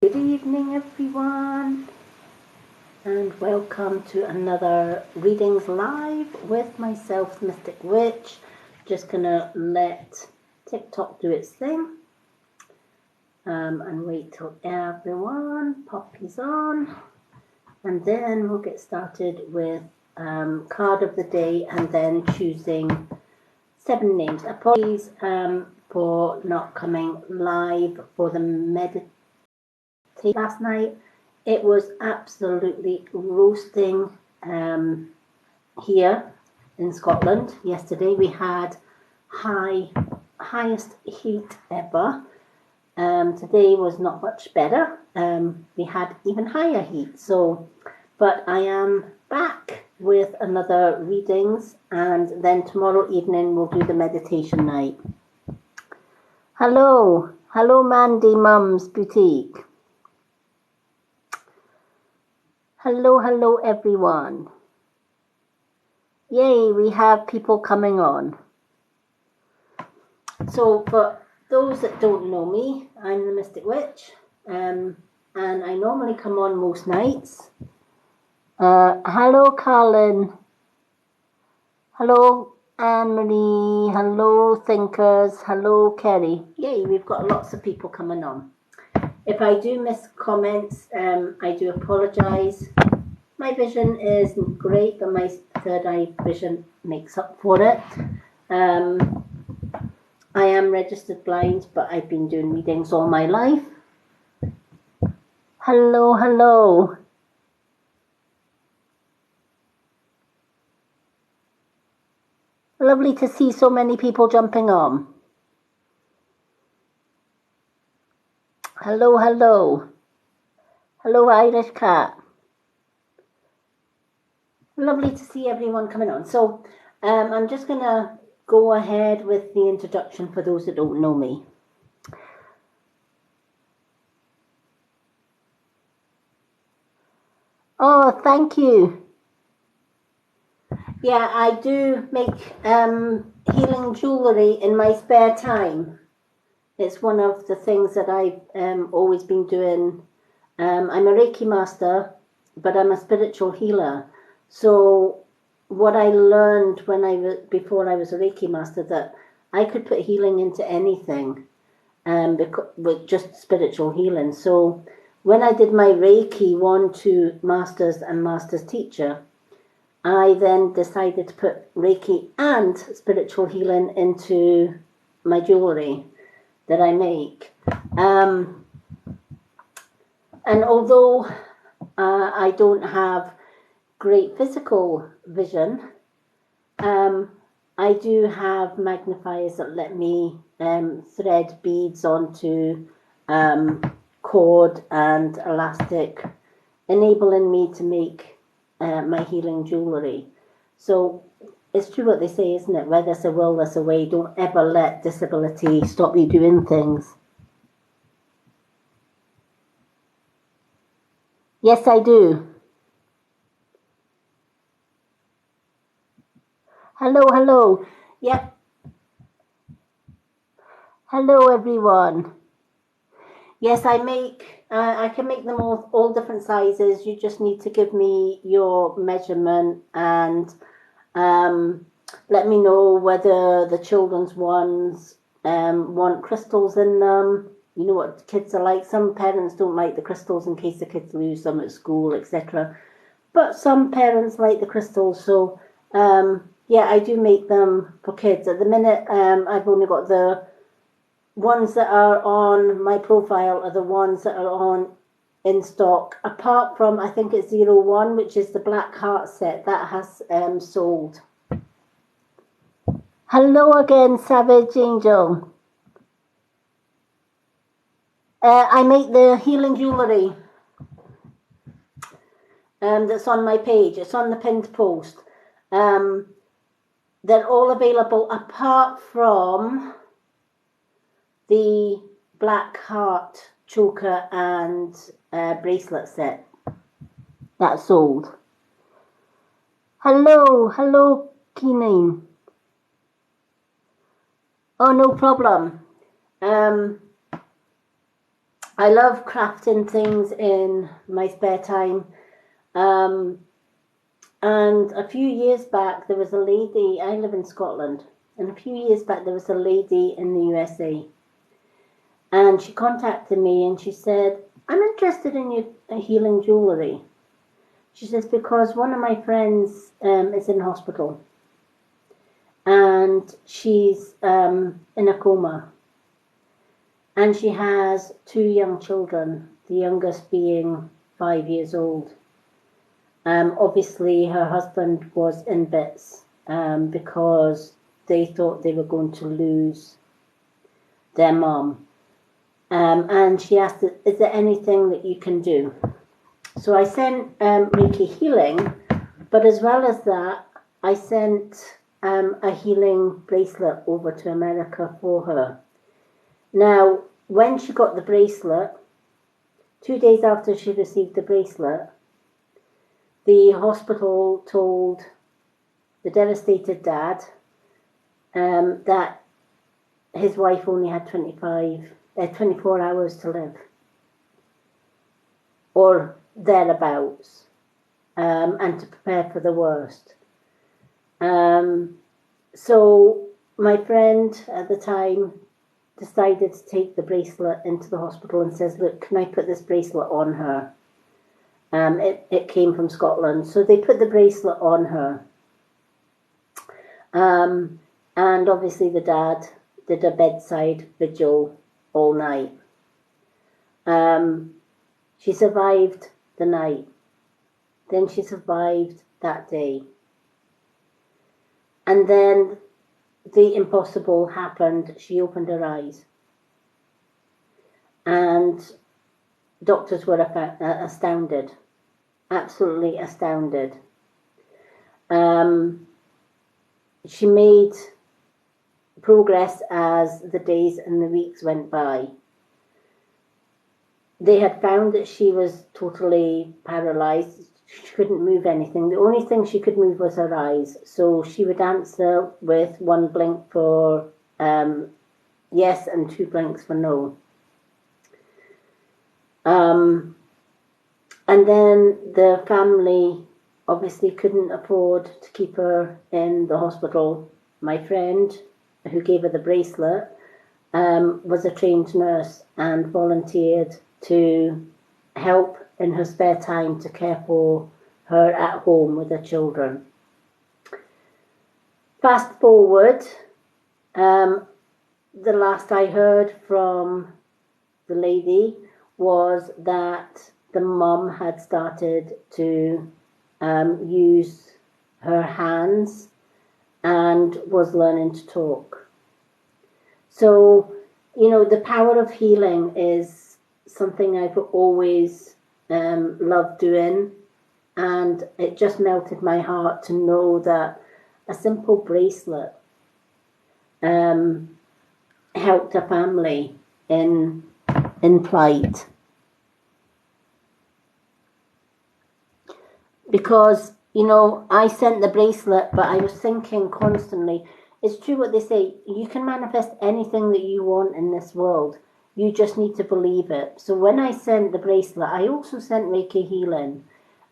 Good evening, everyone, and welcome to another Readings Live with myself, Mystic Witch. Just gonna let TikTok do its thing and wait till everyone poppies on, and then we'll get started with card of the day and then choosing 7 names. Apologies for not coming live for the meditation last night. It was absolutely roasting here in Scotland. Yesterday we had highest heat ever. Today was not much better. We had even higher heat. But I am back with another readings, and then tomorrow evening we'll do the meditation night. Hello Mandy Mum's Boutique. Hello everyone. Yay, we have people coming on. So for those that don't know me, I'm the Mystic Witch, and I normally come on most nights. Hello Carlin. Hello Anne-Marie. Hello Thinkers. Hello Kerry. Yay, we've got lots of people coming on. If I do miss comments, I do apologise. My vision isn't great, but my third eye vision makes up for it. I am registered blind, but I've been doing readings all my life. Hello. Lovely to see so many people jumping on. Hello. Hello, Irish Cat. Lovely to see everyone coming on. So I'm just going to go ahead with the introduction for those that don't know me. Oh, thank you. Yeah, I do make healing jewellery in my spare time. It's one of the things that I've always been doing. I'm a Reiki master, but I'm a spiritual healer. So what I learned before I was a Reiki master, that I could put healing into anything with just spiritual healing. So when I did my Reiki 1, 2 masters and master's teacher, I then decided to put Reiki and spiritual healing into my jewellery that I make. And although I don't have great physical vision, I do have magnifiers that let me thread beads onto cord and elastic, enabling me to make my healing jewellery. So it's true what they say, isn't it? Where there's a will, there's a way. Don't ever let disability stop you doing things. Yes, I do. Hello. Yep. Hello, everyone. Yes, I can make them all different sizes. You just need to give me your measurement and let me know whether the children's ones want crystals in them. You know what kids are like. Some parents don't like the crystals in case the kids lose them at school, etc. But some parents like the crystals. So yeah, I do make them for kids. At the minute, I've only got the ones that are on my profile are the ones that are on in stock, apart from I think it's 01, which is the Black Heart set that has sold. Hello again, Savage Angel. I make the healing jewellery that's on my page. It's on the pinned post. They're all available apart from the Black Heart choker and bracelet set that sold. Hello, Keenan. Oh, no problem. I love crafting things in my spare time. Um, and a few years back, there was a lady, I live in Scotland, and a few years back, there was a lady in the USA. And she contacted me and she said, I'm interested in your healing jewellery. She says, because one of my friends is in hospital and she's in a coma. And she has two young children, the youngest being 5 years old. Obviously, her husband was in bits because they thought they were going to lose their mom. And she asked, is there anything that you can do? So I sent Reiki healing, but as well as that, I sent a healing bracelet over to America for her. Now, when she got the bracelet, 2 days after she received the bracelet, the hospital told the devastated dad that his wife only had 24 hours to live, or thereabouts, and to prepare for the worst. So my friend at the time decided to take the bracelet into the hospital and says, look, can I put this bracelet on her? It came from Scotland. So they put the bracelet on her. And obviously the dad did a bedside vigil all night. She survived the night. Then she survived that day. And then the impossible happened. She opened her eyes. And doctors were astounded. Absolutely astounded. She made progress as the days and the weeks went by. They had found that she was totally paralyzed. She couldn't move anything. The only thing she could move was her eyes. So she would answer with one blink for yes and two blinks for no. And then the family obviously couldn't afford to keep her in the hospital. My friend, who gave her the bracelet, was a trained nurse and volunteered to help in her spare time to care for her at home with her children. Fast forward, the last I heard from the lady was that the mum had started to use her hands and was learning to talk. So, you know, the power of healing is something I've always loved doing, and it just melted my heart to know that a simple bracelet helped a family in plight. Because, you know, I sent the bracelet, but I was thinking constantly, it's true what they say, you can manifest anything that you want in this world. You just need to believe it. So when I sent the bracelet, I also sent Reiki healing.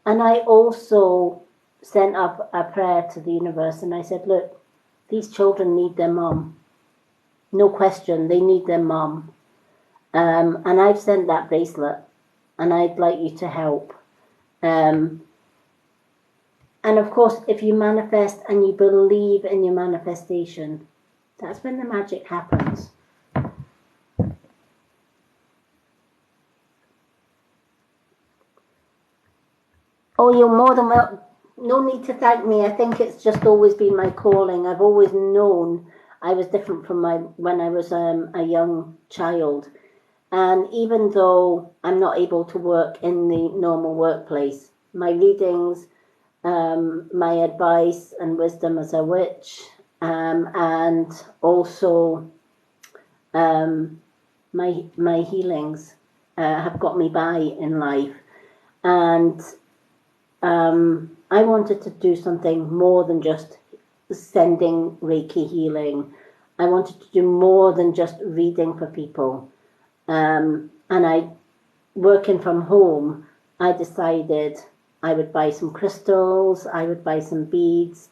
And I also sent up a prayer to the universe. And I said, look, these children need their mom. No question, they need their mom. And I've sent that bracelet. And I'd like you to help. And of course, if you manifest and you believe in your manifestation, that's when the magic happens. Oh, you're more than welcome. No need to thank me. I think it's just always been my calling. I've always known I was different from when I was a young child. And even though I'm not able to work in the normal workplace, my readings, my advice and wisdom as a witch, and also my healings have got me by in life. And I wanted to do something more than just sending Reiki healing. I wanted to do more than just reading for people. And and working from home, I decided I would buy some crystals, I would buy some beads,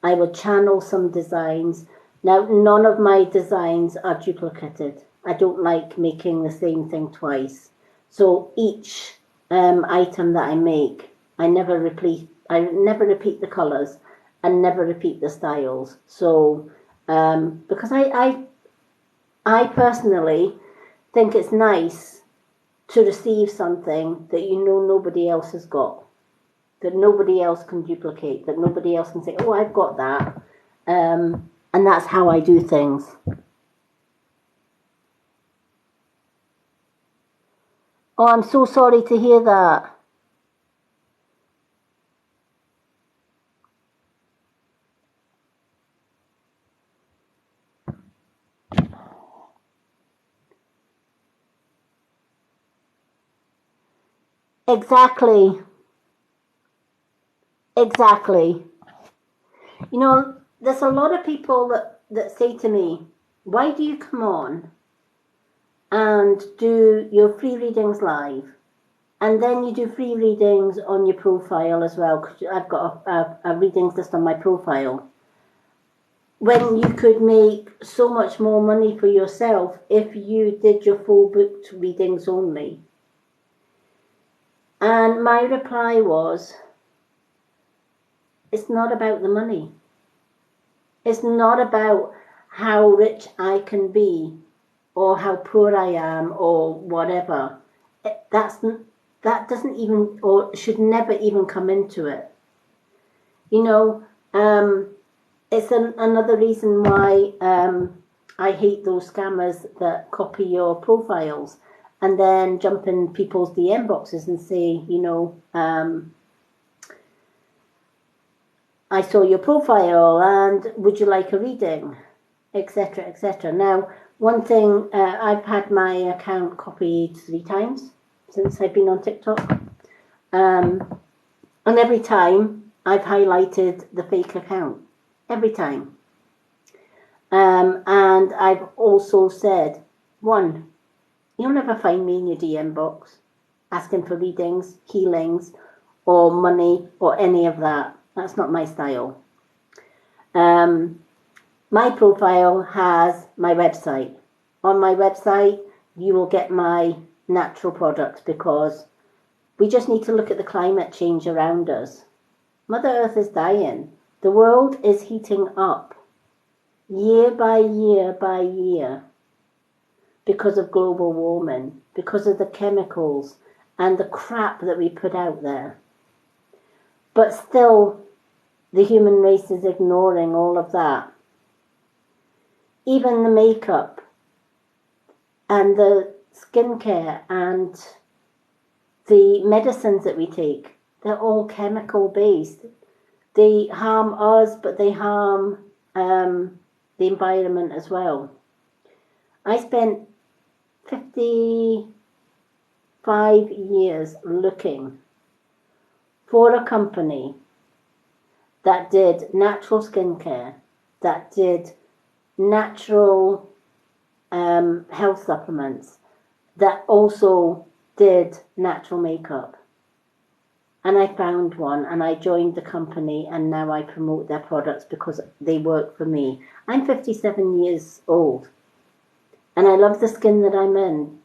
I would channel some designs. Now, none of my designs are duplicated. I don't like making the same thing twice. So each item that I make, I never repeat the colors and never repeat the styles. So because I personally think it's nice to receive something that you know nobody else has got, that nobody else can duplicate, that nobody else can say, oh, I've got that. And that's how I do things. Oh, I'm so sorry to hear that. Exactly. Exactly. You know, there's a lot of people that say to me, why do you come on and do your free readings live? And then you do free readings on your profile as well, because I've got a readings list on my profile. When you could make so much more money for yourself if you did your full booked readings only. And my reply was, it's not about the money. It's not about how rich I can be or how poor I am or whatever. That doesn't even, or should never even come into it. You know, it's another reason why I hate those scammers that copy your profiles and then jump in people's DM boxes and say, you know, I saw your profile and would you like a reading, etc., etc. Now, one thing, I've had my account copied 3 times since I've been on TikTok. And every time I've highlighted the fake account. Every time. And I've also said, 1, you'll never find me in your DM box asking for readings, healings, or money, or any of that. That's not my style. My profile has my website. On my website, you will get my natural products because we just need to look at the climate change around us. Mother Earth is dying. The world is heating up year by year by year because of global warming, because of the chemicals and the crap that we put out there. But still, the human race is ignoring all of that. Even the makeup and the skincare and the medicines that we take, they're all chemical based. They harm us, but they harm the environment as well. I spent 55 years looking for a company that did natural skincare, that did natural health supplements, that also did natural makeup. And I found one and I joined the company and now I promote their products because they work for me. I'm 57 years old and I love the skin that I'm in.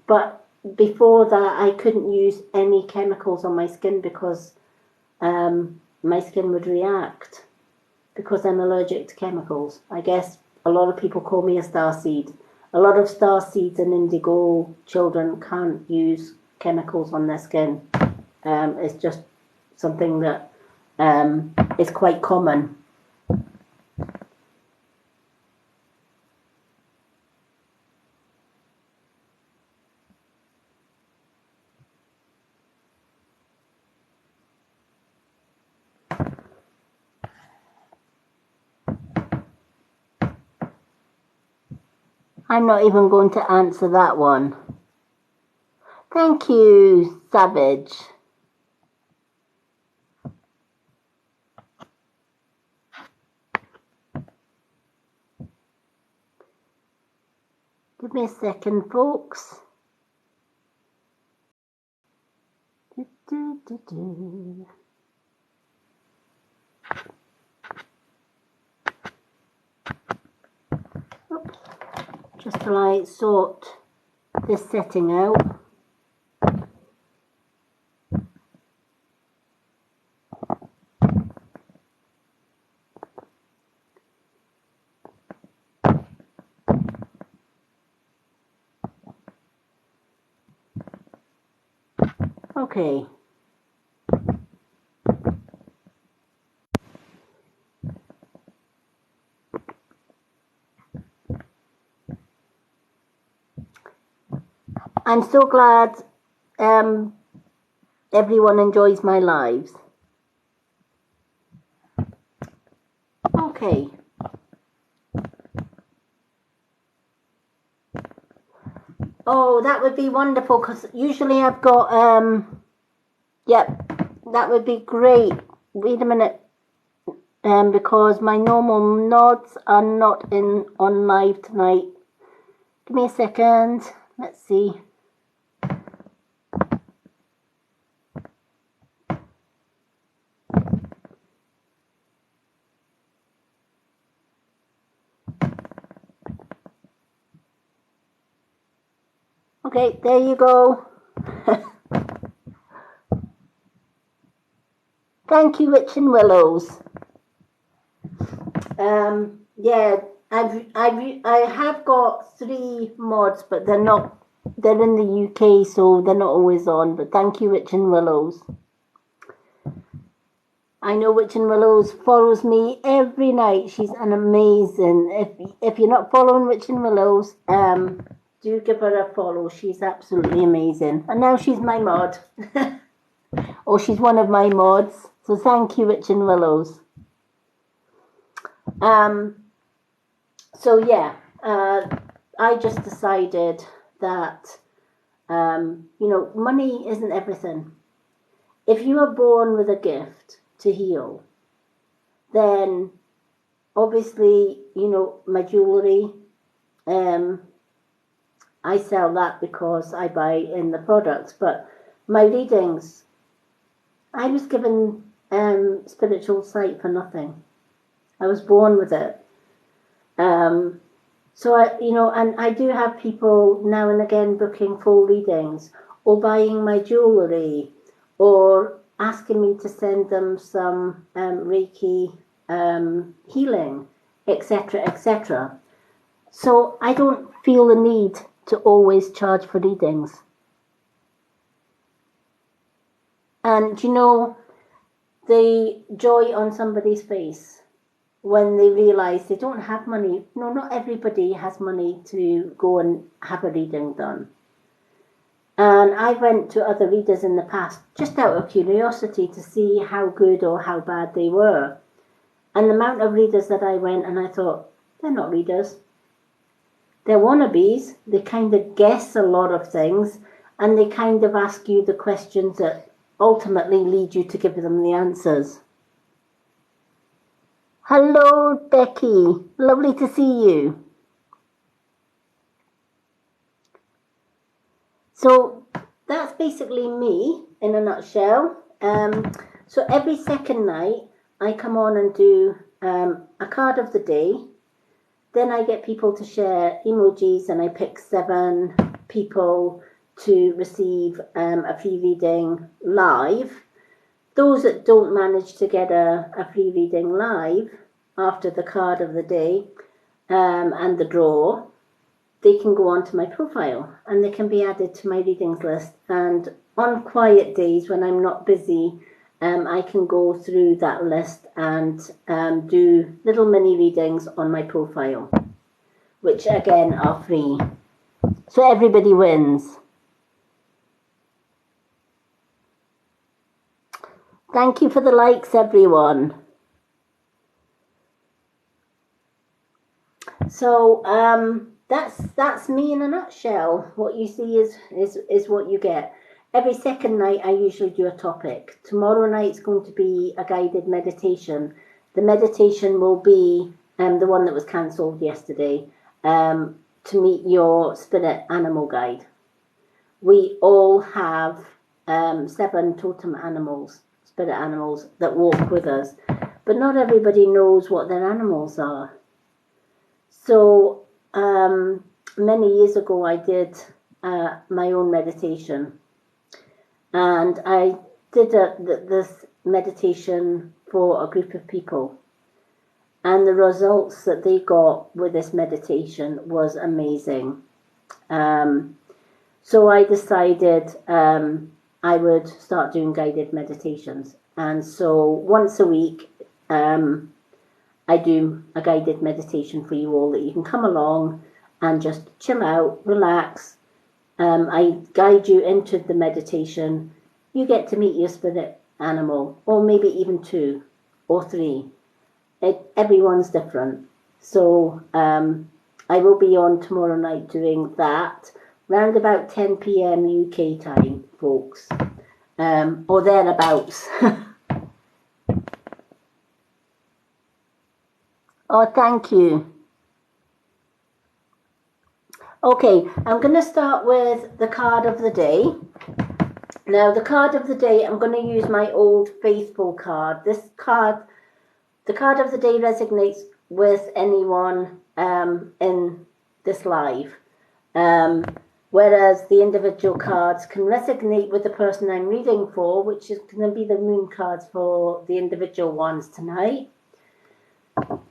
But before that, I couldn't use any chemicals on my skin because my skin would react because I'm allergic to chemicals. I guess a lot of people call me a starseed. A lot of starseeds and indigo children can't use chemicals on their skin. It's just something that is quite common. I'm not even going to answer that one. Thank you, Savage. Give me a second, folks. Oops. Just till I sort this setting out. Okay. I'm so glad everyone enjoys my lives. Okay. Oh, that would be wonderful, because usually I've got, yep, that would be great. Wait a minute, because my normal nods are not on live tonight. Give me a second. Let's see. Okay, there you go. Thank you, Rich and Willows. Yeah, I have got 3 mods, but they're in the UK, so they're not always on. But thank you, Rich and Willows. I know Rich and Willows follows me every night. She's an amazing. If you're not following Rich and Willows, do give her a follow. She's absolutely amazing. And now she's my mod. Or she's one of my mods. So thank you, Rich and Willows. So yeah, I just decided that, money isn't everything. If you are born with a gift to heal, then obviously, my jewellery, I sell that because I buy in the products, but my readings, I was given spiritual sight for nothing. I was born with it. So and I do have people now and again booking full readings or buying my jewellery or asking me to send them some Reiki healing, etc., etc. So I don't feel the need to always charge for readings. And the joy on somebody's face when they realise they don't have money. No, not everybody has money to go and have a reading done. And I went to other readers in the past just out of curiosity to see how good or how bad they were. And the amount of readers that I went and I thought, they're not readers. They're wannabes. They kind of guess a lot of things and they kind of ask you the questions that ultimately lead you to give them the answers. Hello, Becky. Lovely to see you. So that's basically me in a nutshell. So every second night I come on and do a card of the day. Then I get people to share emojis and I pick 7 people to receive a free reading live. Those that don't manage to get a free reading live after the card of the day and the draw, they can go onto my profile and they can be added to my readings list. And on quiet days when I'm not busy, I can go through that list and do little mini readings on my profile, which again are free. So everybody wins. Thank you for the likes, everyone. So that's me in a nutshell. What you see is what you get. Every second night I usually do a topic. Tomorrow night's going to be a guided meditation. The meditation will be the one that was cancelled yesterday, to meet your spirit animal guide. We all have 7 totem animals, spirit animals that walk with us. But not everybody knows what their animals are. So many years ago I did my own meditation. And I did this meditation for a group of people. And the results that they got with this meditation was amazing. So I decided I would start doing guided meditations. And so once a week, I do a guided meditation for you all that you can come along and just chill out, relax. I guide you into the meditation. You get to meet your spirit animal, or maybe even 2 or 3. Everyone's different. So I will be on tomorrow night doing that, round about 10 p.m. UK time, folks, or thereabouts. Oh, thank you. Okay, I'm going to start with the card of the day. Now, the card of the day, I'm going to use my Old Faithful card. This card, the card of the day resonates with anyone in this live. Whereas the individual cards can resonate with the person I'm reading for, which is going to be the moon cards for the individual ones tonight.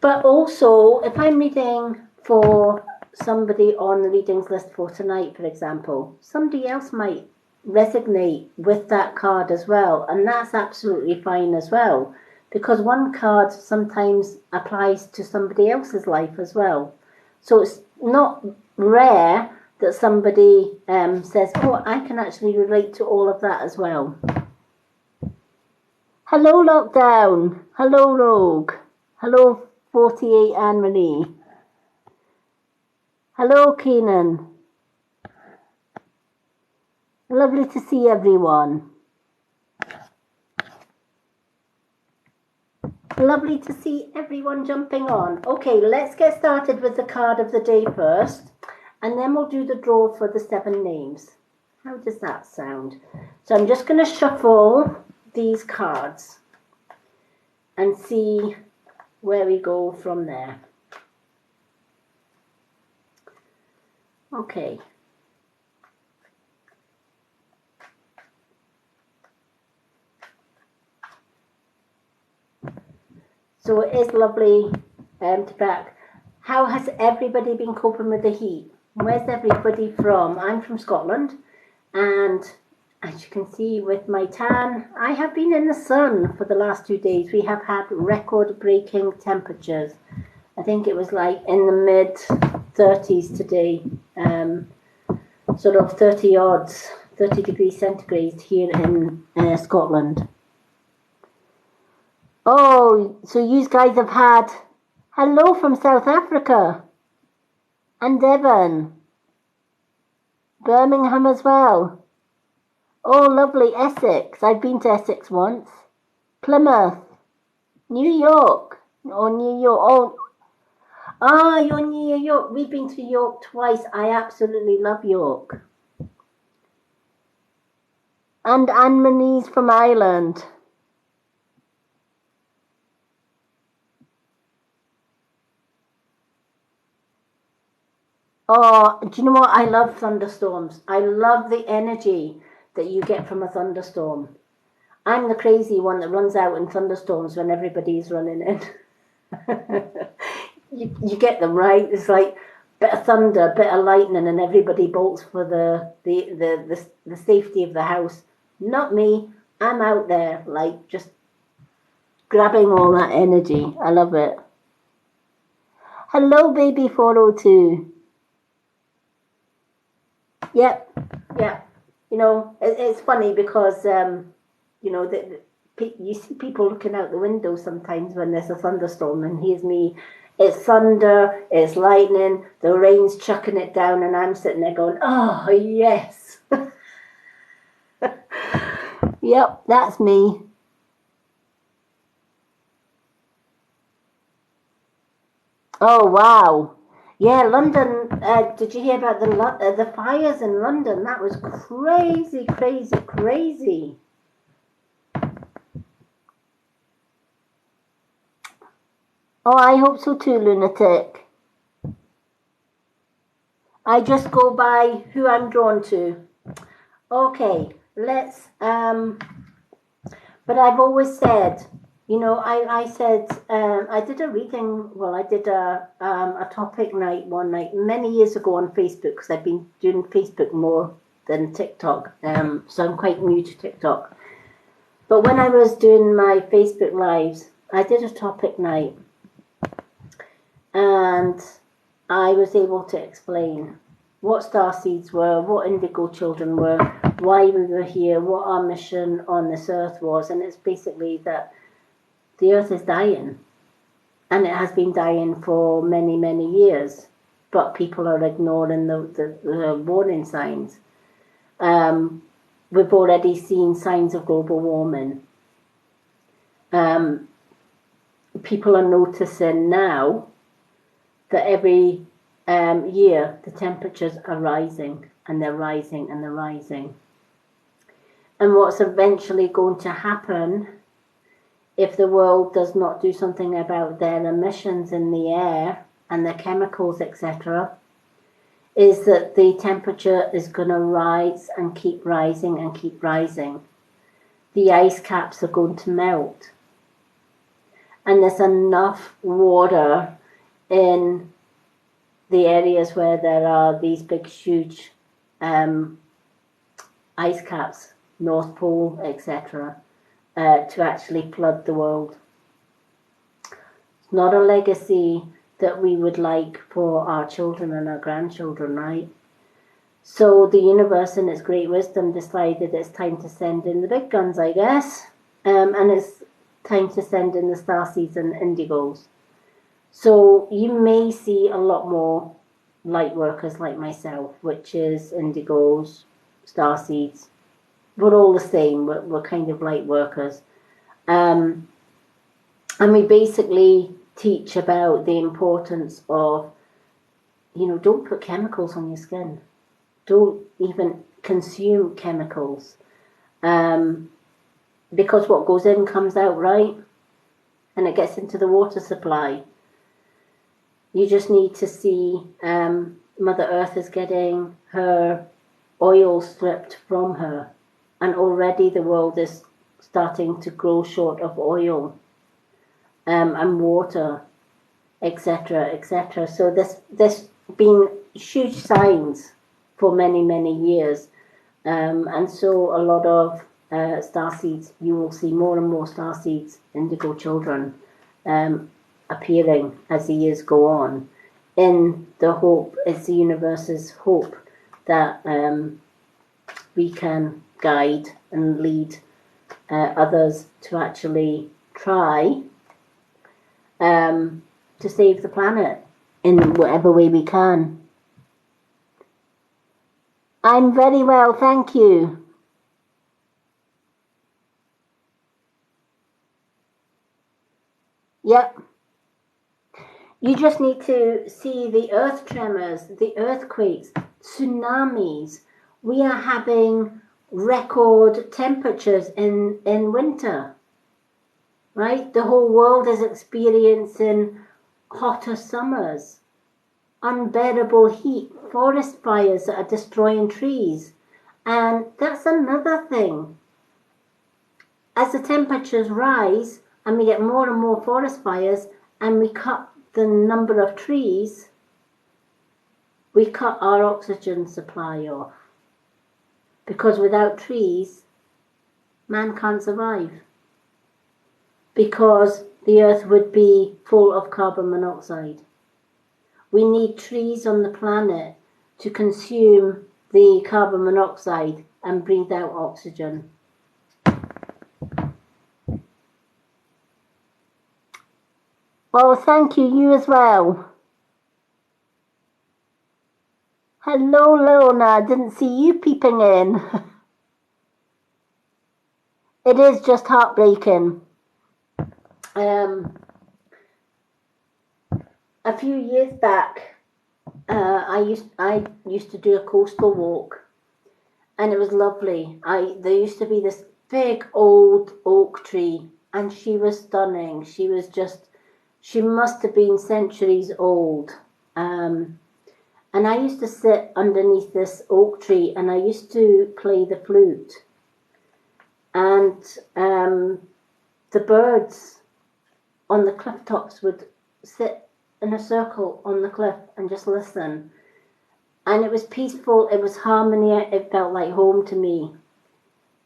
But also, if I'm reading for somebody on the readings list for tonight, for example, somebody else might resonate with that card as well, and that's absolutely fine as well, because one card sometimes applies to somebody else's life as well. So it's not rare that somebody says, oh, I can actually relate to all of that as well. Hello, Lockdown. Hello, Rogue. Hello, 48 Anne-Marie. Hello, Keenan. Lovely to see everyone. Lovely to see everyone jumping on. Okay, let's get started with the card of the day first, and then we'll do the draw for the 7 names. How does that sound? So I'm just going to shuffle these cards and see where we go from there. Okay. So it is lovely to back. How has everybody been coping with the heat? Where's everybody from? I'm from Scotland, and as you can see with my tan, I have been in the sun for the last 2 days. We have had record-breaking temperatures. I think it was like in the mid-30s today, sort of 30 degrees centigrade here in Scotland. Oh, so you guys have had hello from South Africa and Devon, Birmingham as well. Oh, lovely, Essex. I've been to Essex once. Plymouth, New York. Oh, New York. Oh, you're New York. We've been to York twice. I absolutely love York. And Anne-Marie's from Ireland. Oh, do you know what? I love thunderstorms. I love the energy that you get from a thunderstorm. I'm the crazy one that runs out in thunderstorms when everybody's running in. you get them, right? It's like bit of thunder, bit of lightning, and everybody bolts for the safety of the house. Not me. I'm out there, like, just grabbing all that energy. I love it. Hello, baby 402. Yep. You know, it's funny because, you know, you see people looking out the window sometimes when there's a thunderstorm, and here's me. It's thunder, it's lightning, the rain's chucking it down, and I'm sitting there going, oh, yes. Yep, that's me. Oh, wow. Yeah, London. Did you hear about the fires in London? That was crazy, crazy, crazy. Oh, I hope so too, lunatic. I just go by who I'm drawn to. Okay, let's. But I've always said, I said I did a reading. Well, I did a topic night one night many years ago on Facebook because I've been doing Facebook more than TikTok. So I'm quite new to TikTok. But when I was doing my Facebook lives, I did a topic night, and I was able to explain what star seeds were, what indigo children were, why we were here, what our mission on this earth was, and it's basically that the earth is dying, and it has been dying for many, many years, but people are ignoring the warning signs. We've already seen signs of global warming. People are noticing now that every year the temperatures are rising, and they're rising, and they're rising. And what's eventually going to happen if the world does not do something about their emissions in the air and the chemicals, etc., is that the temperature is going to rise and keep rising and keep rising. The ice caps are going to melt. And there's enough water in the areas where there are these big, huge ice caps, North Pole, etc., to actually flood the world. It's not a legacy that we would like for our children and our grandchildren, right? So the universe, in its great wisdom, decided it's time to send in the big guns, I guess, and it's time to send in the starseeds and indigos. So you may see a lot more light workers like myself, which is indigos, starseeds. We're all the same. We're kind of light workers. And we basically teach about the importance of, don't put chemicals on your skin. Don't even consume chemicals. Because what goes in comes out, right? And it gets into the water supply. You just need to see Mother Earth is getting her oil stripped from her. And already the world is starting to grow short of oil and water, etc., etc. So there's been huge signs for many, many years. And so a lot of starseeds, you will see more and more starseeds, indigo children, appearing as the years go on, in the hope, it's the universe's hope that we can guide and lead others to actually try to save the planet in whatever way we can. I'm very well, thank you. Yep. You just need to see the earth tremors, the earthquakes, tsunamis. We are having record temperatures in winter, right? The whole world is experiencing hotter summers, unbearable heat, forest fires that are destroying trees. And that's another thing. As the temperatures rise and we get more and more forest fires and we cut the number of trees, we cut our oxygen supply off. Because without trees, man can't survive. Because the earth would be full of carbon monoxide. We need trees on the planet to consume the carbon monoxide and breathe out oxygen. Well, thank you, you as well. Hello, Lorna, didn't see you peeping in. It is just heartbreaking. A few years back, I used to do a coastal walk, and it was lovely. I There used to be this big old oak tree, and she was stunning. She must have been centuries old. Um, and I used to sit underneath this oak tree, and I used to play the flute, and the birds on the cliff tops would sit in a circle on the cliff and just listen. And it was peaceful, it was harmony, it felt like home to me.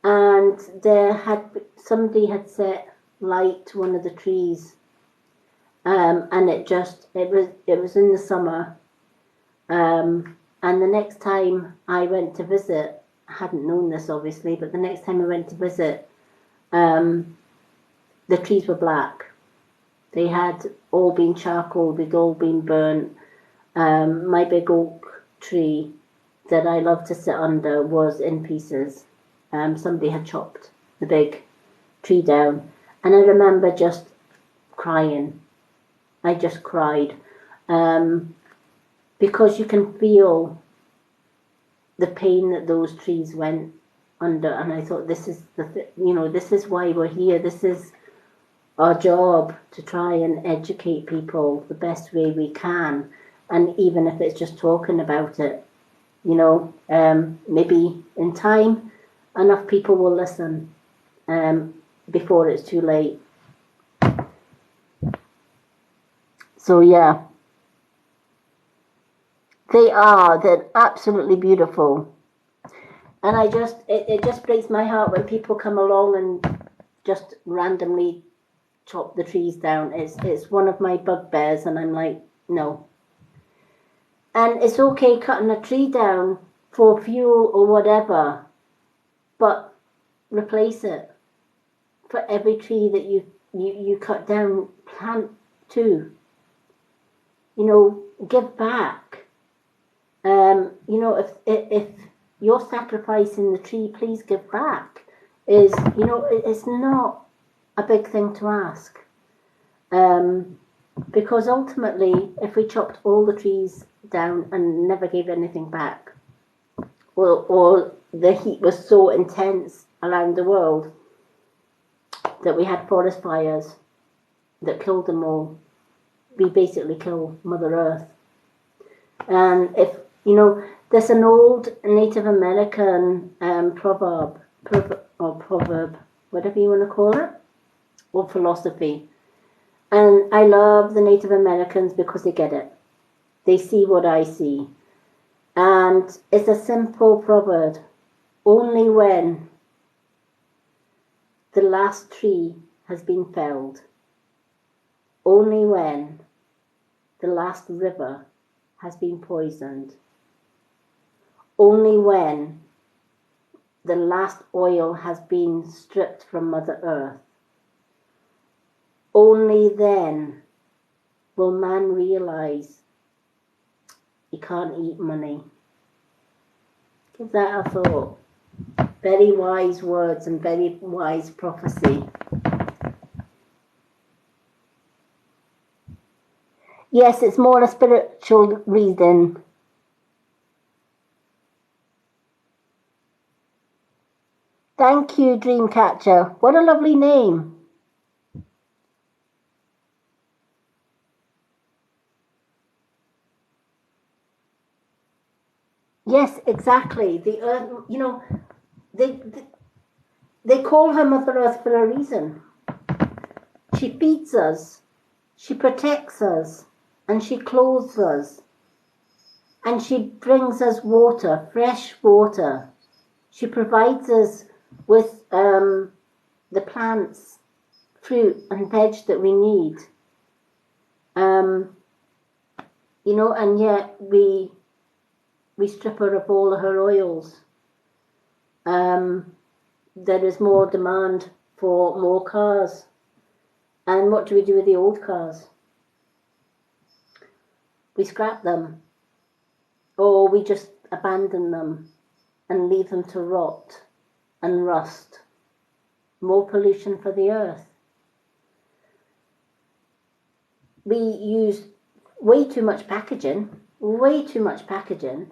And somebody had set light to one of the trees, and it was in the summer. And the next time I went to visit, I hadn't known this obviously, but the next time I went to visit, um, the trees were black. They had all been charcoal, they'd all been burnt. My big oak tree that I loved to sit under was in pieces. Somebody had chopped the big tree down. And I remember just crying. I just cried. Because you can feel the pain that those trees went under. And I thought, this is this is why we're here. This is our job, to try and educate people the best way we can. And even if it's just talking about it, maybe in time enough people will listen, before it's too late. So yeah, they're absolutely beautiful. And it just breaks my heart when people come along and just randomly chop the trees down. It's one of my bugbears, and I'm like, no. And it's okay cutting a tree down for fuel or whatever, but replace it. For every tree that you cut down, plant two. Give back. If you're sacrificing the tree, please give back. It's not a big thing to ask. Because ultimately, if we chopped all the trees down and never gave anything back, or the heat was so intense around the world that we had forest fires that killed them all, we basically kill Mother Earth. And there's an old Native American proverb, whatever you want to call it, or philosophy. And I love the Native Americans because they get it. They see what I see. And it's a simple proverb. Only when the last tree has been felled, only when the last river has been poisoned, only when the last oil has been stripped from Mother Earth, only then will man realize he can't eat money. Give that a thought. Very wise words and very wise prophecy. Yes, it's more a spiritual reading. Thank you, Dreamcatcher. What a lovely name. Yes, exactly. The earth, they call her Mother Earth for a reason. She feeds us, she protects us, and she clothes us. And she brings us water, fresh water. She provides us with the plants, fruit, and veg that we need. And yet we strip her of all of her oils. There is more demand for more cars. And what do we do with the old cars? We scrap them, or we just abandon them and leave them to rot and rust. More pollution for the earth. We use way too much packaging. way too much packaging.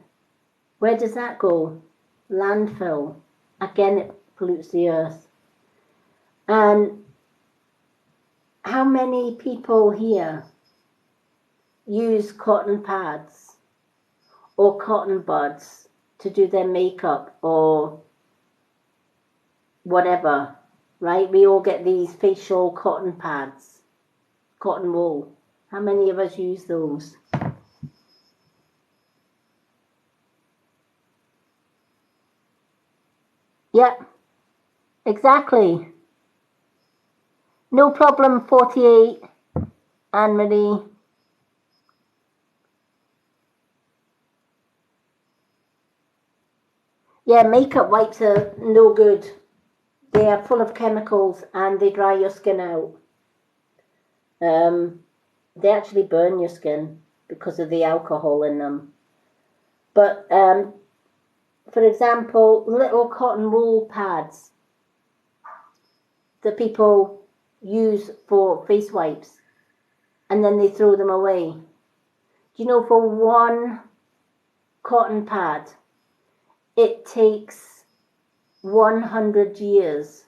Where does that go? Landfill. Again, it pollutes the earth. And how many people here use cotton pads or cotton buds to do their makeup or whatever, right? We all get these facial cotton pads, cotton wool. How many of us use those? Yep, exactly. No problem, 48, Anne-Marie. Yeah, makeup wipes are no good. They are full of chemicals and they dry your skin out. They actually burn your skin because of the alcohol in them. But for example, little cotton wool pads that people use for face wipes and then they throw them away. Do you know, for one cotton pad, it takes 100 years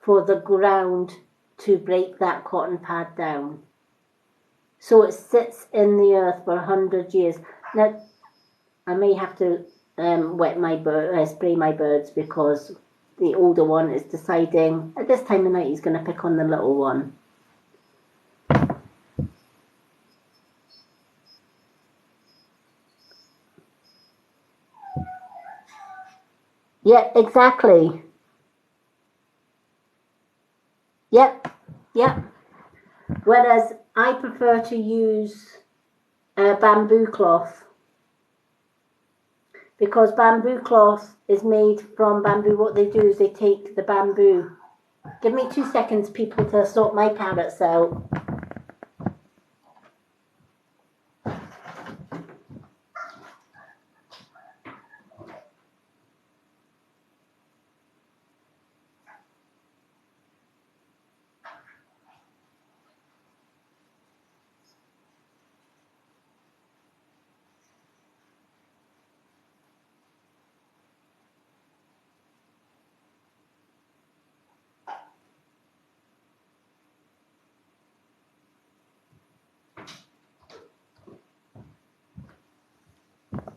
for the ground to break that cotton pad down. So it sits in the earth for 100 years. Now, I may have to spray my birds because the older one is deciding at this time of night he's going to pick on the little one. Yeah, exactly. Yep, yep. Whereas I prefer to use bamboo cloth because bamboo cloth is made from bamboo. What they do is they take the bamboo. Give me 2 seconds, people, to sort my parrots out.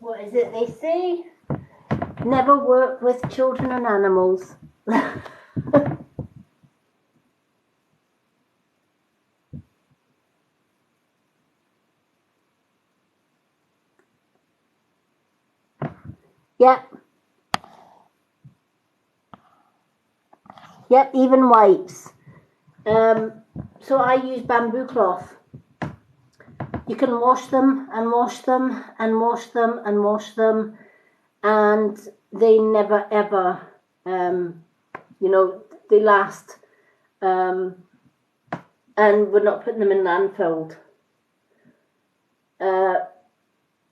What is it they say? Never work with children and animals. Yep. Yep, even wipes. So I use bamboo cloth. You can wash them and wash them and wash them and wash them, and they never ever, they last. And we're not putting them in landfill.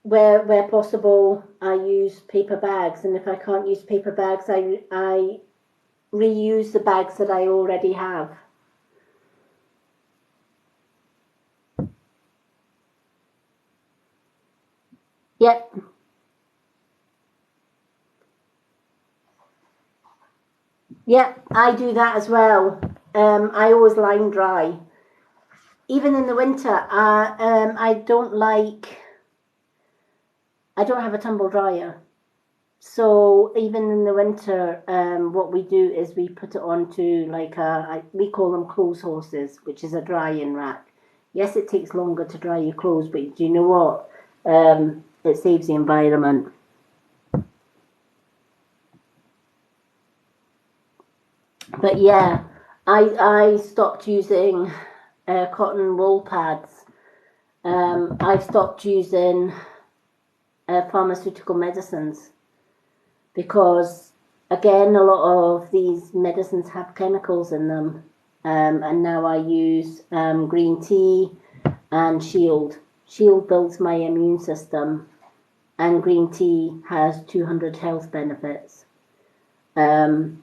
Where possible, I use paper bags, and if I can't use paper bags, I reuse the bags that I already have. Yep. Yep, I do that as well. I always line dry. Even in the winter, I don't have a tumble dryer. So even in the winter, what we do is we put it onto we call them clothes horses, which is a drying rack. Yes, it takes longer to dry your clothes, but do you know what? It saves the environment. But yeah, I stopped using cotton wool pads. I've stopped using pharmaceutical medicines because, again, a lot of these medicines have chemicals in them. And now I use green tea and Shield. Shield builds my immune system, and green tea has 200 health benefits. And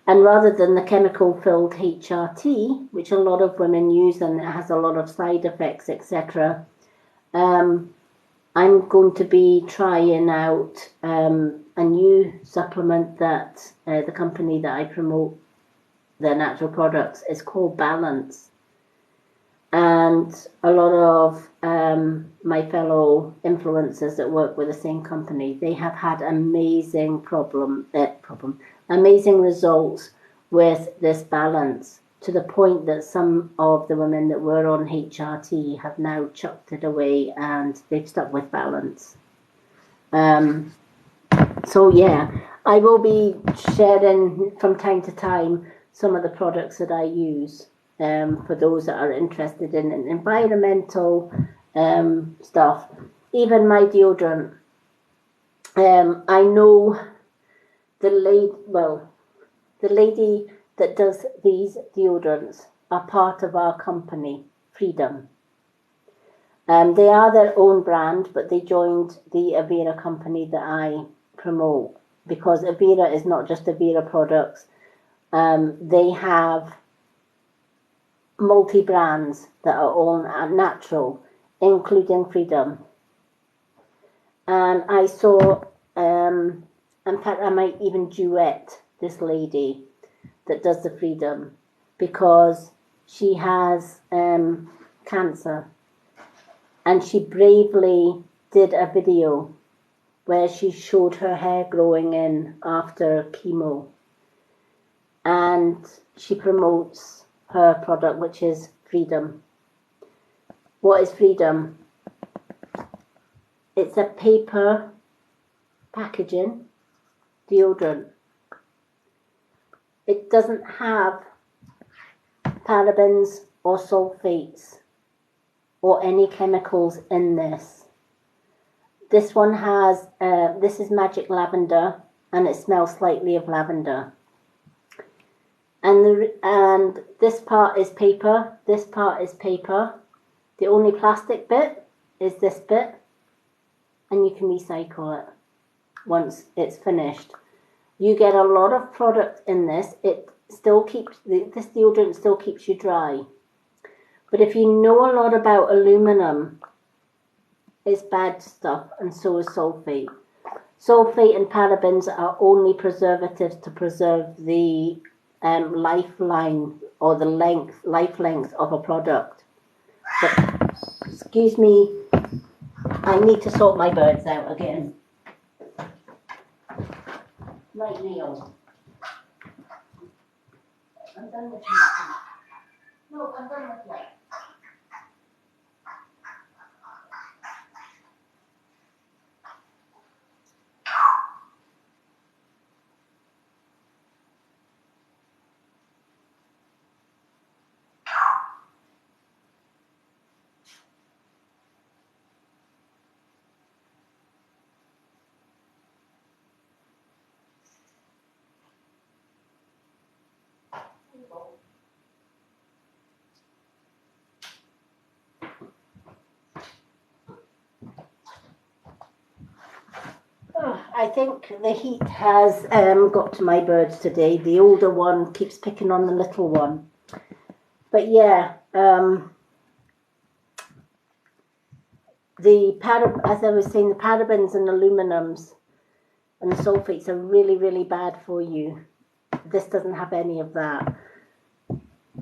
rather than the chemical-filled HRT, which a lot of women use and it has a lot of side effects, etc., I'm going to be trying out a new supplement that the company that I promote, the natural products, is called Balance. And a lot of my fellow influencers that work with the same company, they have had amazing amazing results with this Balance, to the point that some of the women that were on HRT have now chucked it away and they've stuck with Balance. So yeah, I will be sharing from time to time some of the products that I use for those that are interested in environmental stuff. Even my deodorant. I know the lady that does these deodorants are part of our company, Freedom. They are their own brand, but they joined the Avera company that I promote, because Avera is not just Avera products. They have multi-brands that are all natural, including Freedom. And I saw, in fact, I might even duet this lady that does the Freedom, because she has cancer, and she bravely did a video where she showed her hair growing in after chemo, and she promotes her product, which is Freedom. What is Freedom? It's a paper packaging deodorant. It doesn't have parabens or sulfates or any chemicals in this. This one has, this is Magic Lavender, and it smells slightly of lavender. And this part is paper, this part is paper. The only plastic bit is this bit, and you can recycle it once it's finished. You get a lot of product in this. It still keeps, this deodorant still keeps you dry. But if you know a lot about aluminum, it's bad stuff, and so is sulfate. Sulfate and parabens are only preservatives to preserve the lifeline, or the life length of a product. But, excuse me, I need to sort my birds out again. Right, Leo. I'm done with you. No, I'm done with you. I think the heat has got to my birds today. The older one keeps picking on the little one. But yeah, as I was saying, the parabens and aluminums and the sulfates are really, really bad for you. This doesn't have any of that.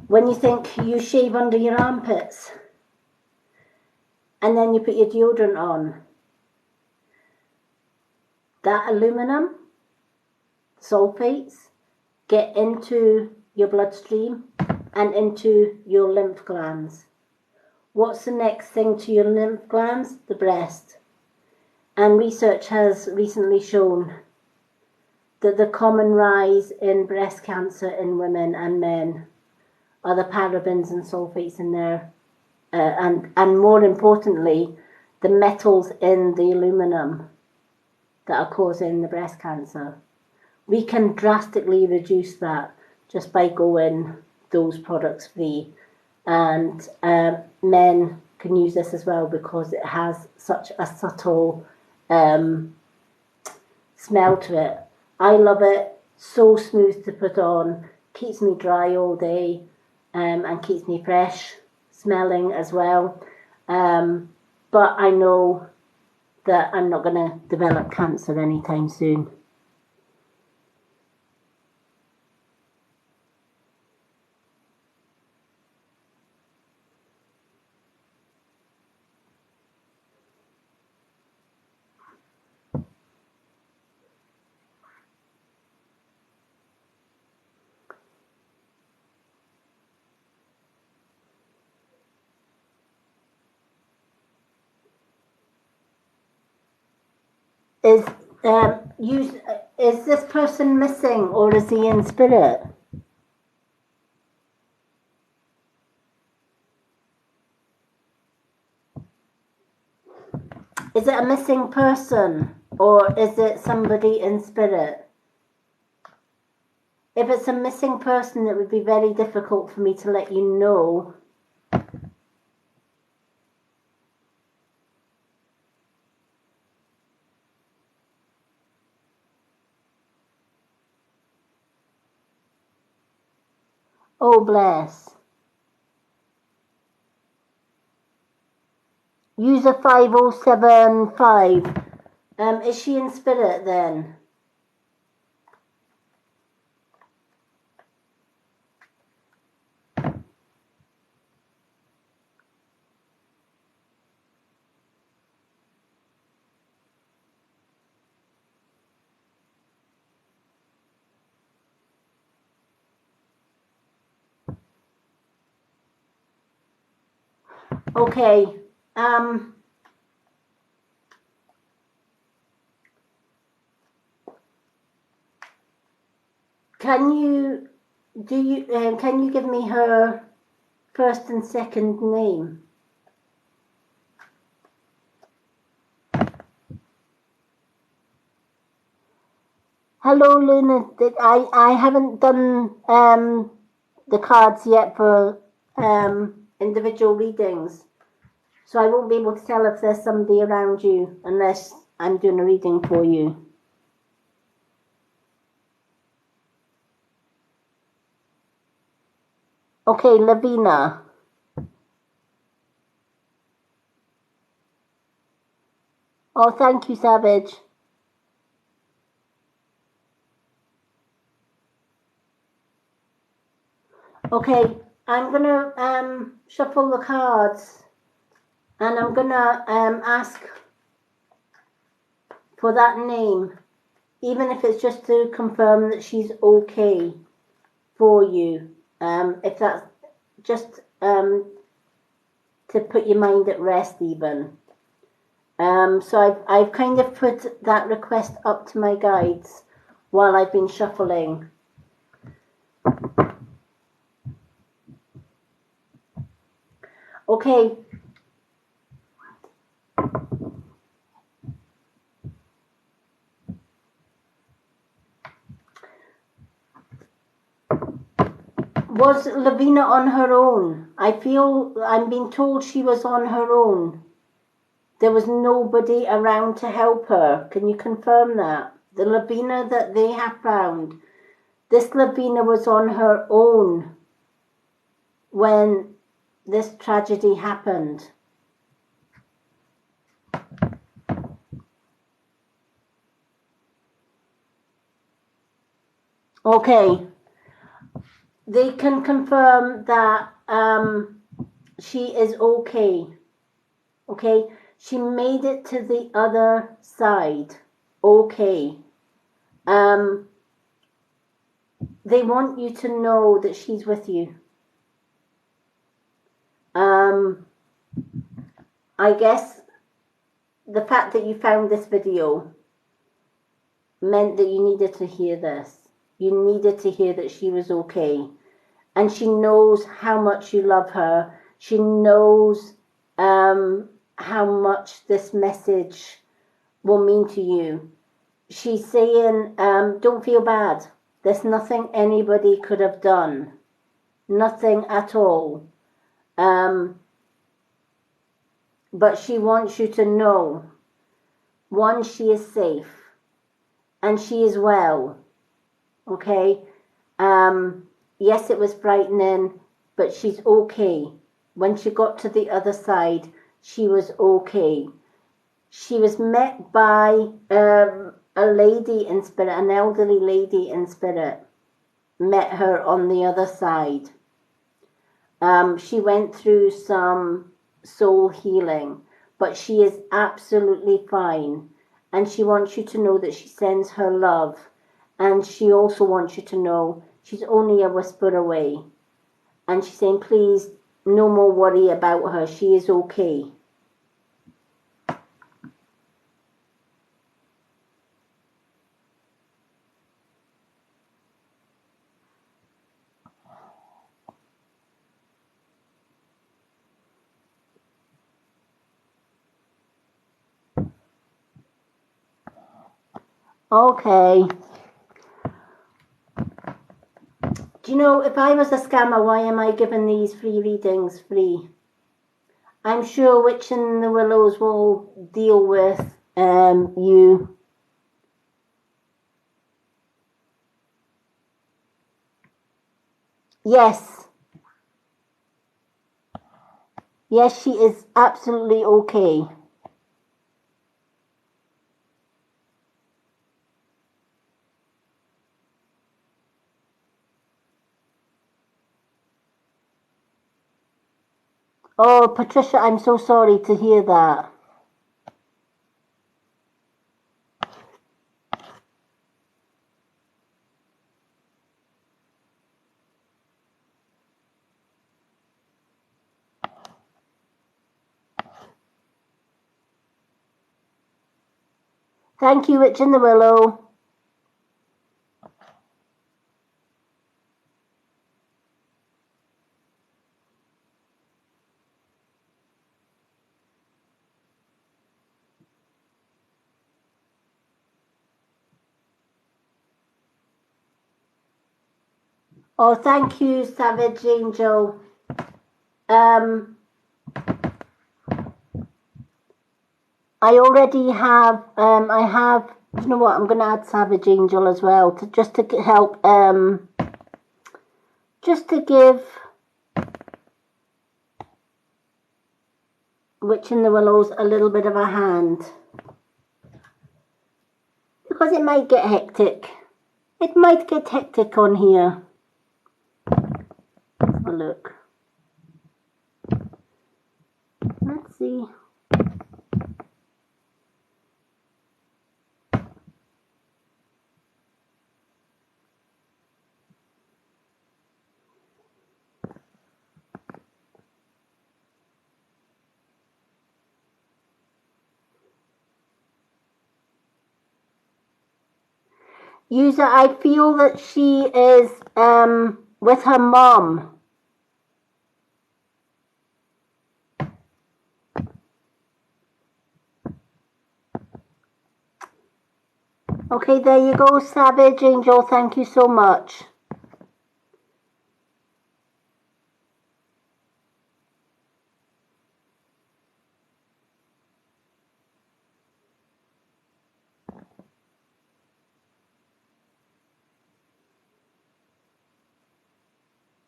When you think you shave under your armpits and then you put your deodorant on, that aluminum, sulfates, get into your bloodstream and into your lymph glands. What's the next thing to your lymph glands? The breast. And research has recently shown that the common rise in breast cancer in women and men are the parabens and sulfates in there. And more importantly, the metals in the aluminum that are causing the breast cancer. We can drastically reduce that just by going those products free. And men can use this as well, because it has such a subtle smell to it. I love it. So smooth to put on, keeps me dry all day, and keeps me fresh smelling as well. but I know that I'm not going to develop cancer anytime soon. Is is this person missing, or is he in spirit? Is it a missing person, or is it somebody in spirit? If it's a missing person, it would be very difficult for me to let you know. Oh, bless. User 5075. Is she in spirit then? Okay. Can you give me her first and second name? Hello, Luna. I haven't done the cards yet for individual readings, so I won't be able to tell if there's somebody around you unless I'm doing a reading for you. Okay, Lavina. Oh, thank you, Savage. Okay, I'm gonna shuffle the cards, and I'm gonna ask for that name, even if it's just to confirm that she's okay for you. If that's just to put your mind at rest, even. So I've kind of put that request up to my guides while I've been shuffling. Okay. Was Lavina on her own? I'm being told she was on her own. There was nobody around to help her. Can you confirm that? The Lavina that they have found, this Lavina was on her own when this tragedy happened. Okay. They can confirm that she is okay. Okay? She made it to the other side. Okay. They want you to know that she's with you. I guess the fact that you found this video meant that you needed to hear this. You needed to hear that she was okay. And she knows how much you love her. She knows how much this message will mean to you. She's saying, don't feel bad. There's nothing anybody could have done. Nothing at all. But she wants you to know, one, she is safe. And she is well. Okay? Yes, it was frightening, but she's okay. When she got to the other side, she was okay. She was met by a lady in spirit, an elderly lady in spirit, met her on the other side. She went through some soul healing, but she is absolutely fine. And she wants you to know that she sends her love. And she also wants you to know she's only a whisper away. And she's saying, please, no more worry about her. She is okay. Okay. Do you know, if I was a scammer, why am I giving these free readings free? I'm sure Witch in the Willows will deal with you. Yes. Yes, she is absolutely okay. Oh, Patricia, I'm so sorry to hear that. Thank you, Witch in the Willow. Oh, thank you, Savage Angel. I already have, you know what, I'm going to add Savage Angel as well, just to help, just to give Witch in the Willows a little bit of a hand. Because it might get hectic. It might get hectic on here. Let's have a look. Let's see. User, I feel that she is with her mom. Okay, there you go, Savage Angel. Thank you so much.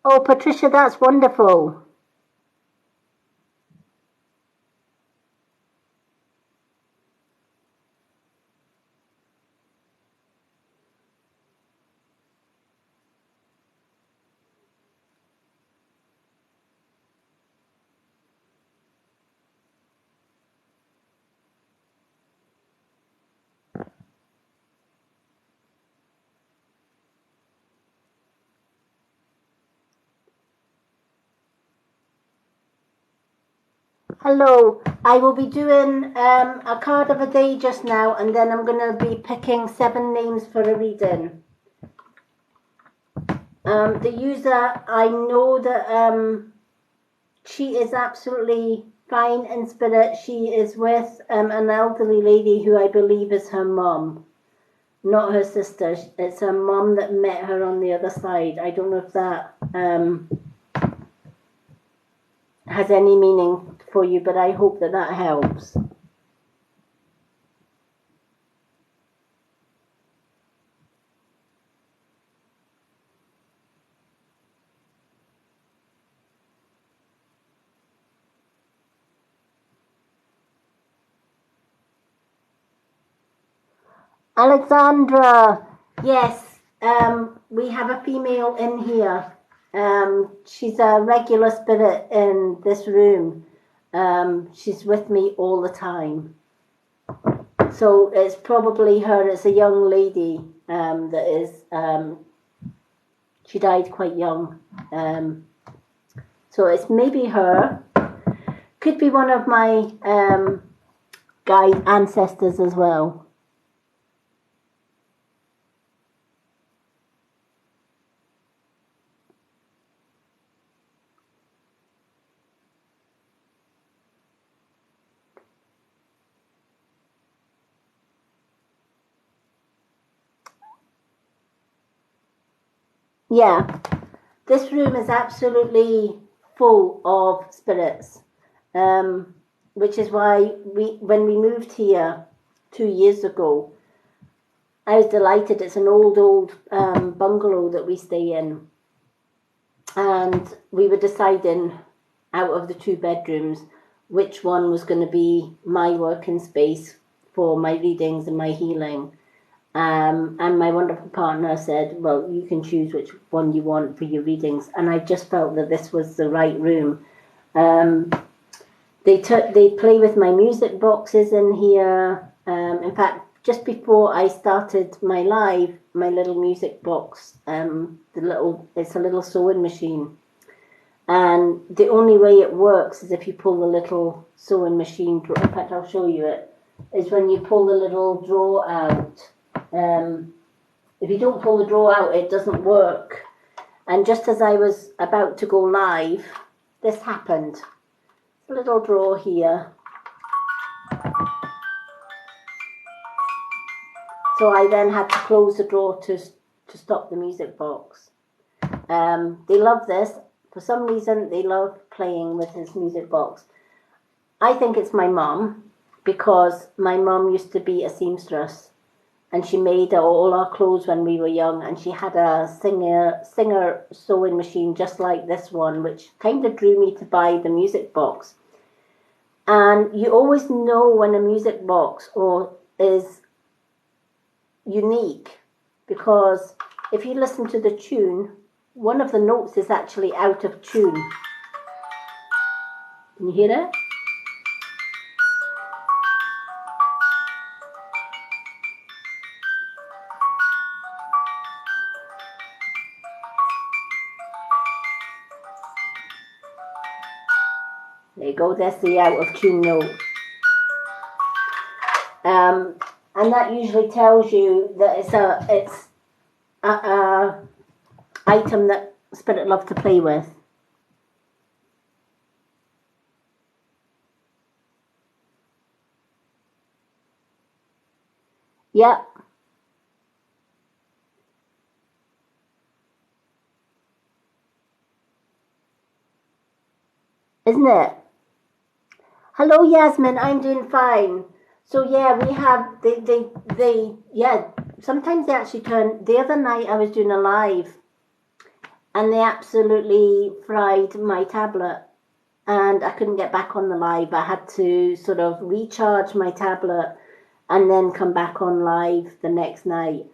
Oh, Patricia, that's wonderful. Hello, I will be doing a card of a day just now, and then I'm going to be picking 7 names for a reading. The user, I know that she is absolutely fine in spirit. She is with an elderly lady who I believe is her mum, not her sister. It's her mum that met her on the other side. I don't know if that has any meaning for you, but I hope that that helps. Alexandra, yes, we have a female in here. She's a regular spirit in this room. She's with me all the time. So it's probably her. It's a young lady that is. She died quite young. So it's maybe her. Could be one of my guide ancestors as well. Yeah, this room is absolutely full of spirits, which is why when we moved here 2 years ago, I was delighted. It's an old bungalow that we stay in, and we were deciding out of the two bedrooms which one was going to be my working space for my readings and my healing. And my wonderful partner said, well, you can choose which one you want for your readings. And I just felt that this was the right room. They play with my music boxes in here. In fact, just before I started my live, my little music box, it's a little sewing machine. And the only way it works is if you pull the little sewing machine, in fact, I'll show you it, is when you pull the little drawer out. If you don't pull the drawer out, it doesn't work. And just as I was about to go live, this happened. A little drawer here. So I then had to close the drawer to stop the music box. They love this. For some reason, they love playing with this music box. I think it's my mum, because my mum used to be a seamstress. And she made all our clothes when we were young, and she had a Singer sewing machine just like this one, which kind of drew me to buy the music box. And you always know when a music box is unique, because if you listen to the tune, one of the notes is actually out of tune. Can you hear it? There you go, that's the out of tune note. And that usually tells you that it's a item that spirit love to play with. Yep. Isn't it? Hello, Yasmin. I'm doing fine. So yeah, we have yeah. Sometimes they actually turn. The other night I was doing a live, and they absolutely fried my tablet, and I couldn't get back on the live. I had to sort of recharge my tablet, and then come back on live the next night.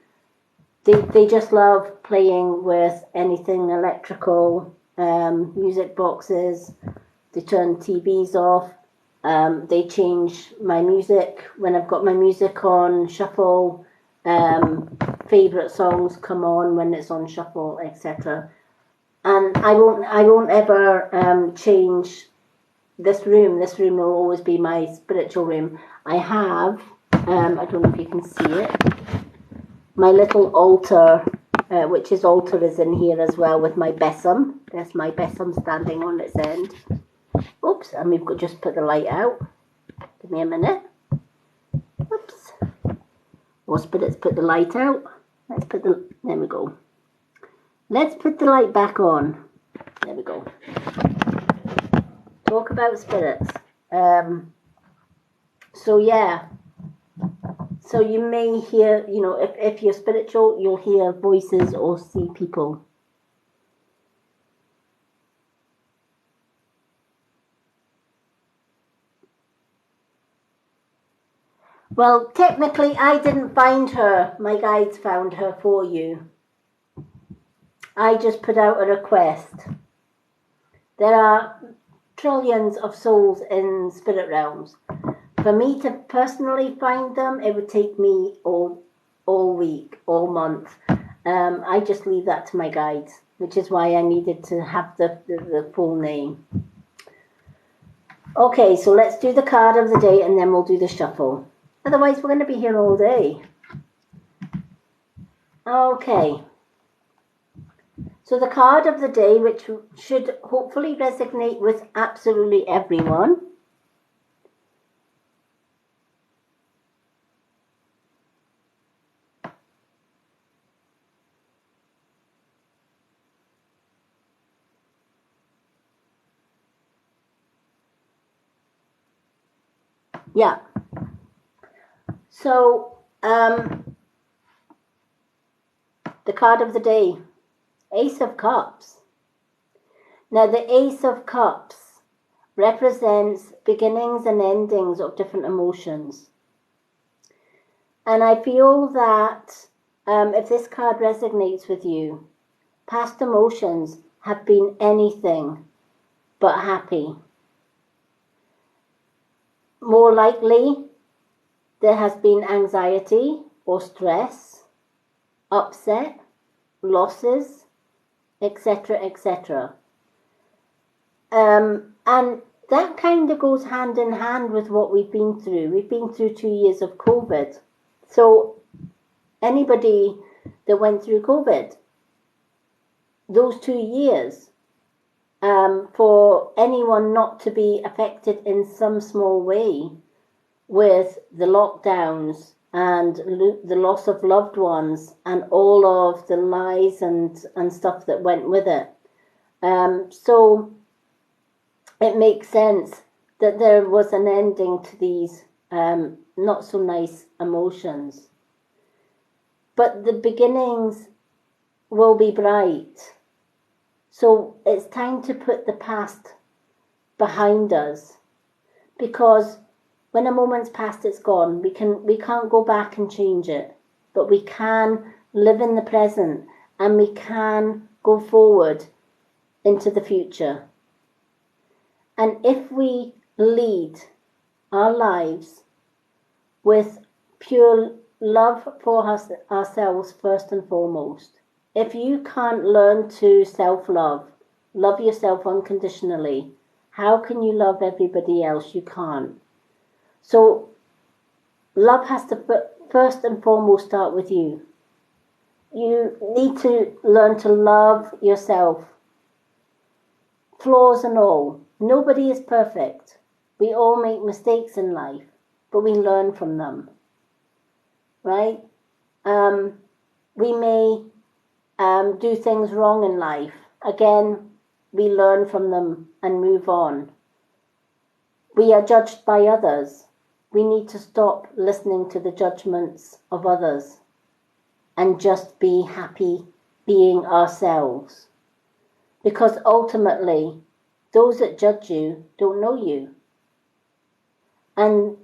They just love playing with anything electrical, music boxes. They turn TVs off. They change my music when I've got my music on shuffle. Favorite songs come on when it's on shuffle, etc. And I won't ever change this room. This room will always be my spiritual room. I have, I don't know if you can see it, my little altar, witch's altar is in here as well with my besom. There's my besom standing on its end. Oops, and we've just put the light out. Give me a minute. Oops. Or spirits put the light out. There we go. Let's put the light back on. There we go. Talk about spirits. So yeah. So you may hear, if you're spiritual, you'll hear voices or see people. Well, technically, I didn't find her. My guides found her for you. I just put out a request. There are trillions of souls in spirit realms. For me to personally find them, it would take me all week, all month. I just leave that to my guides, which is why I needed to have the full name. Okay, so let's do the card of the day and then we'll do the shuffle. Otherwise, we're going to be here all day. Okay. So the card of the day, which should hopefully resonate with absolutely everyone. Yeah. So, the card of the day, Ace of Cups. Now, the Ace of Cups represents beginnings and endings of different emotions. And I feel that if this card resonates with you, past emotions have been anything but happy. More likely, there has been anxiety or stress, upset, losses, etc., etc. And that kind of goes hand in hand with what we've been through. We've been through 2 years of COVID. So anybody that went through COVID, those 2 years, for anyone not to be affected in some small way with the lockdowns and the loss of loved ones and all of the lies and stuff that went with it. So it makes sense that there was an ending to these not so nice emotions. But the beginnings will be bright. So it's time to put the past behind us, because when a moment's past, it's gone. We can't go back and change it, but we can live in the present and we can go forward into the future. And if we lead our lives with pure love for ourselves first and foremost, if you can't learn to self-love, love yourself unconditionally, how can you love everybody else? You can't. So love has to first and foremost start with you. You need to learn to love yourself, flaws and all. Nobody is perfect. We all make mistakes in life, but we learn from them, right? We may do things wrong in life. Again, we learn from them and move on. We are judged by others. We need to stop listening to the judgments of others and just be happy being ourselves. Because ultimately, those that judge you don't know you. And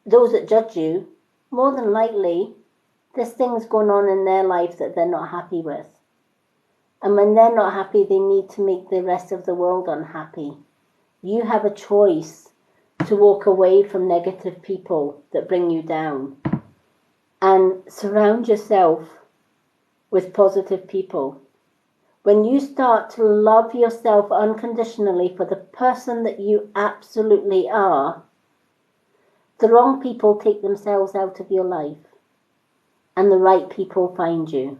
those that judge you, more than likely, there's things going on in their life that they're not happy with. And when they're not happy, they need to make the rest of the world unhappy. You have a choice to walk away from negative people that bring you down and surround yourself with positive people. When you start to love yourself unconditionally for the person that you absolutely are, the wrong people take themselves out of your life and the right people find you.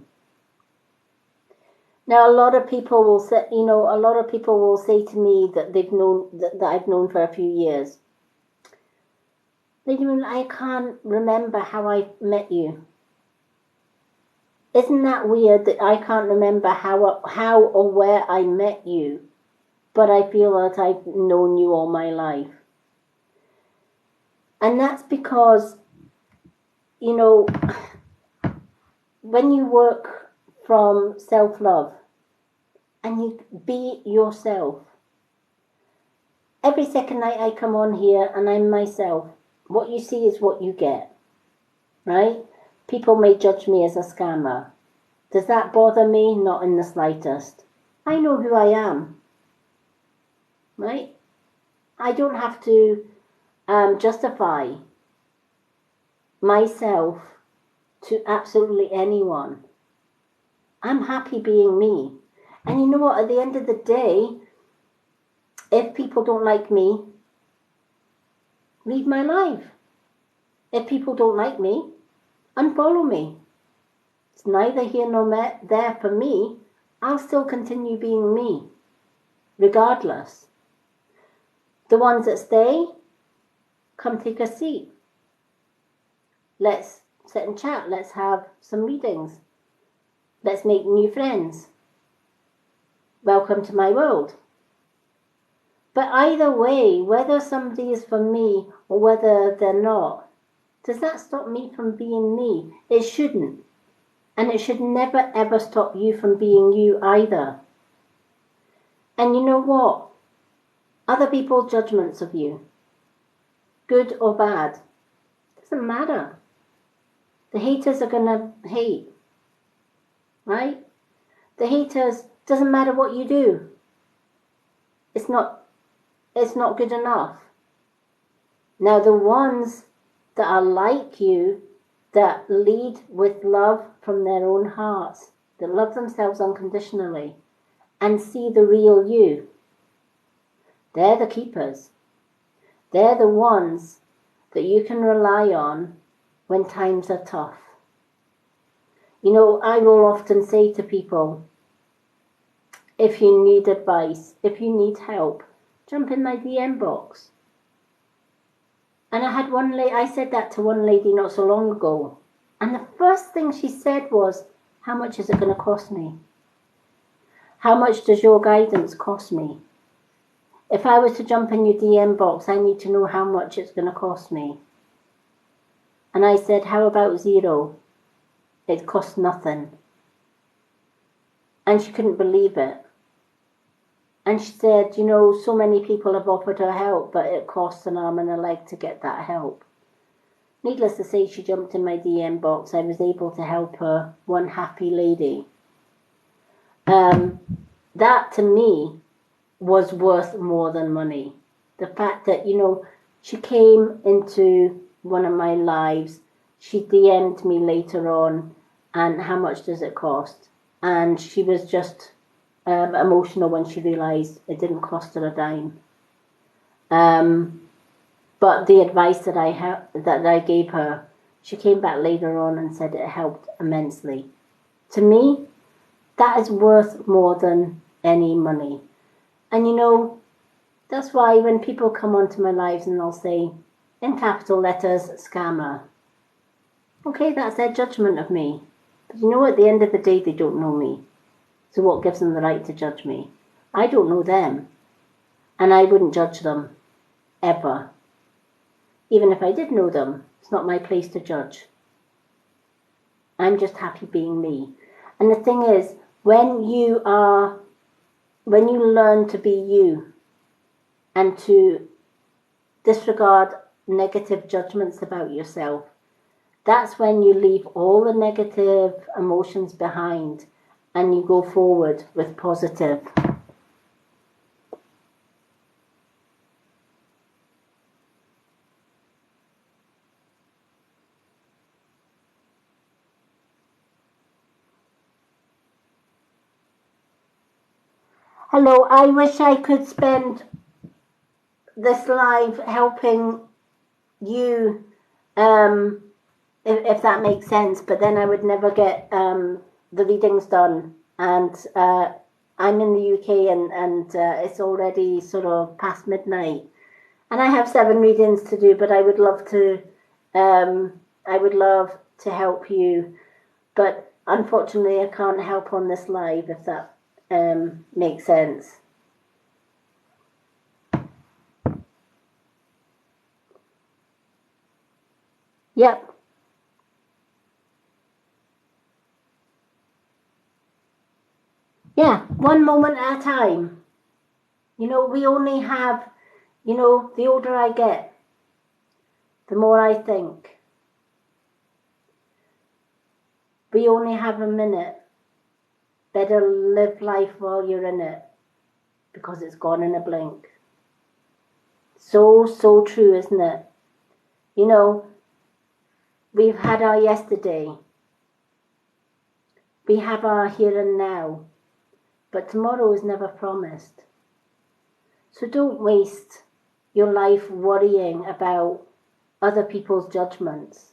Now, a lot of people will say, to me that they've known that I've known for a few years. I can't remember how I met you. Isn't that weird that I can't remember how or where I met you, but I feel that I've known you all my life? And that's because, when you work from self-love and you be yourself, every second night I come on here and I'm myself, What you see is what you get, right? People may judge me as a scammer. Does that bother me? Not in the slightest. I know who I am, right? I don't have to justify myself to absolutely anyone. I'm happy being me. And you know what? At the end of the day, if people don't like me, leave my life. If people don't like me, unfollow me. It's neither here nor there for me. I'll still continue being me, regardless. The ones that stay, come take a seat. Let's sit and chat. Let's have some readings. Let's make new friends. Welcome to my world. But either way, whether somebody is for me or whether they're not, does that stop me from being me? It shouldn't. And it should never ever stop you from being you either. And you know what? Other people's judgments of you, good or bad, doesn't matter. The haters are going to hate, right? The haters, doesn't matter what you do. It's not good enough. Now the ones that are like you, that lead with love from their own hearts, that love themselves unconditionally and see the real you, they're the keepers. They're the ones that you can rely on when times are tough. You know, I will often say to people, if you need advice, if you need help, jump in my DM box. And I said that to one lady not so long ago. And the first thing she said was, how much is it going to cost me? How much does your guidance cost me? If I was to jump in your DM box, I need to know how much it's going to cost me. And I said, how about zero? It costs nothing. And she couldn't believe it. And she said, you know, so many people have offered her help, but it costs an arm and a leg to get that help. Needless to say, she jumped in my DM box. I was able to help her, one happy lady. That to me was worth more than money. The fact that, you know, she came into one of my lives, she DM'd me later on, and how much does it cost? And she was just emotional when she realised it didn't cost her a dime. But the advice that I gave her, she came back later on and said it helped immensely. To me, that is worth more than any money. And you know, that's why when people come onto my lives and they'll say, in capital letters, scammer. Okay, that's their judgment of me. But you know, at the end of the day, they don't know me. So what gives them the right to judge me? I don't know them. And I wouldn't judge them, ever. Even if I did know them, it's not my place to judge. I'm just happy being me. And the thing is, when you learn to be you and to disregard negative judgments about yourself, that's when you leave all the negative emotions behind and you go forward with positive. Hello, I wish I could spend this live helping you, if that makes sense, but then I would never get the readings done. And I'm in the UK and it's already sort of past midnight. And I have 7 readings to do, but I would love to help you. But unfortunately, I can't help on this live, if that makes sense. Yep. Yeah, one moment at a time. You know, we only have, you know, the older I get, the more I think, we only have a minute. Better live life while you're in it, because it's gone in a blink. So, so true, isn't it? You know, we've had our yesterday. We have our here and now. But tomorrow is never promised. So don't waste your life worrying about other people's judgments,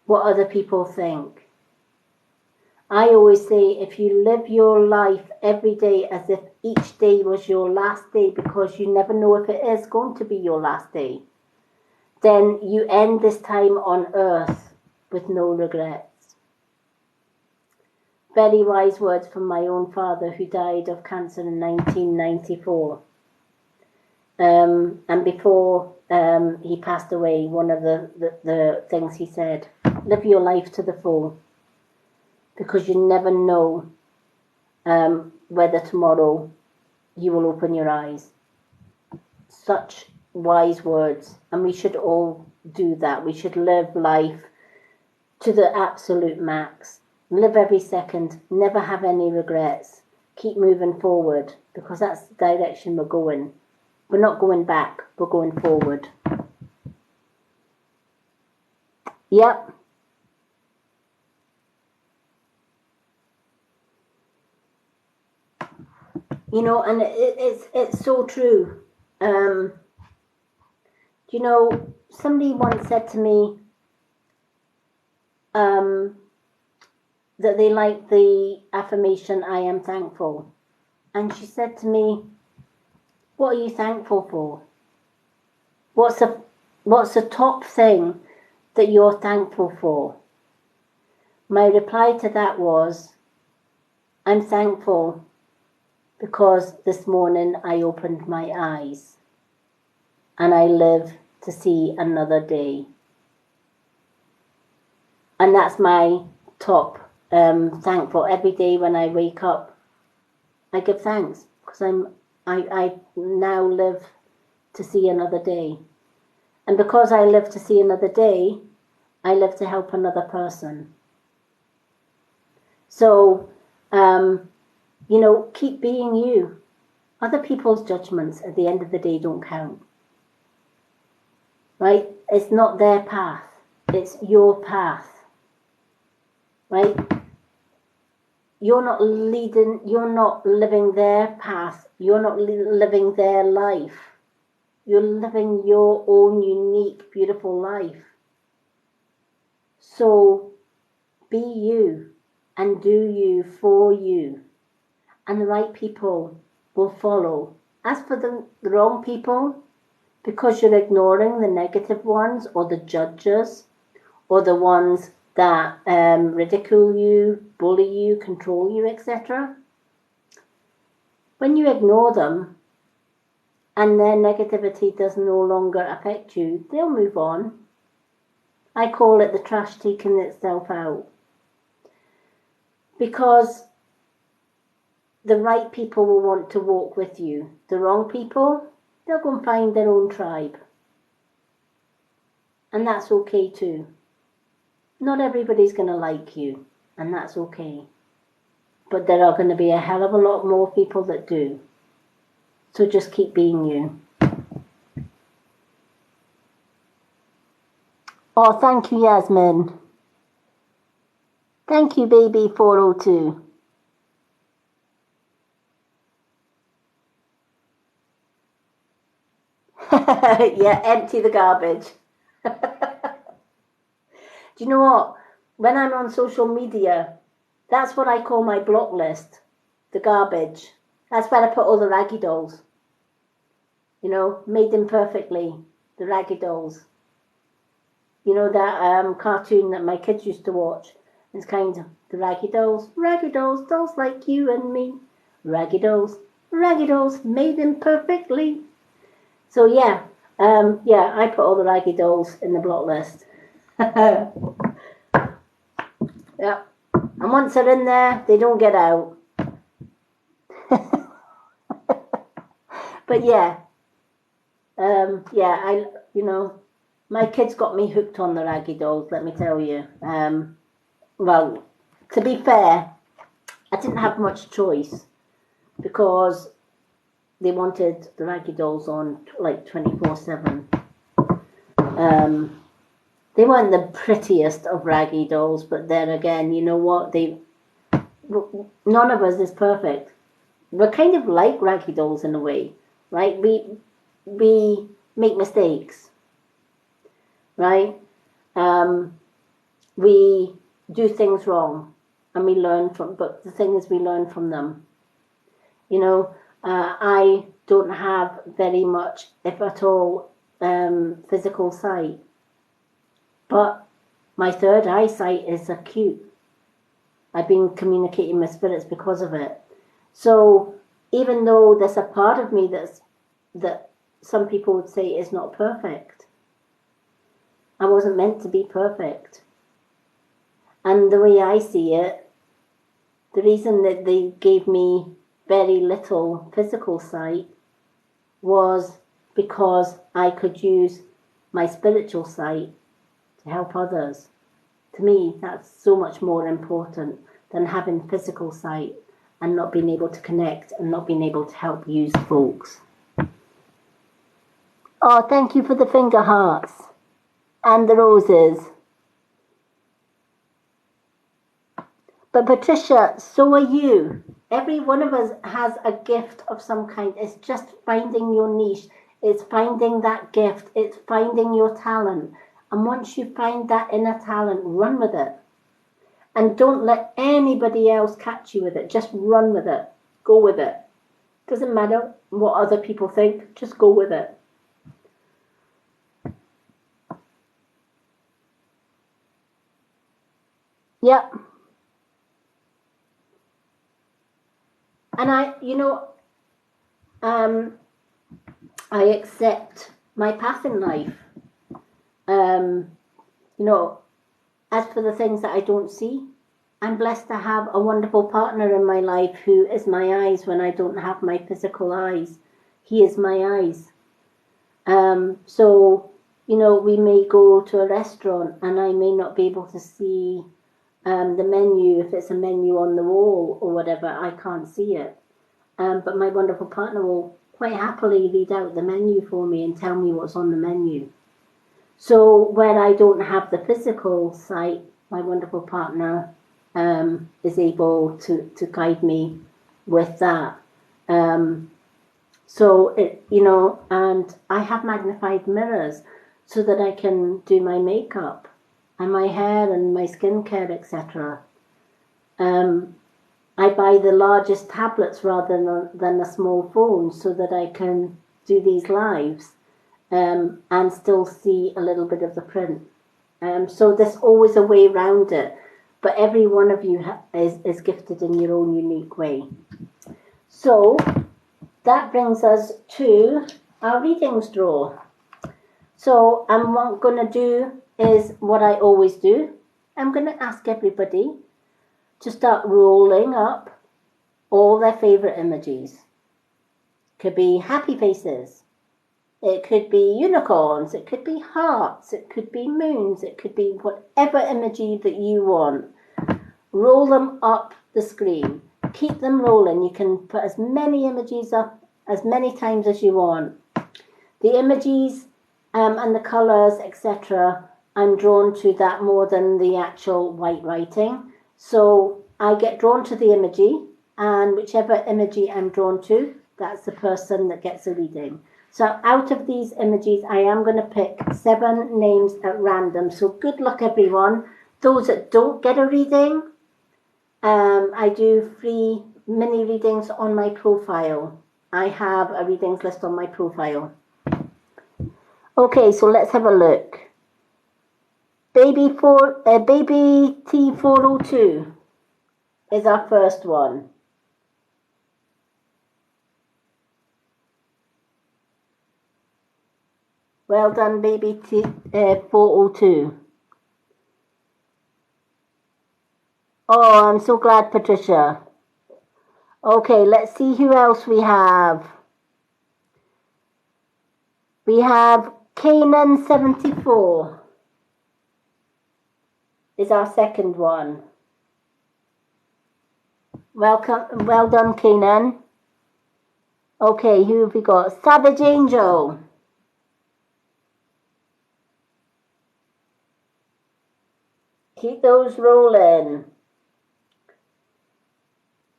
what other people think. I always say, if you live your life every day as if each day was your last day, because you never know if it is going to be your last day, then you end this time on earth with no regrets. Very wise words from my own father, who died of cancer in 1994. And before he passed away, one of the things he said, live your life to the full, because you never know whether tomorrow you will open your eyes. Such wise words, and we should all do that. We should live life to the absolute max. Live every second, never have any regrets. Keep moving forward, because that's the direction we're going. We're not going back, we're going forward. Yep. You know, and it's so true. You know, somebody once said to me that they liked the affirmation, I am thankful. And she said to me, what are you thankful for? What's the top thing that you're thankful for? My reply to that was, I'm thankful because this morning I opened my eyes and I live to see another day. And that's my top thankful. Every day when I wake up, I give thanks, because I now live to see another day. And because I live to see another day, I live to help another person. So, you know, keep being you. Other people's judgments at the end of the day don't count. Right? It's not their path. It's your path. Right? You're not living their path. You're not living their life. You're living your own unique, beautiful life. So be you and do you for you. And the right people will follow. As for the wrong people, because you're ignoring the negative ones, or the judges, or the ones that ridicule you, bully you, control you, etc. When you ignore them and their negativity does no longer affect you, they'll move on. I call it the trash taking itself out. Because the right people will want to walk with you. The wrong people, they'll go and find their own tribe. And that's okay too. Not everybody's going to like you, and that's okay. But there are going to be a hell of a lot more people that do. So just keep being you. Oh, thank you, Yasmin. Thank you, baby 402. Yeah, empty the garbage. Do you know what? When I'm on social media, that's what I call my block list. The garbage. That's where I put all the raggy dolls. You know, made imperfectly. The raggy dolls. You know that cartoon that my kids used to watch? It's kind of the raggy dolls, dolls like you and me. Raggy dolls, made imperfectly. So yeah, I put all the raggy dolls in the block list. Yeah, and once they're in there, they don't get out. But yeah, My kids got me hooked on the Raggy Dolls, let me tell you. Well, to be fair, I didn't have much choice because they wanted the Raggy Dolls on like 24/7. They weren't the prettiest of Raggy Dolls, but then again, you know what? None of us is perfect. We're kind of like Raggy Dolls in a way, right? We make mistakes, right? We do things wrong, and we learn from. But the thing is, we learn from them. You know, I don't have very much, if at all, physical sight, but my third eyesight is acute. I've been communicating with spirits because of it. So even though there's a part of me that some people would say is not perfect, I wasn't meant to be perfect. And the way I see it, the reason that they gave me very little physical sight was because I could use my spiritual sight to help others. To me, that's so much more important than having physical sight and not being able to connect and not being able to help use folks. Oh, thank you for the finger hearts and the roses. But Patricia, so are you. Every one of us has a gift of some kind. It's just finding your niche. It's finding that gift. It's finding your talent. And once you find that inner talent, run with it. And don't let anybody else catch you with it. Just run with it. Go with it. Doesn't matter what other people think. Just go with it. Yep. And I accept my path in life. As for the things that I don't see, I'm blessed to have a wonderful partner in my life who is my eyes when I don't have my physical eyes. He is my eyes. So, we may go to a restaurant and I may not be able to see the menu, if it's a menu on the wall or whatever, I can't see it. But my wonderful partner will quite happily read out the menu for me and tell me what's on the menu. So when I don't have the physical sight, my wonderful partner is able to guide me with that. And I have magnified mirrors so that I can do my makeup and my hair and my skincare, etc. I buy the largest tablets rather than a small phone so that I can do these lives and still see a little bit of the print. So there's always a way around it, but every one of you is gifted in your own unique way. So that brings us to our readings draw. So what I'm going to do is what I always do. I'm going to ask everybody to start rolling up all their favourite emojis. Could be happy faces. It could be unicorns. It could be hearts. It could be moons. It could be whatever emoji that you want. Roll them up the screen. Keep them rolling. You can put as many emojis up as many times as you want. The emojis and the colours, etc., I'm drawn to that more than the actual white writing. So I get drawn to the emoji, and whichever emoji I'm drawn to, that's the person that gets a reading. So out of these emojis, I am going to pick 7 names at random. So good luck, everyone. Those that don't get a reading, I do free mini readings on my profile. I have a readings list on my profile. Okay, so let's have a look. Baby T402 is our first one. Well done, Baby T402. Oh, I'm so glad, Patricia. Okay, let's see who else we have. We have Canaan 74 is our second one. Welcome, well done, Canaan. Okay, who have we got? Savage Angel. Keep those rolling.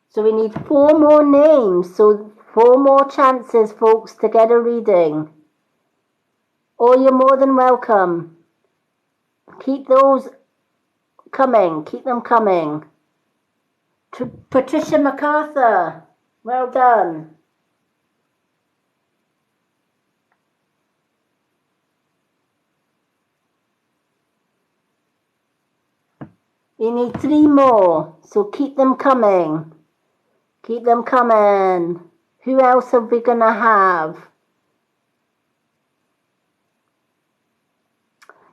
So we need 4 more names, so 4 more chances, folks, to get a reading. Or you're more than welcome. Keep those coming, keep them coming. Patricia MacArthur, well done. We need 3 more, so keep them coming. Keep them coming. Who else are we gonna have?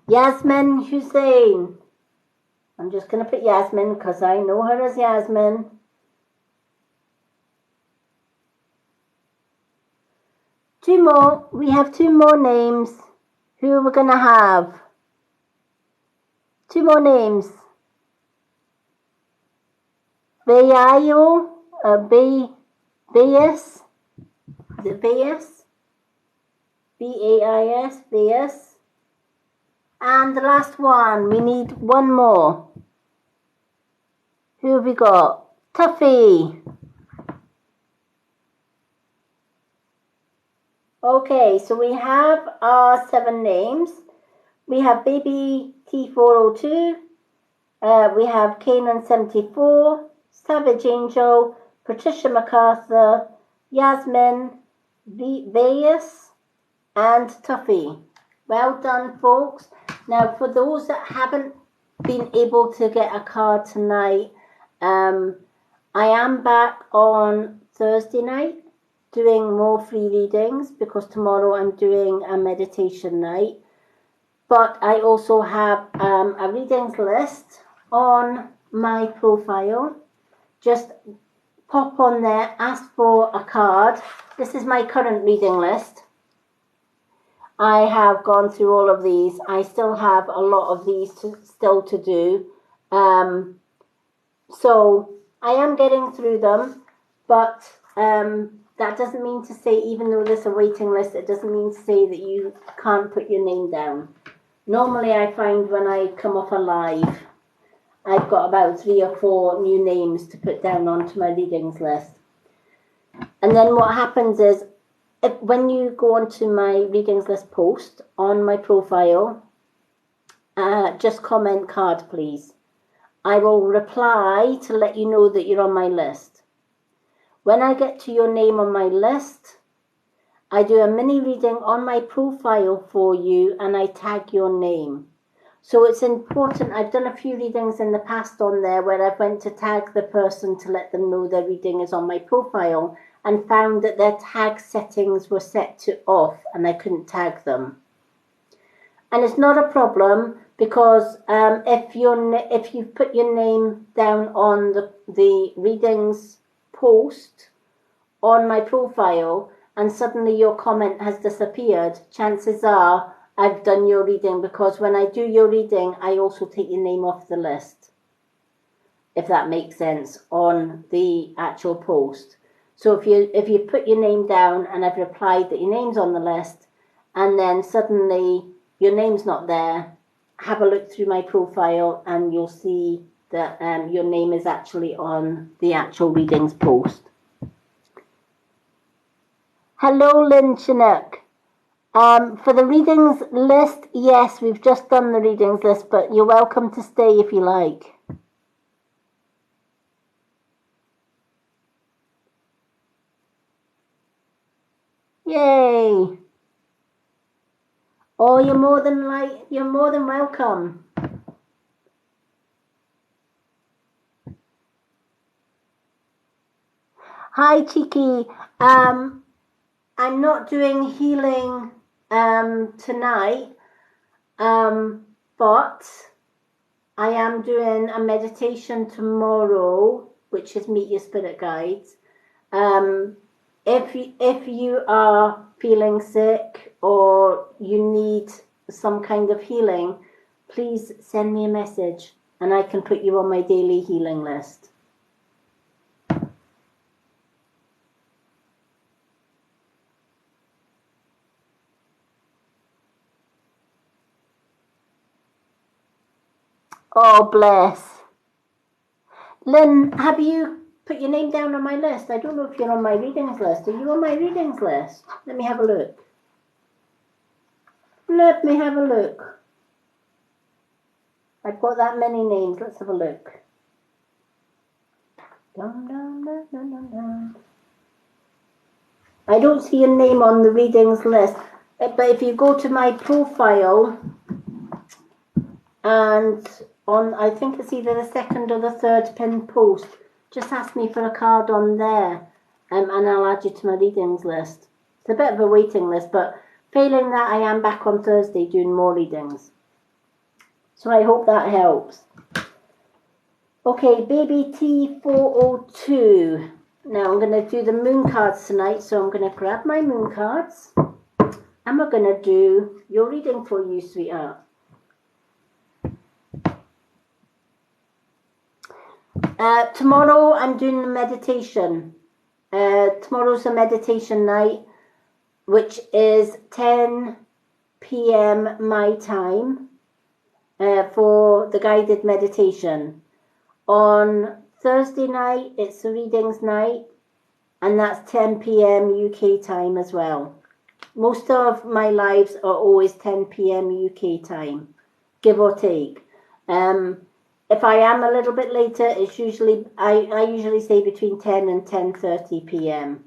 Yasmin Hussein. I'm just gonna put Yasmin because I know her as Yasmin. Two more. We have 2 more names. Who are we gonna have? 2 more names. Bayo, Bayes, is it Bayes? B-A-I-S, Bayes. And the last one, we need 1 more. Who have we got? Tuffy. Okay, so we have our 7 names. We have Baby T402. We have Canaan 74. Savage Angel, Patricia MacArthur, Yasmin, Bayes, and Tuffy. Well done, folks. Now, for those that haven't been able to get a card tonight, I am back on Thursday night doing more free readings because tomorrow I'm doing a meditation night. But I also have a readings list on my profile. Just pop on there, ask for a card. This is my current reading list. I have gone through all of these. I still have a lot of these still to do. So I am getting through them, but that doesn't mean to say, even though there's a waiting list, it doesn't mean to say that you can't put your name down. Normally I find when I come off a live, I've got about 3 or 4 new names to put down onto my readings list. And then what happens is, when you go onto my readings list post on my profile, just comment card, please. I will reply to let you know that you're on my list. When I get to your name on my list, I do a mini reading on my profile for you and I tag your name. So it's important. I've done a few readings in the past on there where I've went to tag the person to let them know their reading is on my profile and found that their tag settings were set to off and I couldn't tag them. And it's not a problem because if you've put your name down on the readings post on my profile and suddenly your comment has disappeared, chances are I've done your reading, because when I do your reading, I also take your name off the list, if that makes sense, on the actual post. So if you put your name down and I've replied that your name's on the list, and then suddenly your name's not there, have a look through my profile and you'll see that your name is actually on the actual readings post. Hello, Lynn Chinook. For the readings list, yes, we've just done the readings list, but you're welcome to stay if you like. Yay! Oh, you're more than welcome. Hi, Cheeky. I'm not doing healing tonight, but I am doing a meditation tomorrow, which is Meet Your Spirit Guides. if you are feeling sick or you need some kind of healing, please send me a message and I can put you on my daily healing list. Oh, bless. Lynn, have you put your name down on my list? I don't know if you're on my readings list. Are you on my readings list? Let me have a look. Let me have a look. I've got that many names. Let's have a look. Dun, dun, dun, dun, dun, dun. I don't see your name on the readings list. But if you go to my profile and on, I think it's either the second or the third pinned post, just ask me for a card on there and I'll add you to my readings list. It's a bit of a waiting list, but failing that, I am back on Thursday doing more readings. So I hope that helps. Okay, baby T402. Now I'm going to do the moon cards tonight, so I'm going to grab my moon cards and we're going to do your reading for you, sweetheart. Tomorrow I'm doing a meditation. Tomorrow's a meditation night, which is 10 p.m. my time for the guided meditation. On Thursday night, it's the readings night, and that's 10 p.m. UK time as well. Most of my lives are always 10 p.m. UK time, give or take. If I am a little bit later, it's usually, I usually say between 10 and 10:30 p.m.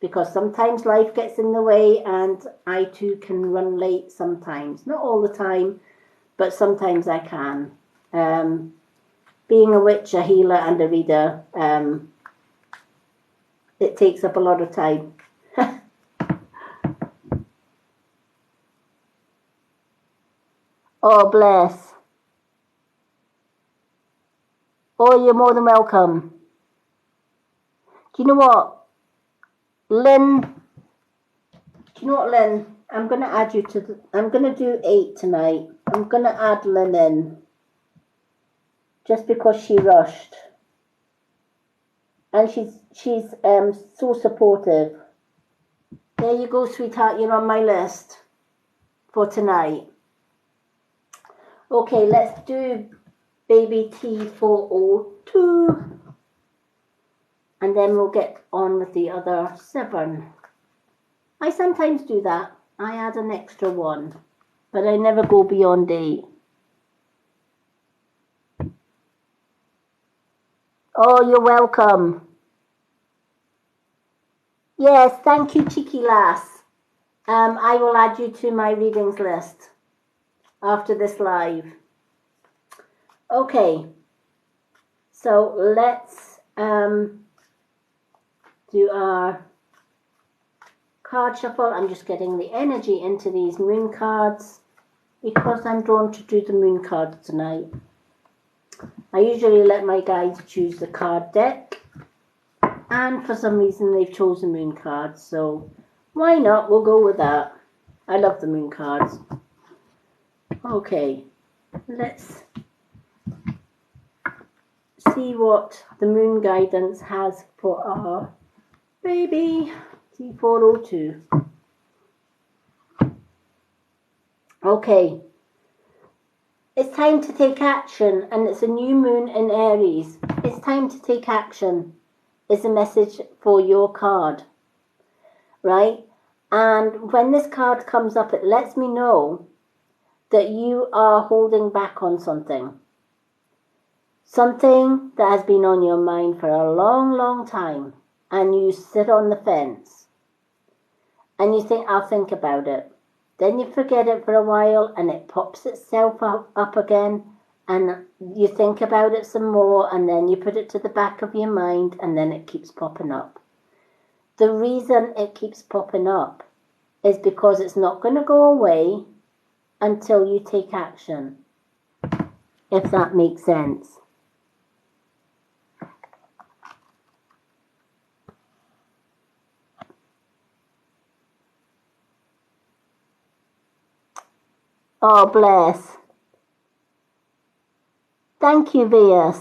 because sometimes life gets in the way and I too can run late sometimes. Not all the time, but sometimes I can. Being a witch, a healer and a reader, it takes up a lot of time. Oh, bless. Oh, you're more than welcome. Do you know what, Lynn? Do you know what, Lynn? I'm going to add you to I'm going to do 8 tonight. I'm going to add Lynn in. Just because she rushed. And she's so supportive. There you go, sweetheart. You're on my list for tonight. Okay, let's do baby T402. And then we'll get on with the other 7. I sometimes do that. I add an extra 1. But I never go beyond 8. Oh, you're welcome. Yes, thank you, cheeky lass. I will add you to my readings list after this live. Okay, so let's do our card shuffle. I'm just getting the energy into these moon cards because I'm drawn to do the moon cards tonight. I usually let my guides choose the card deck, and for some reason they've chosen moon cards, so why not? We'll go with that. I love the moon cards. Okay, let's see what the moon guidance has for our baby T402. Okay, it's time to take action, and it's a new moon in Aries. It's time to take action is a message for your card, right? And when this card comes up, it lets me know that you are holding back on something. Something that has been on your mind for a long, long time, and you sit on the fence and you think, I'll think about it. Then you forget it for a while and it pops itself up again, and you think about it some more, and then you put it to the back of your mind, and then it keeps popping up. The reason it keeps popping up is because it's not going to go away until you take action, if that makes sense. Oh, bless. Thank you, Vias.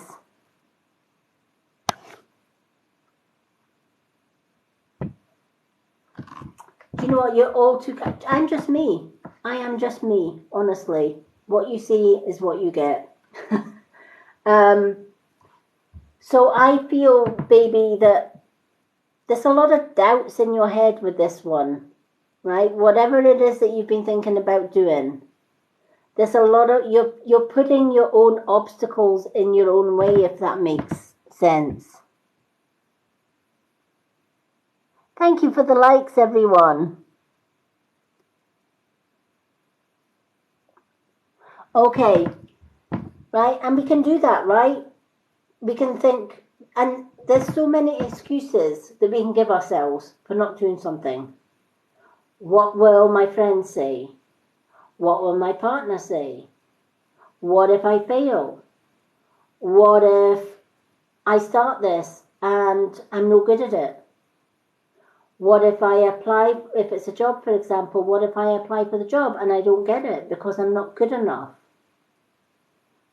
Do you know what? You're all too. I'm just me. I am just me, honestly. What you see is what you get. um, so I feel, baby, that there's a lot of doubts in your head with this one, right? Whatever it is that you've been thinking about doing, there's a lot of you're putting your own obstacles in your own way, if that makes sense. Thank you for the likes, everyone. Okay, right? And we can do that, right? We can think, and there's so many excuses that we can give ourselves for not doing something. What will my friends say? What will my partner say? What if I fail? What if I start this and I'm no good at it? What if I apply, if it's a job, for example, what if I apply for the job and I don't get it because I'm not good enough?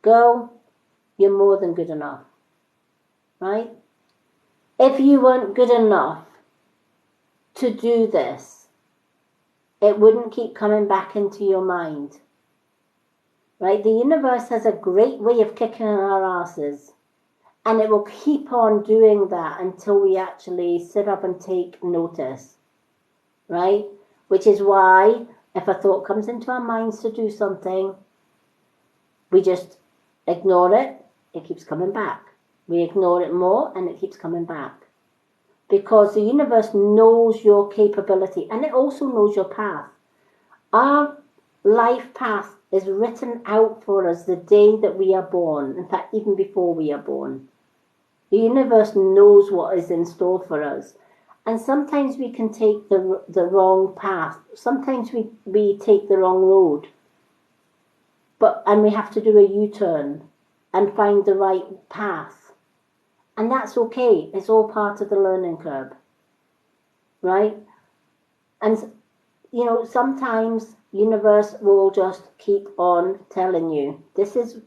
Girl, you're more than good enough, right? If you weren't good enough to do this, it wouldn't keep coming back into your mind, right? The universe has a great way of kicking our asses, and it will keep on doing that until we actually sit up and take notice, right? Which is why if a thought comes into our minds to do something, we just ignore it, it keeps coming back. We ignore it more and it keeps coming back. Because the universe knows your capability and it also knows your path. Our life path is written out for us the day that we are born. In fact, even before we are born. The universe knows what is in store for us. And sometimes we can take the wrong path. Sometimes we take the wrong road. And we have to do a U-turn and find the right path. And that's okay. It's all part of the learning curve. Right? And, you know, sometimes universe will just keep on telling you, this is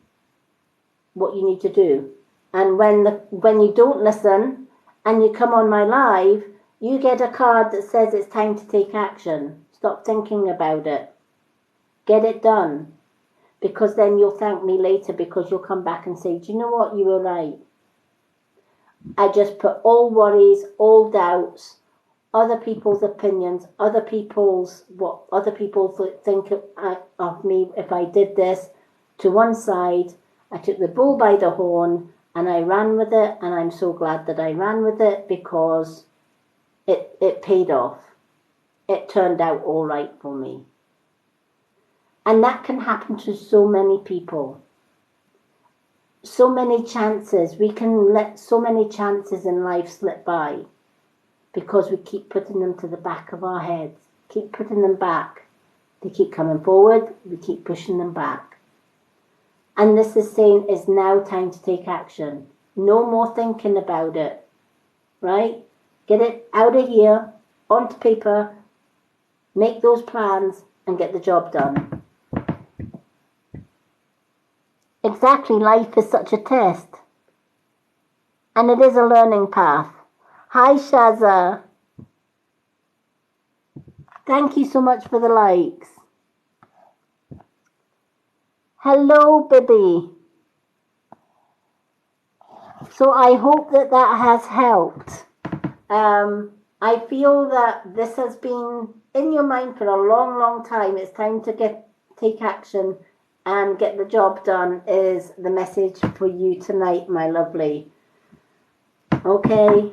what you need to do. And when you don't listen and you come on my live, you get a card that says it's time to take action. Stop thinking about it. Get it done. Because then you'll thank me later because you'll come back and say, do you know what, you were right. I just put all worries, all doubts, other people's opinions, what other people think of me if I did this, to one side. I took the bull by the horn and I ran with it, and I'm so glad that I ran with it because it paid off. It turned out all right for me. And that can happen to so many people. So many chances. We can let so many chances in life slip by because we keep putting them to the back of our heads. Keep putting them back. They keep coming forward. We keep pushing them back. And this is saying it's now time to take action. No more thinking about it. Right? Get it out of here, onto paper, make those plans, and get the job done. Exactly, life is such a test. And it is a learning path. Hi, Shaza. Thank you so much for the likes. Hello, Bibby. So I hope that has helped. I feel that this has been in your mind for a long, long time. It's time to take action and get the job done is the message for you tonight, my lovely. Okay.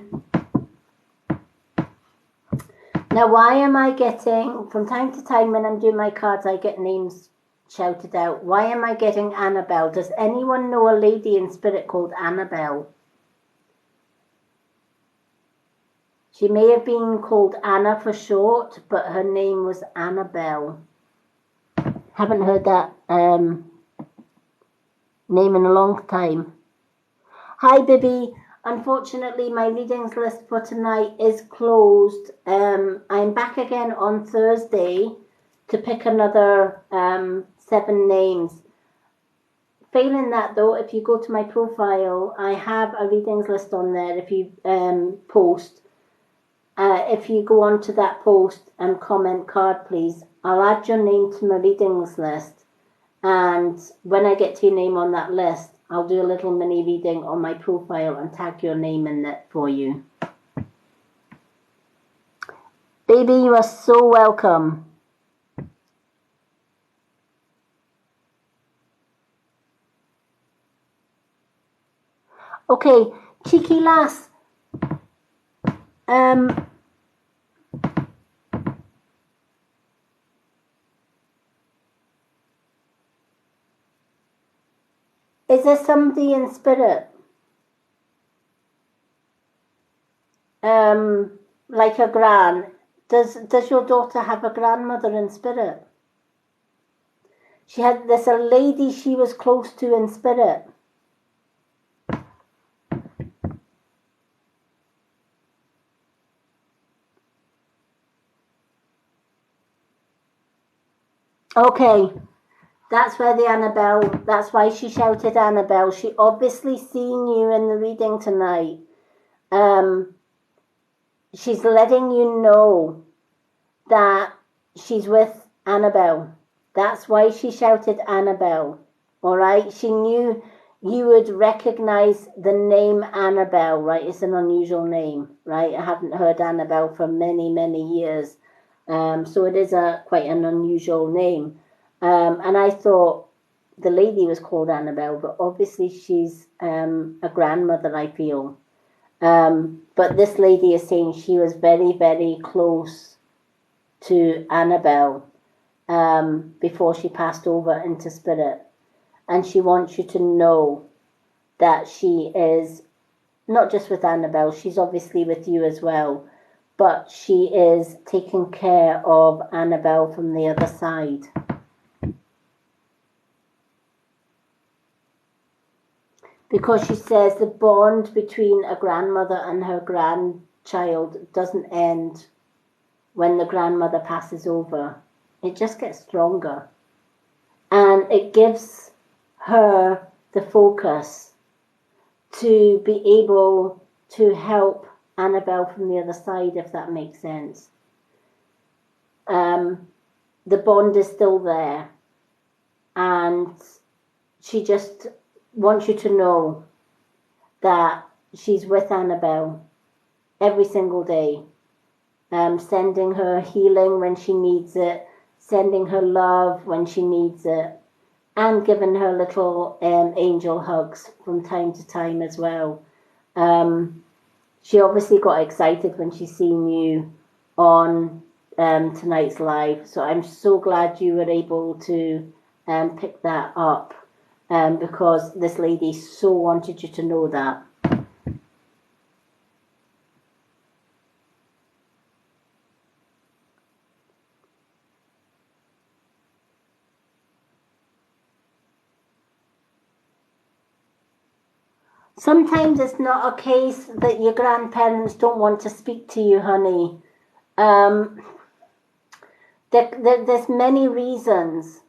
Now, why am I getting, from time to time when I'm doing my cards, I get names shouted out. Why am I getting Annabelle? Does anyone know a lady in spirit called Annabelle? She may have been called Anna for short, but her name was Annabelle. Haven't heard that name in a long time. Hi, Bibby. Unfortunately, my readings list for tonight is closed. I'm back again on Thursday to pick another 7 names. Failing that though, if you go to my profile, I have a readings list on there. If you post, if you go on to that post and comment card, please, I'll add your name to my readings list. And when I get to your name on that list, I'll do a little mini reading on my profile and tag your name in it for you. Baby, you are so welcome. Okay, cheeky lass. Is there somebody in spirit? Like a gran. Does your daughter have a grandmother in spirit? There's a lady she was close to in spirit. Okay, that's where the Annabelle, that's why she shouted Annabelle. She obviously seen you in the reading tonight. She's letting you know that she's with Annabelle. That's why she shouted Annabelle. All right, she knew you would recognize the name Annabelle, right? It's an unusual name, right? I haven't heard Annabelle for many, many years. So it is quite an unusual name. And I thought the lady was called Annabelle, but obviously she's a grandmother, I feel. But this lady is saying she was very, very close to Annabelle before she passed over into spirit. And she wants you to know that she is not just with Annabelle, she's obviously with you as well, but she is taking care of Annabelle from the other side. Because she says the bond between a grandmother and her grandchild doesn't end when the grandmother passes over. It just gets stronger. And it gives her the focus to be able to help Annabelle from the other side, if that makes sense. The bond is still there, and she just wants you to know that she's with Annabelle every single day, sending her healing when she needs it, sending her love when she needs it, and giving her little angel hugs from time to time as well. She obviously got excited when she seen you on tonight's live, so I'm so glad you were able to pick that up, because this lady so wanted you to know that. Sometimes it's not a case that your grandparents don't want to speak to you, honey. There's many reasons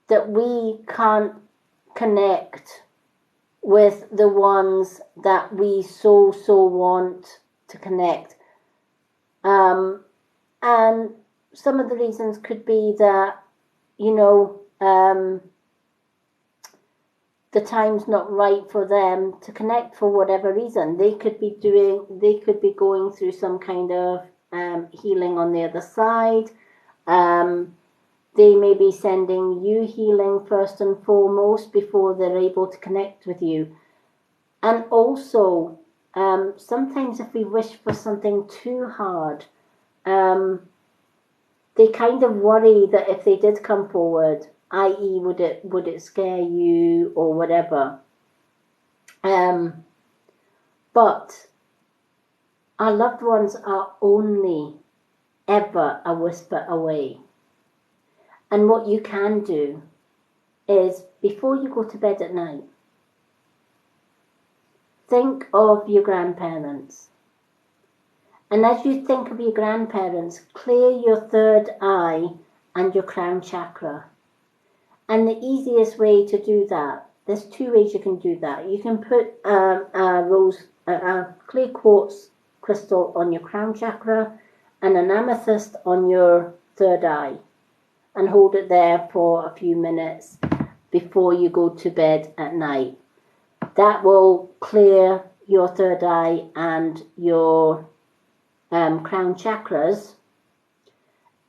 that we can't connect with the ones that we so want to connect. And some of the reasons could be that, you know, the time's not right for them to connect for whatever reason. They could be going through some kind of healing on the other side. They may be sending you healing first and foremost before they're able to connect with you. And also, sometimes if we wish for something too hard, they kind of worry that if they did come forward, i.e. would it scare you or whatever. But our loved ones are only ever a whisper away. And what you can do is, before you go to bed at night, think of your grandparents. And as you think of your grandparents, clear your third eye and your crown chakra. And the easiest way to do that, there's two ways you can do that. You can put a clear quartz crystal on your crown chakra and an amethyst on your third eye, and hold it there for a few minutes before you go to bed at night. That will clear your third eye and your crown chakras,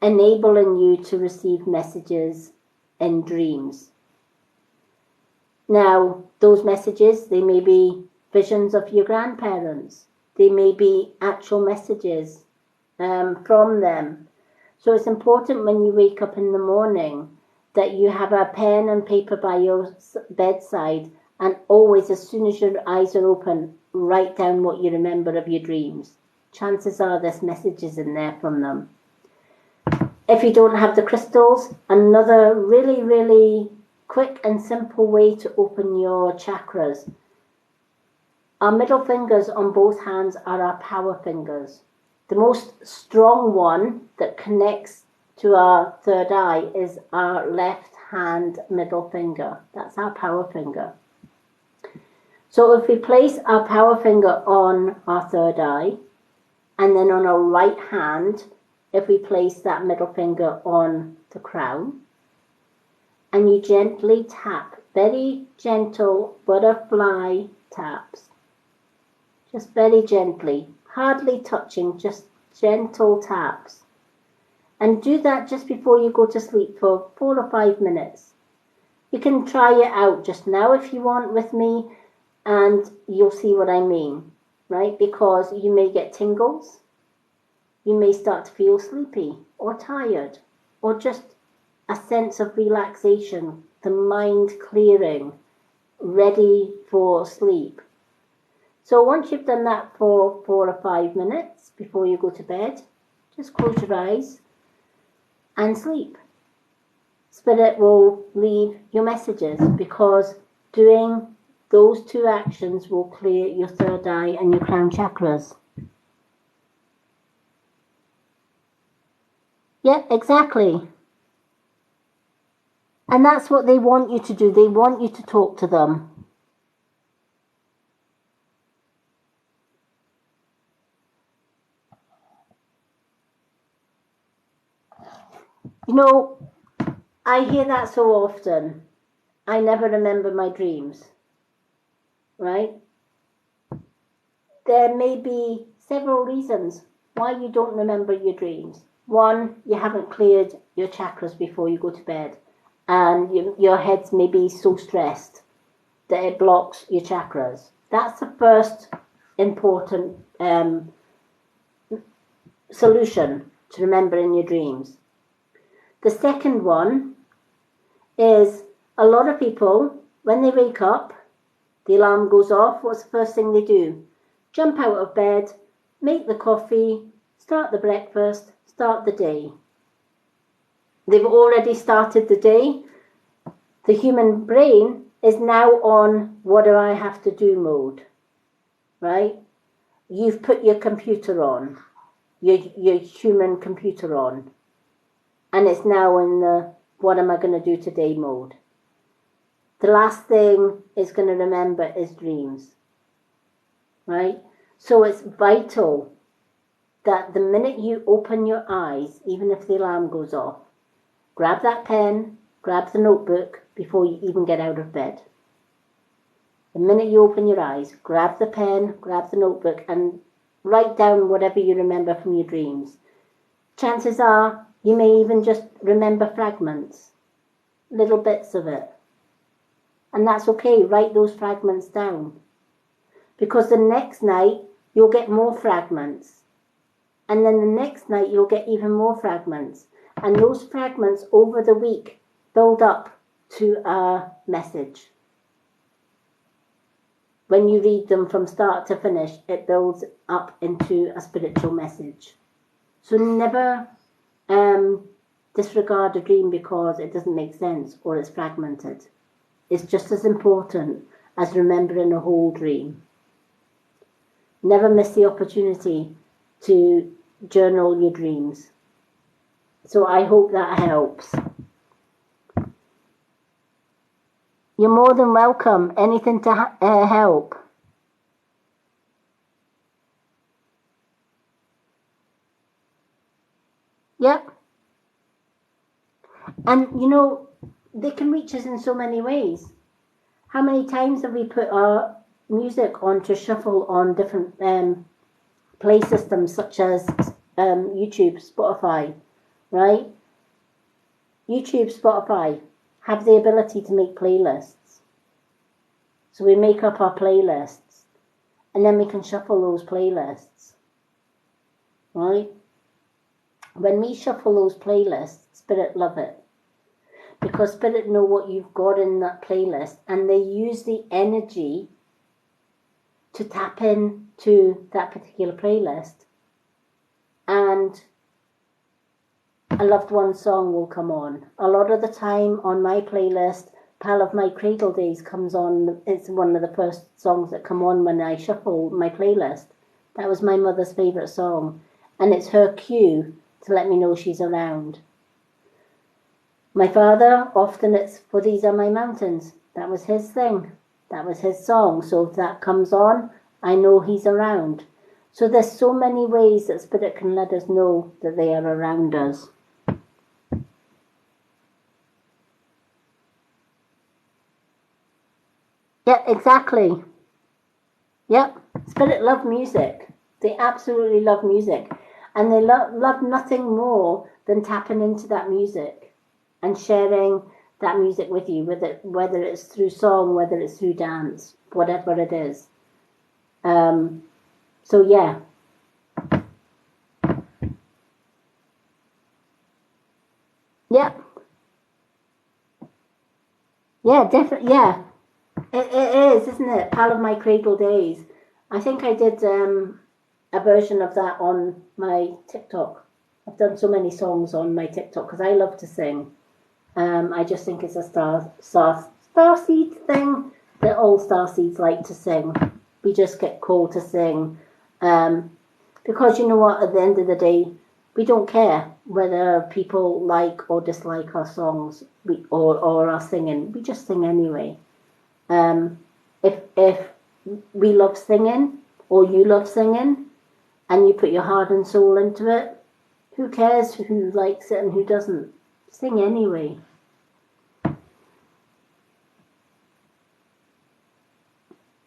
enabling you to receive messages in dreams. Now, those messages, they may be visions of your grandparents. They may be actual messages from them. So it's important when you wake up in the morning that you have a pen and paper by your bedside, and always, as soon as your eyes are open, write down what you remember of your dreams. Chances are there's messages in there from them. If you don't have the crystals, another really, really quick and simple way to open your chakras. Our middle fingers on both hands are our power fingers. The most strong one that connects to our third eye is our left hand middle finger. That's our power finger. So if we place our power finger on our third eye, and then on our right hand, if we place that middle finger on the crown, and you gently tap, very gentle butterfly taps, just very gently, hardly touching, just gentle taps. And do that just before you go to sleep for 4 or 5 minutes. You can try it out just now if you want with me, and you'll see what I mean, right? Because you may get tingles, you may start to feel sleepy or tired, or just a sense of relaxation, the mind clearing, ready for sleep. So once you've done that for 4 or 5 minutes before you go to bed, just close your eyes and sleep. Spirit will leave your messages, because doing those 2 actions will clear your third eye and your crown chakras. Yeah, exactly. And that's what they want you to do. They want you to talk to them. You know, I hear that so often. I never remember my dreams, right? There may be several reasons why you don't remember your dreams. One, you haven't cleared your chakras before you go to bed, and your head's maybe so stressed that it blocks your chakras. That's the first important solution to remembering your dreams. The second one is, a lot of people, when they wake up, the alarm goes off, what's the first thing they do? Jump out of bed, make the coffee, start the breakfast, start the day. They've already started the day. The human brain is now on what do I have to do mode, right? You've put your computer on, your human computer on, and it's now in the what am I going to do today mode. The last thing it's going to remember is dreams, right? So it's vital that the minute you open your eyes, even if the alarm goes off, grab that pen, grab the notebook before you even get out of bed. The minute you open your eyes, grab the pen, grab the notebook, and write down whatever you remember from your dreams. Chances are you may even just remember fragments, little bits of it. And that's okay, write those fragments down. Because the next night, you'll get more fragments. And then the next night, you'll get even more fragments. And those fragments over the week build up to a message. When you read them from start to finish, it builds up into a spiritual message. So never disregard a dream because it doesn't make sense or it's fragmented. It's just as important as remembering a whole dream. Never miss the opportunity to journal your dreams. So I hope that helps. You're more than welcome. Anything to help. Yep. And you know, they can reach us in so many ways. How many times have we put our music on to shuffle on different play systems such as YouTube, Spotify, right? YouTube, Spotify have the ability to make playlists. So we make up our playlists and then we can shuffle those playlists, right? When we shuffle those playlists, Spirit love it. Because Spirit know what you've got in that playlist and they use the energy to tap in to that particular playlist. And a loved one song will come on. A lot of the time on my playlist, Pal of My Cradle Days comes on. It's one of the first songs that come on when I shuffle my playlist. That was my mother's favourite song. And it's her cue to let me know she's around. My father, often it's For These Are My Mountains. That was his thing. That was his song. So if that comes on, I know he's around. So there's so many ways that Spirit can let us know that they are around us. Yeah, exactly. Yep. Spirit love music. They absolutely love music. And they love nothing more than tapping into that music and sharing that music with you, whether it's through song, whether it's through dance, whatever it is. So yeah. Yep. Yeah, definitely. Yeah. It is, isn't it? Pal of My Cradle Days. I think I did a version of that on my TikTok. I've done so many songs on my TikTok because I love to sing. I just think it's a starseed thing that all starseeds like to sing. We just get called to sing. Because you know what, at the end of the day, we don't care whether people like or dislike our songs or our singing. We just sing anyway. If we love singing or you love singing and you put your heart and soul into it, who cares who likes it and who doesn't? Sing anyway.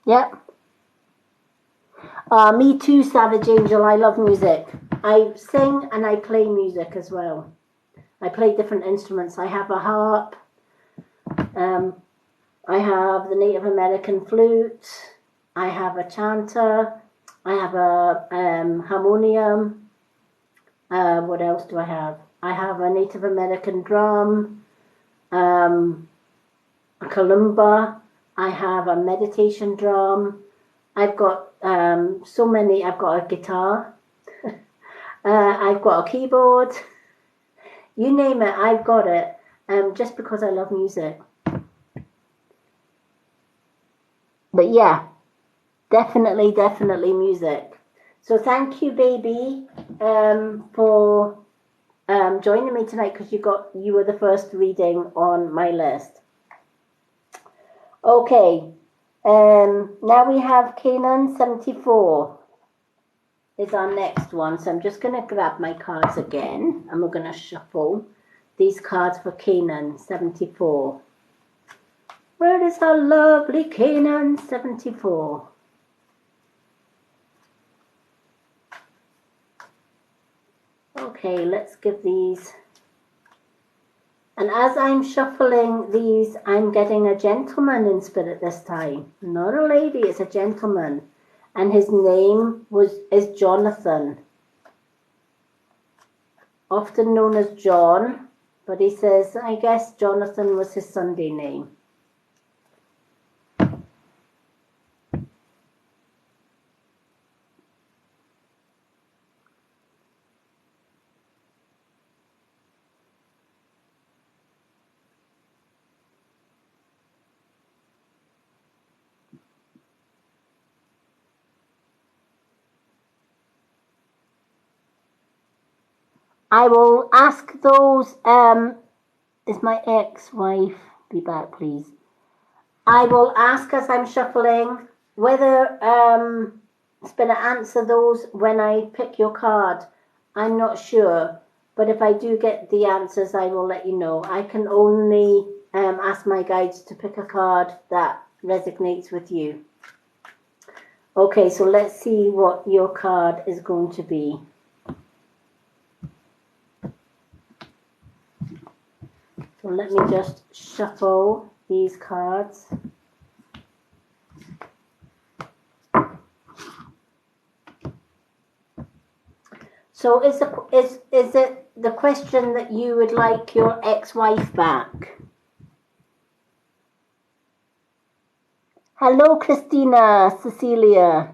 Yep. Me too, Savage Angel. I love music. I sing and I play music as well. I play different instruments. I have a harp. I have the Native American flute. I have a chanter. I have a harmonium. What else do I have? I have a Native American drum, a kalimba. I have a meditation drum. I've got so many. I've got a guitar. I've got a keyboard. You name it, I've got it. Just because I love music. But yeah, definitely music. So thank you, baby, for joining me tonight because you were the first reading on my list. Okay, now we have Canaan 74 is our next one. So I'm just going to grab my cards again and we're going to shuffle these cards for Canaan 74. Where is our lovely Canaan 74? Okay, let's give these. And as I'm shuffling these, I'm getting a gentleman in spirit this time. Not a lady, it's a gentleman. And his name is Jonathan. Often known as John, but he says, I guess Jonathan was his Sunday name. I will ask those, is my ex-wife, be back please. I will ask as I'm shuffling whether Spirit answer those when I pick your card. I'm not sure, but if I do get the answers, I will let you know. I can only ask my guides to pick a card that resonates with you. Okay, so let's see what your card is going to be. So let me just shuffle these cards. So is it the question that you would like your ex-wife back? Hello, Christina, Cecilia.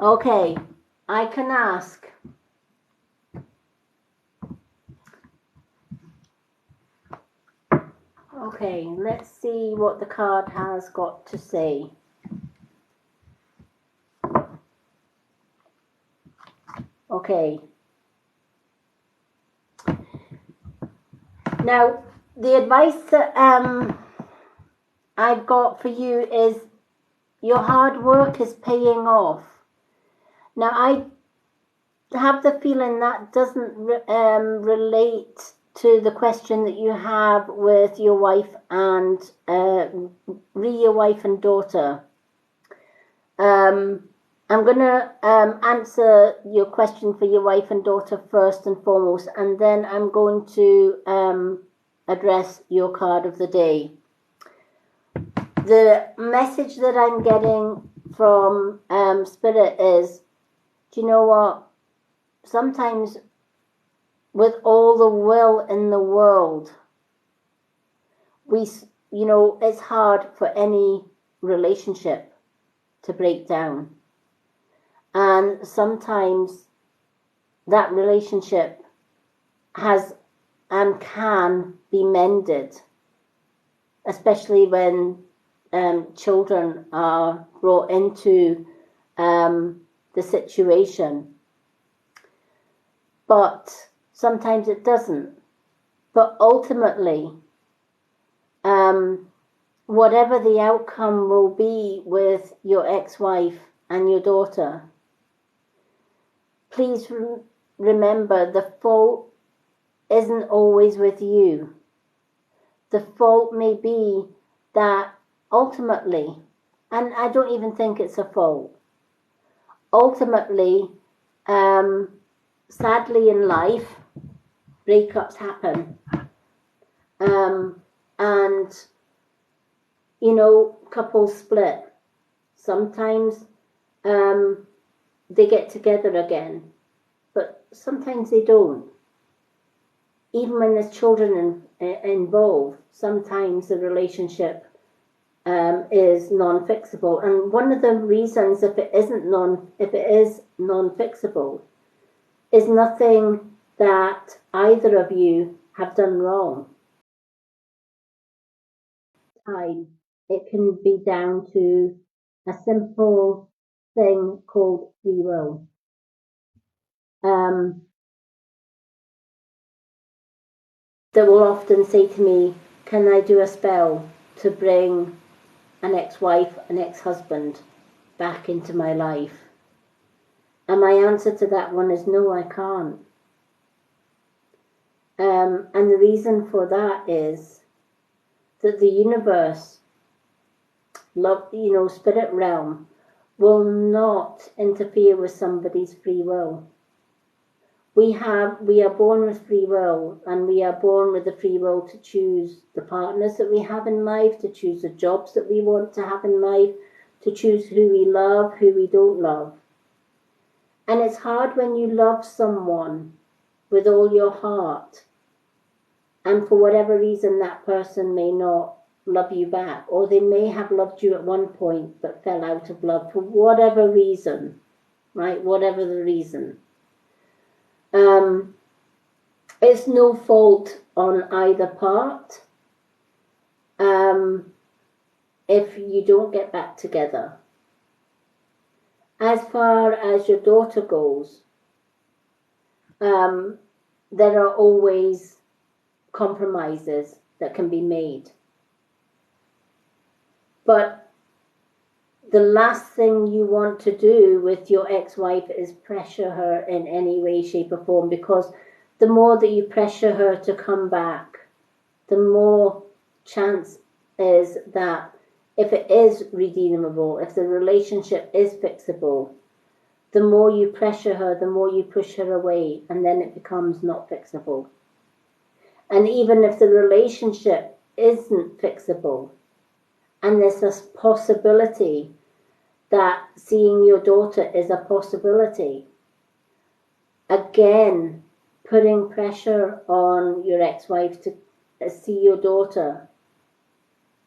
Okay, I can ask. Okay, let's see what the card has got to say. Okay. Now, the advice that I've got for you is your hard work is paying off. Now, I have the feeling that doesn't relate to the question that you have with your wife and your wife and daughter. I'm going to answer your question for your wife and daughter first and foremost, and then I'm going to address your card of the day. The message that I'm getting from Spirit is, do you know what? Sometimes with all the will in the world, it's hard for any relationship to break down. And sometimes that relationship has and can be mended, especially when children are brought into the situation. But sometimes it doesn't. But ultimately, whatever the outcome will be with your ex-wife and your daughter, please remember the fault isn't always with you. The fault may be that ultimately, and I don't even think it's a fault, ultimately, sadly in life, breakups happen. And, couples split. Sometimes they get together again, but sometimes they don't. Even when there's children involved, sometimes the relationship is non-fixable. And one of the reasons, if it is non-fixable, is nothing that either of you have done wrong. It can be down to a simple thing called free will. That will often say to me, can I do a spell to bring an ex-wife, an ex-husband back into my life? And my answer to that one is no, I can't. And the reason for that is that the universe, spirit realm, will not interfere with somebody's free will. We are born with free will, and we are born with the free will to choose the partners that we have in life, to choose the jobs that we want to have in life, to choose who we love, who we don't love. And it's hard when you love someone with all your heart, and for whatever reason that person may not love you back, or they may have loved you at one point but fell out of love for whatever reason, right? Whatever the reason. It's no fault on either part if you don't get back together. As far as your daughter goes, there are always compromises that can be made. But the last thing you want to do with your ex-wife is pressure her in any way, shape or form, because the more that you pressure her to come back, the more chance is that if it is redeemable, if the relationship is fixable, the more you pressure her, the more you push her away, and then it becomes not fixable. And even if the relationship isn't fixable, and there's this possibility that seeing your daughter is a possibility, again, putting pressure on your ex-wife to see your daughter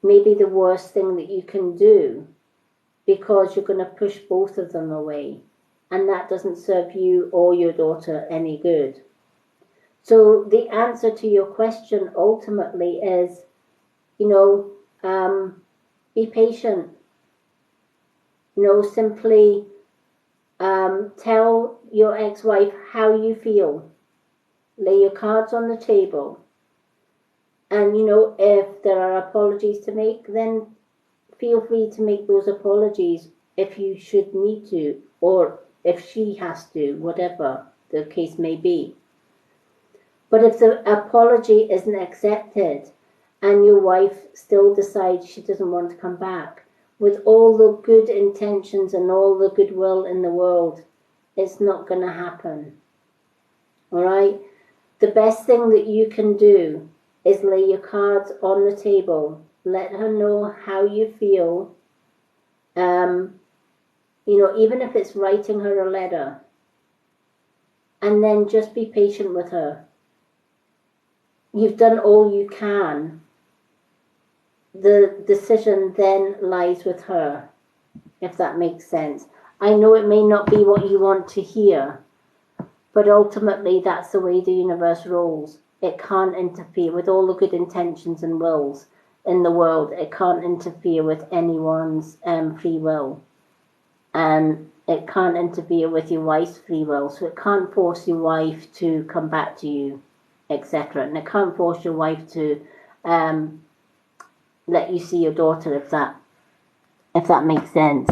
may be the worst thing that you can do, because you're going to push both of them away, and that doesn't serve you or your daughter any good. So the answer to your question ultimately is, be patient. Simply tell your ex-wife how you feel. Lay your cards on the table. And, if there are apologies to make, then feel free to make those apologies if you should need to, or if she has to, whatever the case may be. But if the apology isn't accepted and your wife still decides she doesn't want to come back, with all the good intentions and all the goodwill in the world, it's not going to happen. All right? The best thing that you can do is lay your cards on the table. Let her know how you feel. Even if it's writing her a letter. And then just be patient with her. You've done all you can. The decision then lies with her, if that makes sense. I know it may not be what you want to hear, but ultimately that's the way the universe rolls. It can't interfere with all the good intentions and wills in the world. It can't interfere with anyone's free will. And it can't interfere with your wife's free will. So it can't force your wife to come back to you, etc. And it can't force your wife to let you see your daughter, if that makes sense.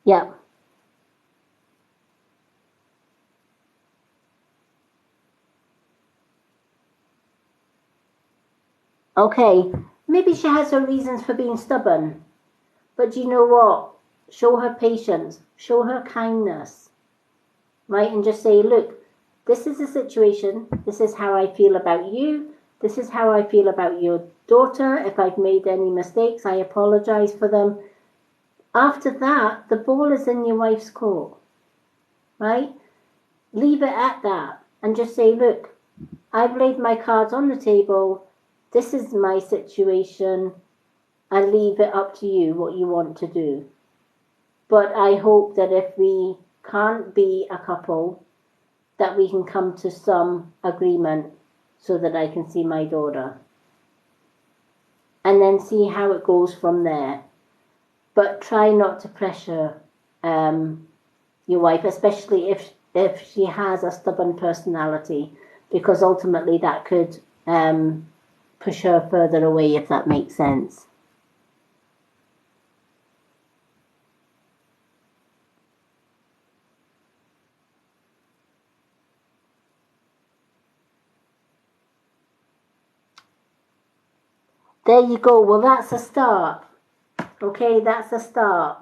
Yeah. Okay, maybe she has her reasons for being stubborn, but you know what? Show her patience, show her kindness, right? And just say, look, this is the situation, this is how I feel about you, this is how I feel about your daughter. If I've made any mistakes, I apologize for them. After that, the ball is in your wife's court, right? Leave it at that and just say, look, I've laid my cards on the table. This is my situation. I leave it up to you what you want to do. But I hope that if we can't be a couple, that we can come to some agreement so that I can see my daughter. And then see how it goes from there. But try not to pressure your wife, especially if she has a stubborn personality, because ultimately that could push her further away, if that makes sense. There you go. Well, that's a start. Okay, that's a start.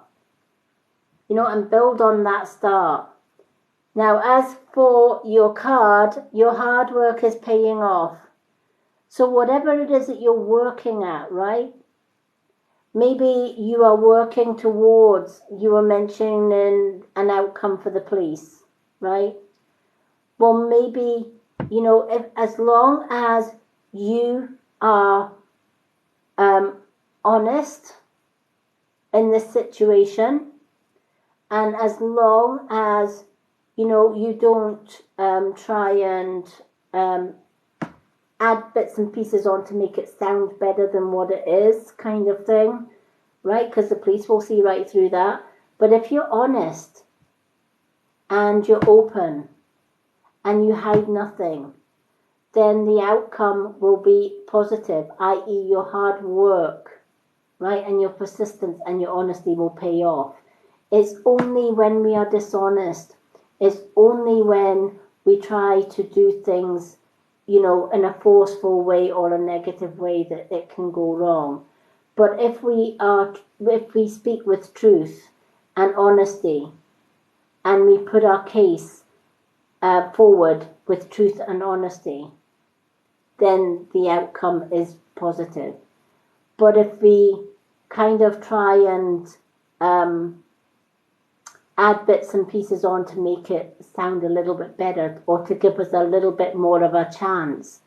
And build on that start. Now, as for your card, your hard work is paying off. So whatever it is that you're working at, right? Maybe you are working towards, you were mentioning an outcome for the police, right? Well, maybe, if, as long as you are honest in this situation, and as long as you don't try and add bits and pieces on to make it sound better than what it is, kind of thing, right? Because the police will see right through that. But if you're honest, and you're open and you hide nothing, then the outcome will be positive, i.e., your hard work, right, and your persistence and your honesty will pay off. It's only when we are dishonest, it's only when we try to do things, in a forceful way or a negative way that it can go wrong. But if we speak with truth and honesty, and we put our case forward with truth and honesty, then the outcome is positive. But if we kind of try and add bits and pieces on to make it sound a little bit better or to give us a little bit more of a chance,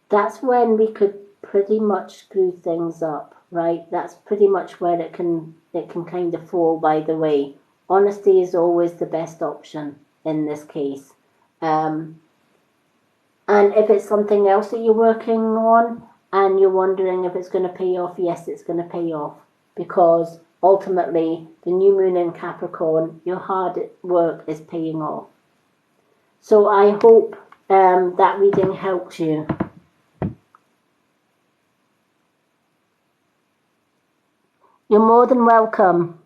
that's when we could pretty much screw things up, right? That's pretty much where it can kind of fall by the way. Honesty is always the best option in this case. And if it's something else that you're working on and you're wondering if it's going to pay off, yes, it's going to pay off, because ultimately the new moon in Capricorn, your hard work is paying off. So I hope that reading helps you. You're more than welcome.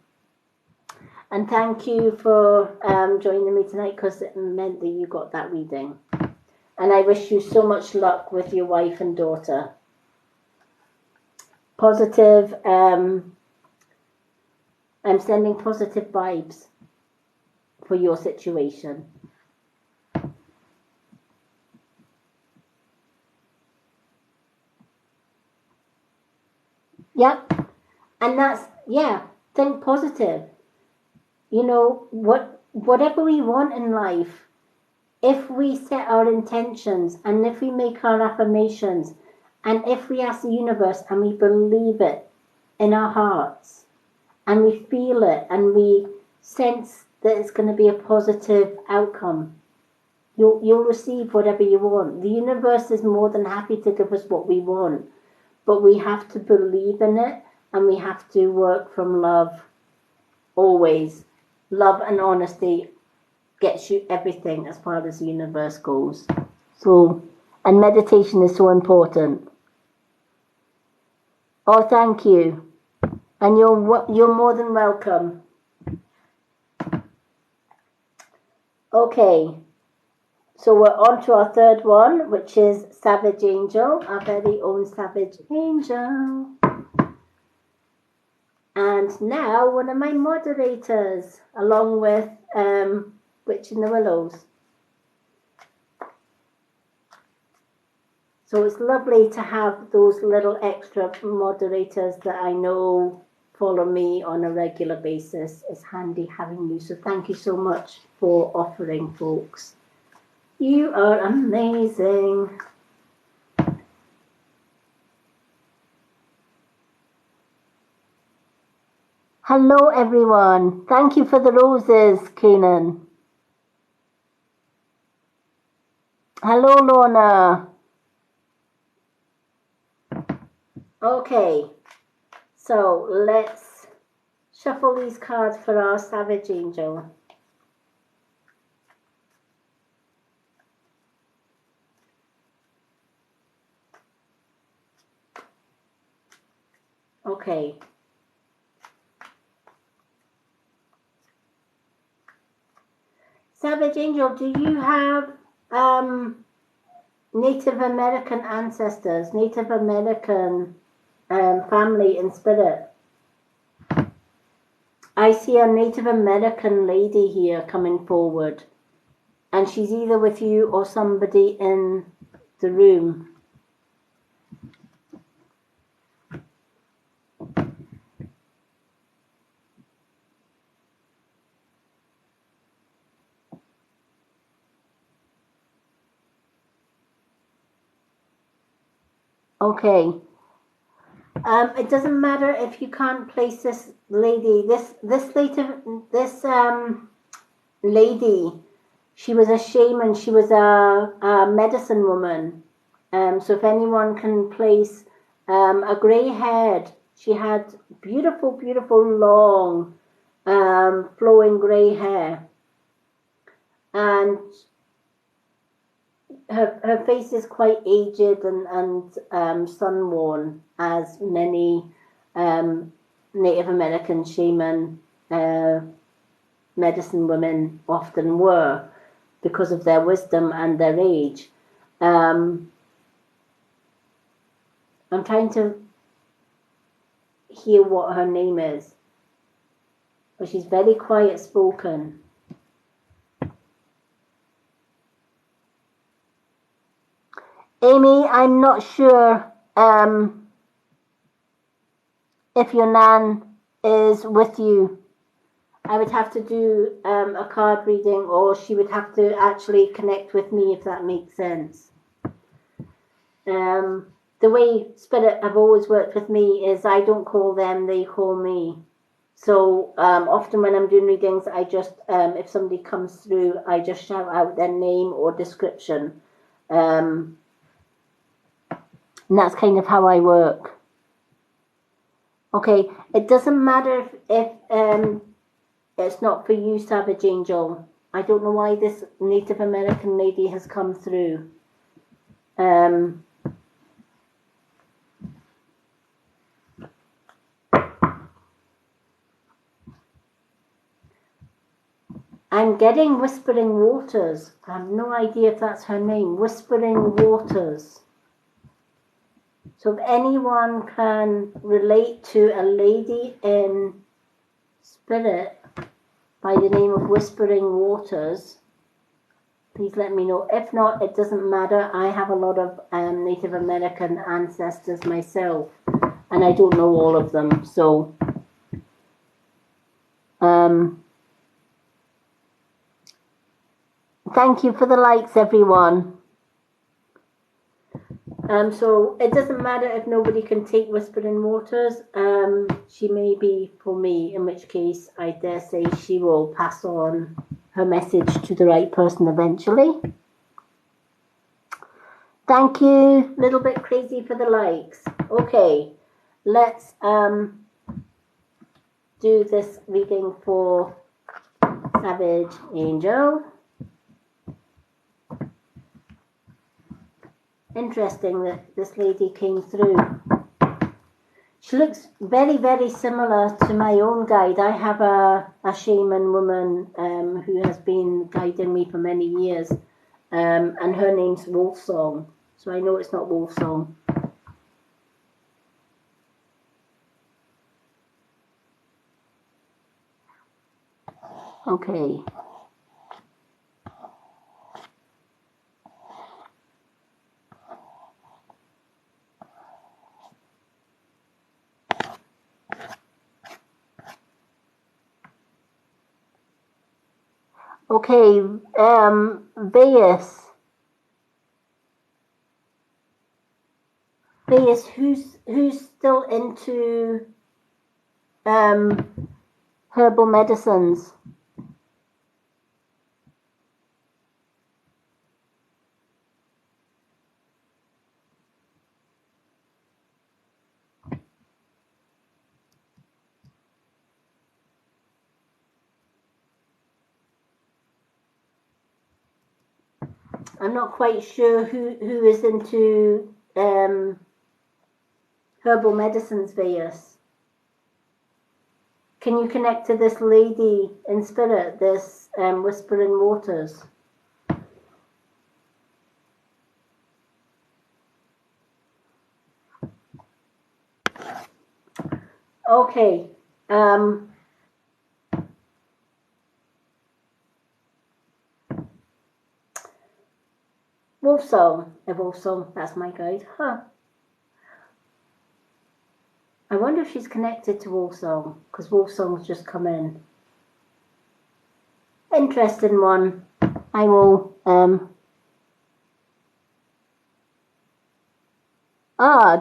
And thank you for joining me tonight, because it meant that you got that reading. And I wish you so much luck with your wife and daughter. Positive, I'm sending positive vibes for your situation. Yep. And that's, think positive. Whatever we want in life, if we set our intentions and if we make our affirmations and if we ask the universe and we believe it in our hearts and we feel it and we sense that it's going to be a positive outcome, you'll receive whatever you want. The universe is more than happy to give us what we want, but we have to believe in it and we have to work from love always. Love and honesty gets you everything as far as the universe goes. So, and meditation is so important. Oh, thank you. And you're more than welcome. Okay. So we're on to our third one, which is Savage Angel, our very own Savage Angel. And now one of my moderators, along with Witch in the Willows. So it's lovely to have those little extra moderators that I know follow me on a regular basis. It's handy having you. So thank you so much for offering, folks. You are amazing. Hello, everyone. Thank you for the roses, Kanan. Hello, Lorna. Okay, so let's shuffle these cards for our Savage Angel. Okay. Savage Angel, do you have Native American ancestors, Native American family in spirit? I see a Native American lady here coming forward, and she's either with you or somebody in the room. Okay. It doesn't matter if you can't place this lady. This lady, she was a shaman. She was a medicine woman. So if anyone can place a grey-haired, she had beautiful, beautiful, long, flowing grey hair. and her face is quite aged and sun-worn, as many Native American shaman medicine women often were, because of their wisdom and their age. I'm trying to hear what her name is, but she's very quiet spoken. Amy, I'm not sure if your nan is with you. I would have to do a card reading, or she would have to actually connect with me, if that makes sense. The way Spirit have always worked with me is I don't call them, they call me. So often when I'm doing readings, I just, if somebody comes through, I just shout out their name or description. And that's kind of how I work. Okay, it doesn't matter if it's not for you, Savage Angel. I don't know why this Native American lady has come through. I'm getting Whispering Waters. I have no idea if that's her name. Whispering Waters. So if anyone can relate to a lady in spirit by the name of Whispering Waters, please let me know. If not, it doesn't matter. I have a lot of Native American ancestors myself, and I don't know all of them. So thank you for the likes, everyone. So it doesn't matter if nobody can take Whispering Waters. She may be for me, in which case I dare say she will pass on her message to the right person eventually. Thank you. Little bit crazy for the likes. Okay, let's do this reading for Savage Angel. Interesting that this lady came through. She looks very, very similar to my own guide. I have a shaman woman who has been guiding me for many years, and her name's Wolfsong. So I know it's not Wolfsong. Okay. Okay, Veus, who's still into herbal medicines? I'm not quite sure who is into herbal medicines, Veus. Can you connect to this lady in spirit, this Whispering Waters? Okay. Wolfsong, that's my guide. Huh. I wonder if she's connected to Wolfsong, because Wolfsong's just come in. Interesting one. I will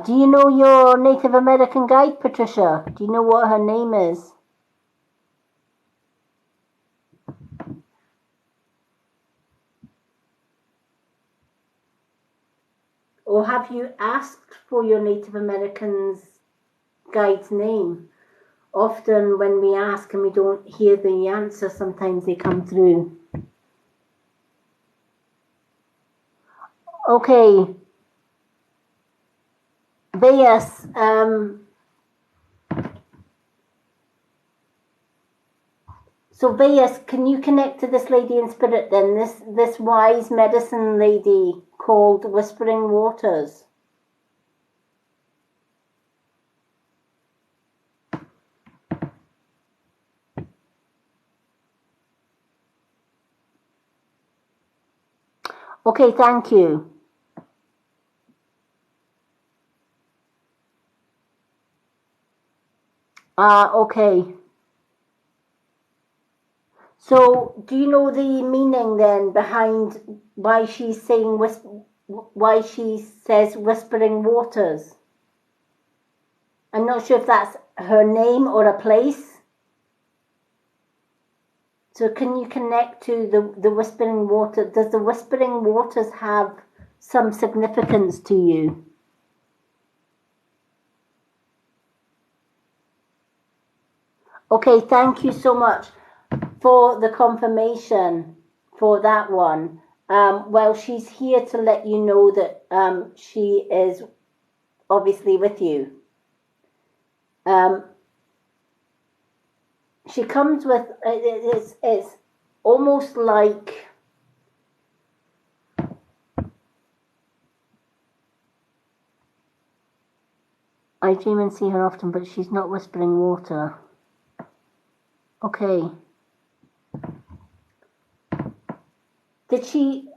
do you know your Native American guide, Patricia? Do you know what her name is? Or have you asked for your Native American's guide's name? Often when we ask and we don't hear the answer, sometimes they come through. Okay, Bias, so Bias, can you connect to this lady in spirit then? This wise medicine lady called Whispering Waters. Okay, thank you. Okay. So, do you know the meaning then behind why she's saying why she says Whispering Waters? I'm not sure if that's her name or a place. So, can you connect to the Whispering Water? Does the Whispering Waters have some significance to you? Okay, thank you so much for the confirmation for that one. Well, she's here to let you know that she is obviously with you. Um, she comes with it's almost like I dream and see her often, but she's not whispering water. Okay. Did she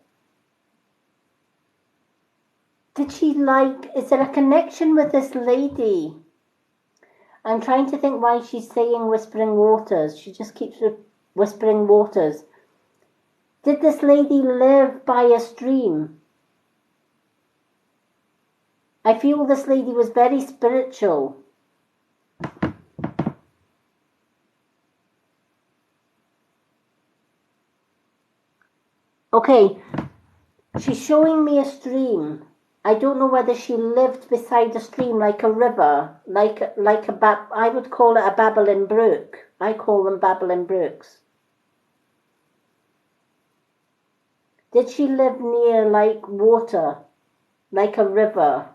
like, is there a connection with this lady? I'm trying to think why she's saying Whispering Waters. She just keeps whispering waters. Did this lady live by a stream? I feel this lady was very spiritual. Okay, she's showing me a stream. I don't know whether she lived beside a stream like a river, I would call it a babbling brook. I call them babbling brooks. Did she live near like water, like a river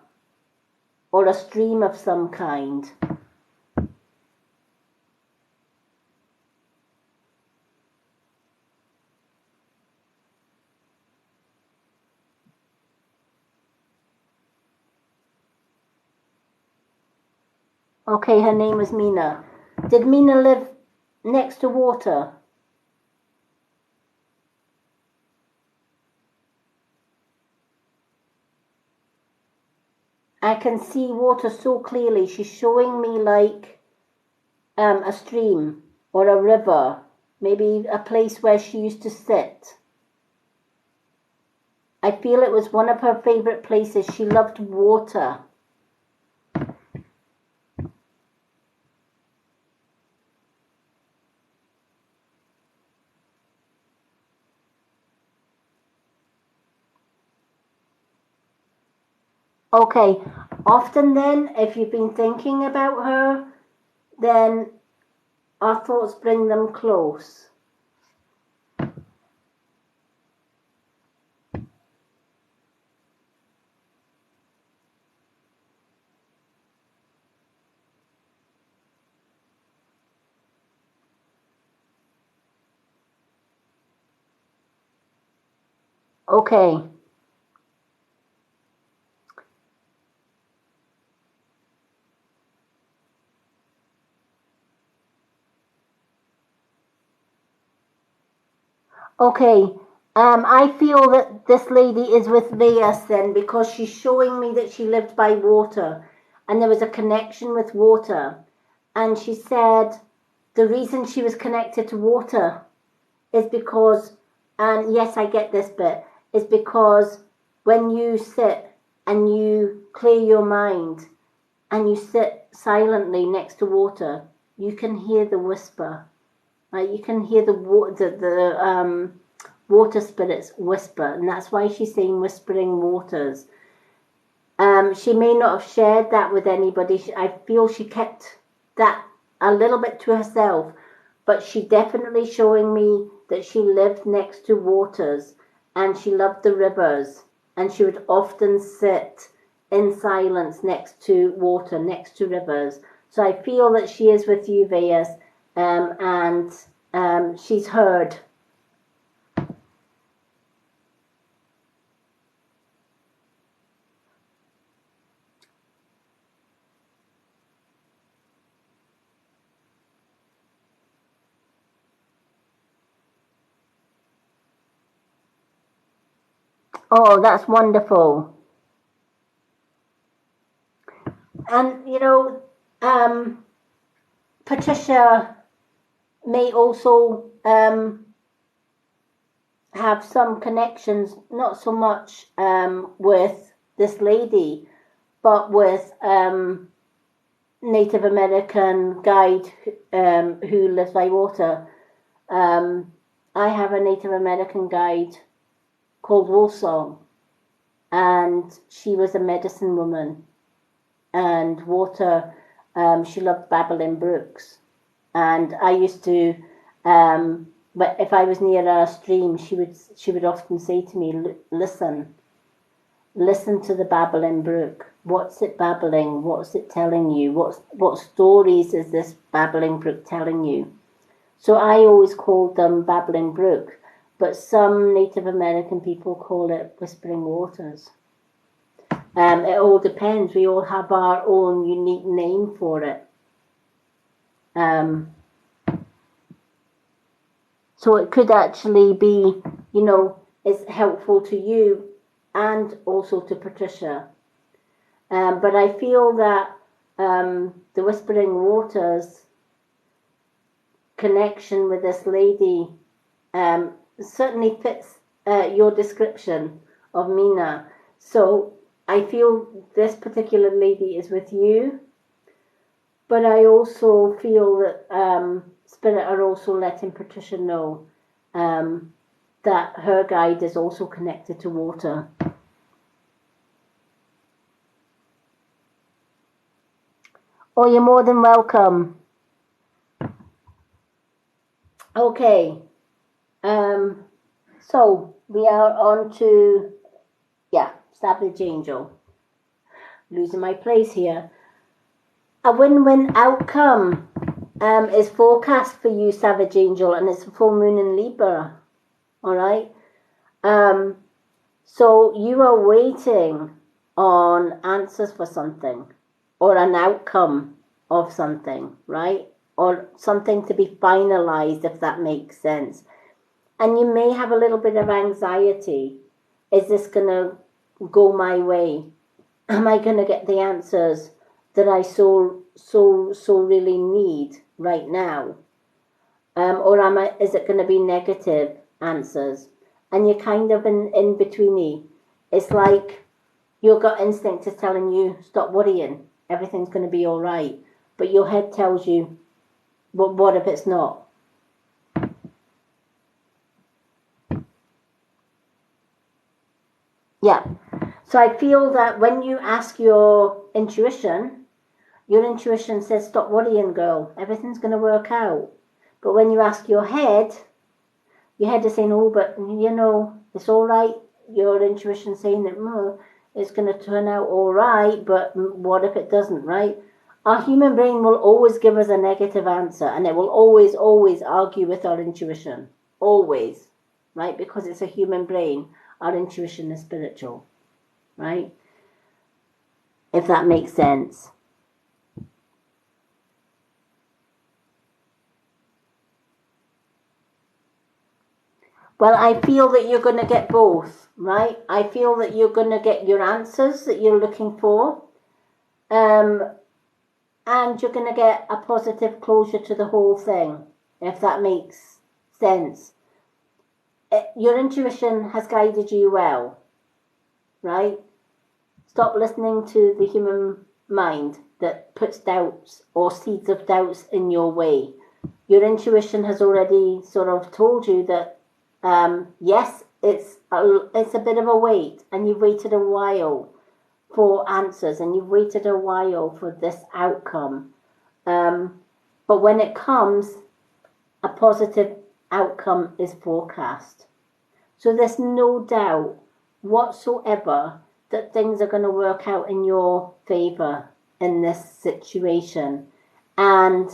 or a stream of some kind? Okay, her name was Mina. Did Mina live next to water? I can see water so clearly. She's showing me like a stream or a river, maybe a place where she used to sit. I feel it was one of her favorite places. She loved water. Okay, often then, if you've been thinking about her, then our thoughts bring them close. Okay. Okay. I feel that this lady is with Veas then because she's showing me that she lived by water and there was a connection with water. And she said the reason she was connected to water is because, and yes, I get this bit, is because when you sit and you clear your mind and you sit silently next to water, you can hear the whisper. Like you can hear the water spirits whisper, and that's why she's saying whispering waters. She may not have shared that with anybody. I feel she kept that a little bit to herself, but she definitely showing me that she lived next to waters and she loved the rivers and she would often sit in silence next to water, next to rivers. So I feel that she is with you, Veus, and she's heard. Oh, that's wonderful. And Patricia may also have some connections, not so much with this lady, but with Native American guide who lives by water. I have a Native American guide called Wolfsong, and she was a medicine woman. And water, she loved babbling brooks. And I used to, but if I was near a stream, she would often say to me, "Listen, listen to the babbling brook. What's it babbling? What's it telling you? What stories is this babbling brook telling you?" So I always called them babbling brook, but some Native American people call it whispering waters. It all depends. We all have our own unique name for it. So it could actually be, it's helpful to you and also to Patricia. But I feel that the Whispering Waters connection with this lady certainly fits your description of Mina. So I feel this particular lady is with you, but I also feel that Spirit are also letting Patricia know that her guide is also connected to water. Oh, you're more than welcome. Okay. So we are on to, Savage Angel. Losing my place here. A win-win outcome is forecast for you, Savage Angel, and it's a full moon in Libra. All right. So you are waiting on answers for something, or an outcome of something, right? Or something to be finalized, if that makes sense. And you may have a little bit of anxiety. Is this going to go my way? Am I going to get the answers that I so really need right now? Or is it going to be negative answers? And you're kind of in betweeny. It's like your gut instinct is telling you, stop worrying, everything's going to be all right. But your head tells you, but what if it's not? Yeah. So I feel that when you ask your intuition says, stop worrying, girl, everything's going to work out. But when you ask your head is saying, oh, but it's all right. Your intuition saying that it's going to turn out all right, but what if it doesn't, right? Our human brain will always give us a negative answer, and it will always argue with our intuition. Always, right? Because it's a human brain. Our intuition is spiritual, right? If that makes sense. Well, I feel that you're going to get both, right? I feel that you're going to get your answers that you're looking for. And you're going to get a positive closure to the whole thing, if that makes sense. Your intuition has guided you well, right? Stop listening to the human mind that puts doubts or seeds of doubts in your way. Your intuition has already sort of told you that yes, it's a bit of a wait, and you've waited a while for answers, and you've waited a while for this outcome. But when it comes, a positive outcome is forecast. So there's no doubt whatsoever that things are going to work out in your favor in this situation. And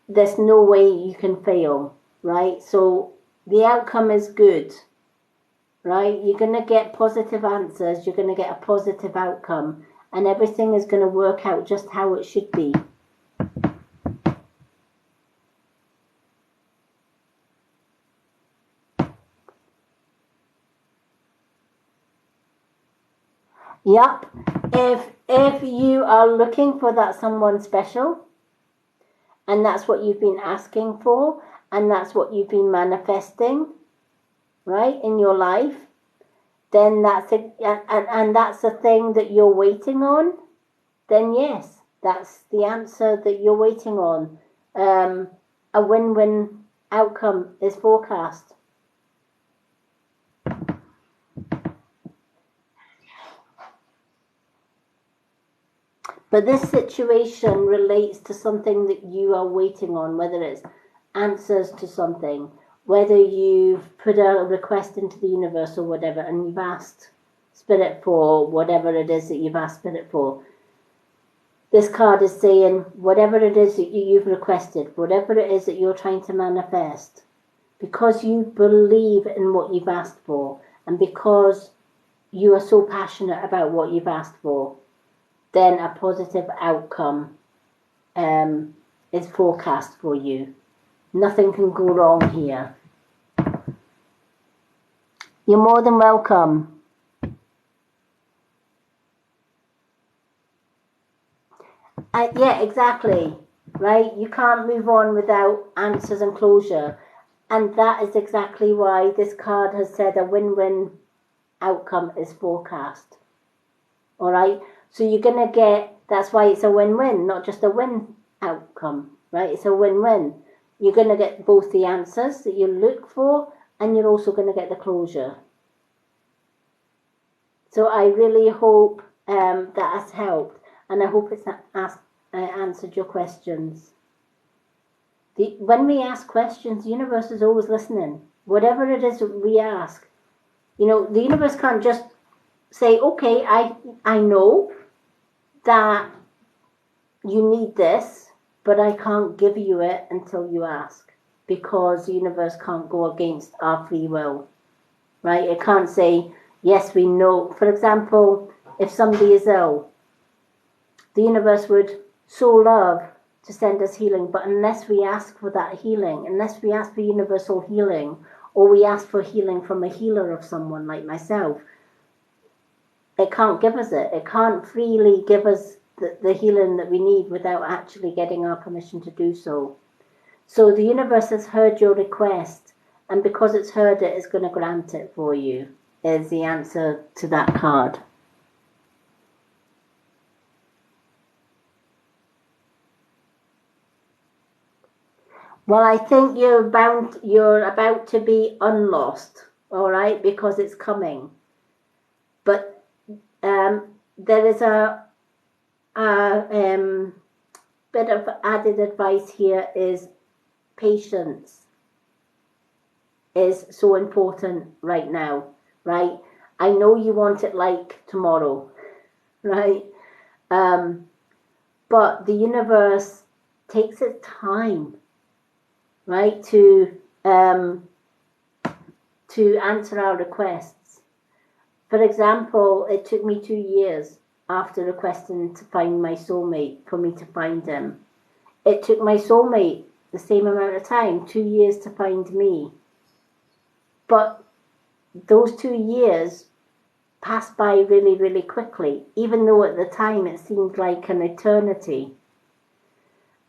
there's no way you can fail, right? So the outcome is good, right? You're going to get positive answers, you're going to get a positive outcome, and everything is going to work out just how it should be. Yep. If you are looking for that someone special, and that's what you've been asking for, and that's what you've been manifesting, right, in your life, then that's it, and that's the thing that you're waiting on, then yes, that's the answer that you're waiting on. A win-win outcome is forecast. But this situation relates to something that you are waiting on, whether it's answers to something, whether you've put a request into the universe or whatever, and you've asked Spirit for whatever it is that you've asked Spirit for. This card is saying whatever it is that you've requested, whatever it is that you're trying to manifest, because you believe in what you've asked for, and because you are so passionate about what you've asked for, then a positive outcome is forecast for you. Nothing can go wrong here. You're more than welcome. Yeah, exactly. Right? You can't move on without answers and closure. And that is exactly why this card has said a win-win outcome is forecast. All right? So you're going to get, that's why it's a win-win, not just a win outcome, right? It's a win-win. You're going to get both the answers that you look for, and you're also going to get the closure. So I really hope that has helped, and I hope it's answered your questions. When we ask questions, the universe is always listening. Whatever it is that we ask, the universe can't just say, okay, I know that you need this, but I can't give you it until you ask, because the universe can't go against our free will, right? It can't say, yes, we know. For example, if somebody is ill, the universe would so love to send us healing, but unless we ask for that healing, unless we ask for universal healing, or we ask for healing from a healer of someone like myself, it can't give us it. It can't freely give us the healing that we need without actually getting our permission to do so. So the universe has heard your request, and because it's heard it, it's going to grant it for you, is the answer to that card. Well, I think you're about to be unlost, all right, because it's coming. But there is a bit of added advice here is patience is so important right now, right? I know you want it like tomorrow, right? But the universe takes its time, right, to answer our requests. For example, it took me 2 years after requesting to find my soulmate for me to find him. It took my soulmate the same amount of time, 2 years to find me. But those 2 years passed by really, really quickly, even though at the time it seemed like an eternity.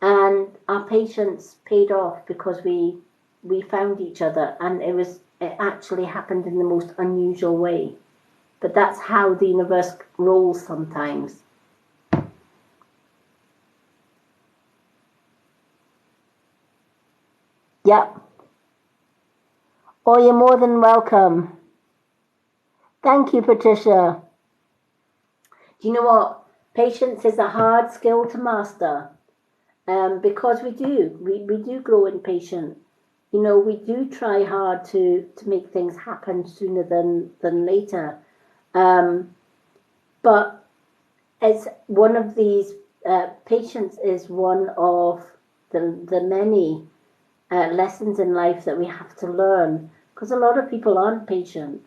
And our patience paid off because we found each other, and it actually happened in the most unusual way. But that's how the universe rolls sometimes. Yep. Oh, you're more than welcome. Thank you, Patricia. Do you know what? Patience is a hard skill to master, because we do grow impatient. We do try hard to make things happen sooner than later. But it's one of these, patience is one of the many lessons in life that we have to learn, because a lot of people aren't patient,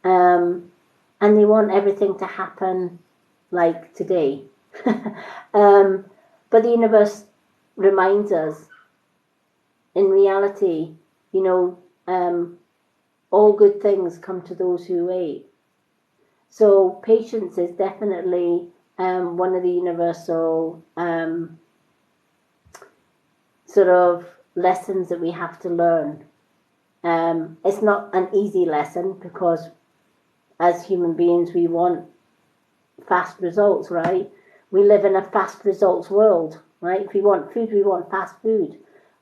and they want everything to happen like today. But the universe reminds us, in reality, you know, all good things come to those who wait. So patience is definitely one of the universal sort of lessons that we have to learn. It's not an easy lesson, because as human beings we want fast results, right? We live in a fast results world, right? If we want food, we want fast food.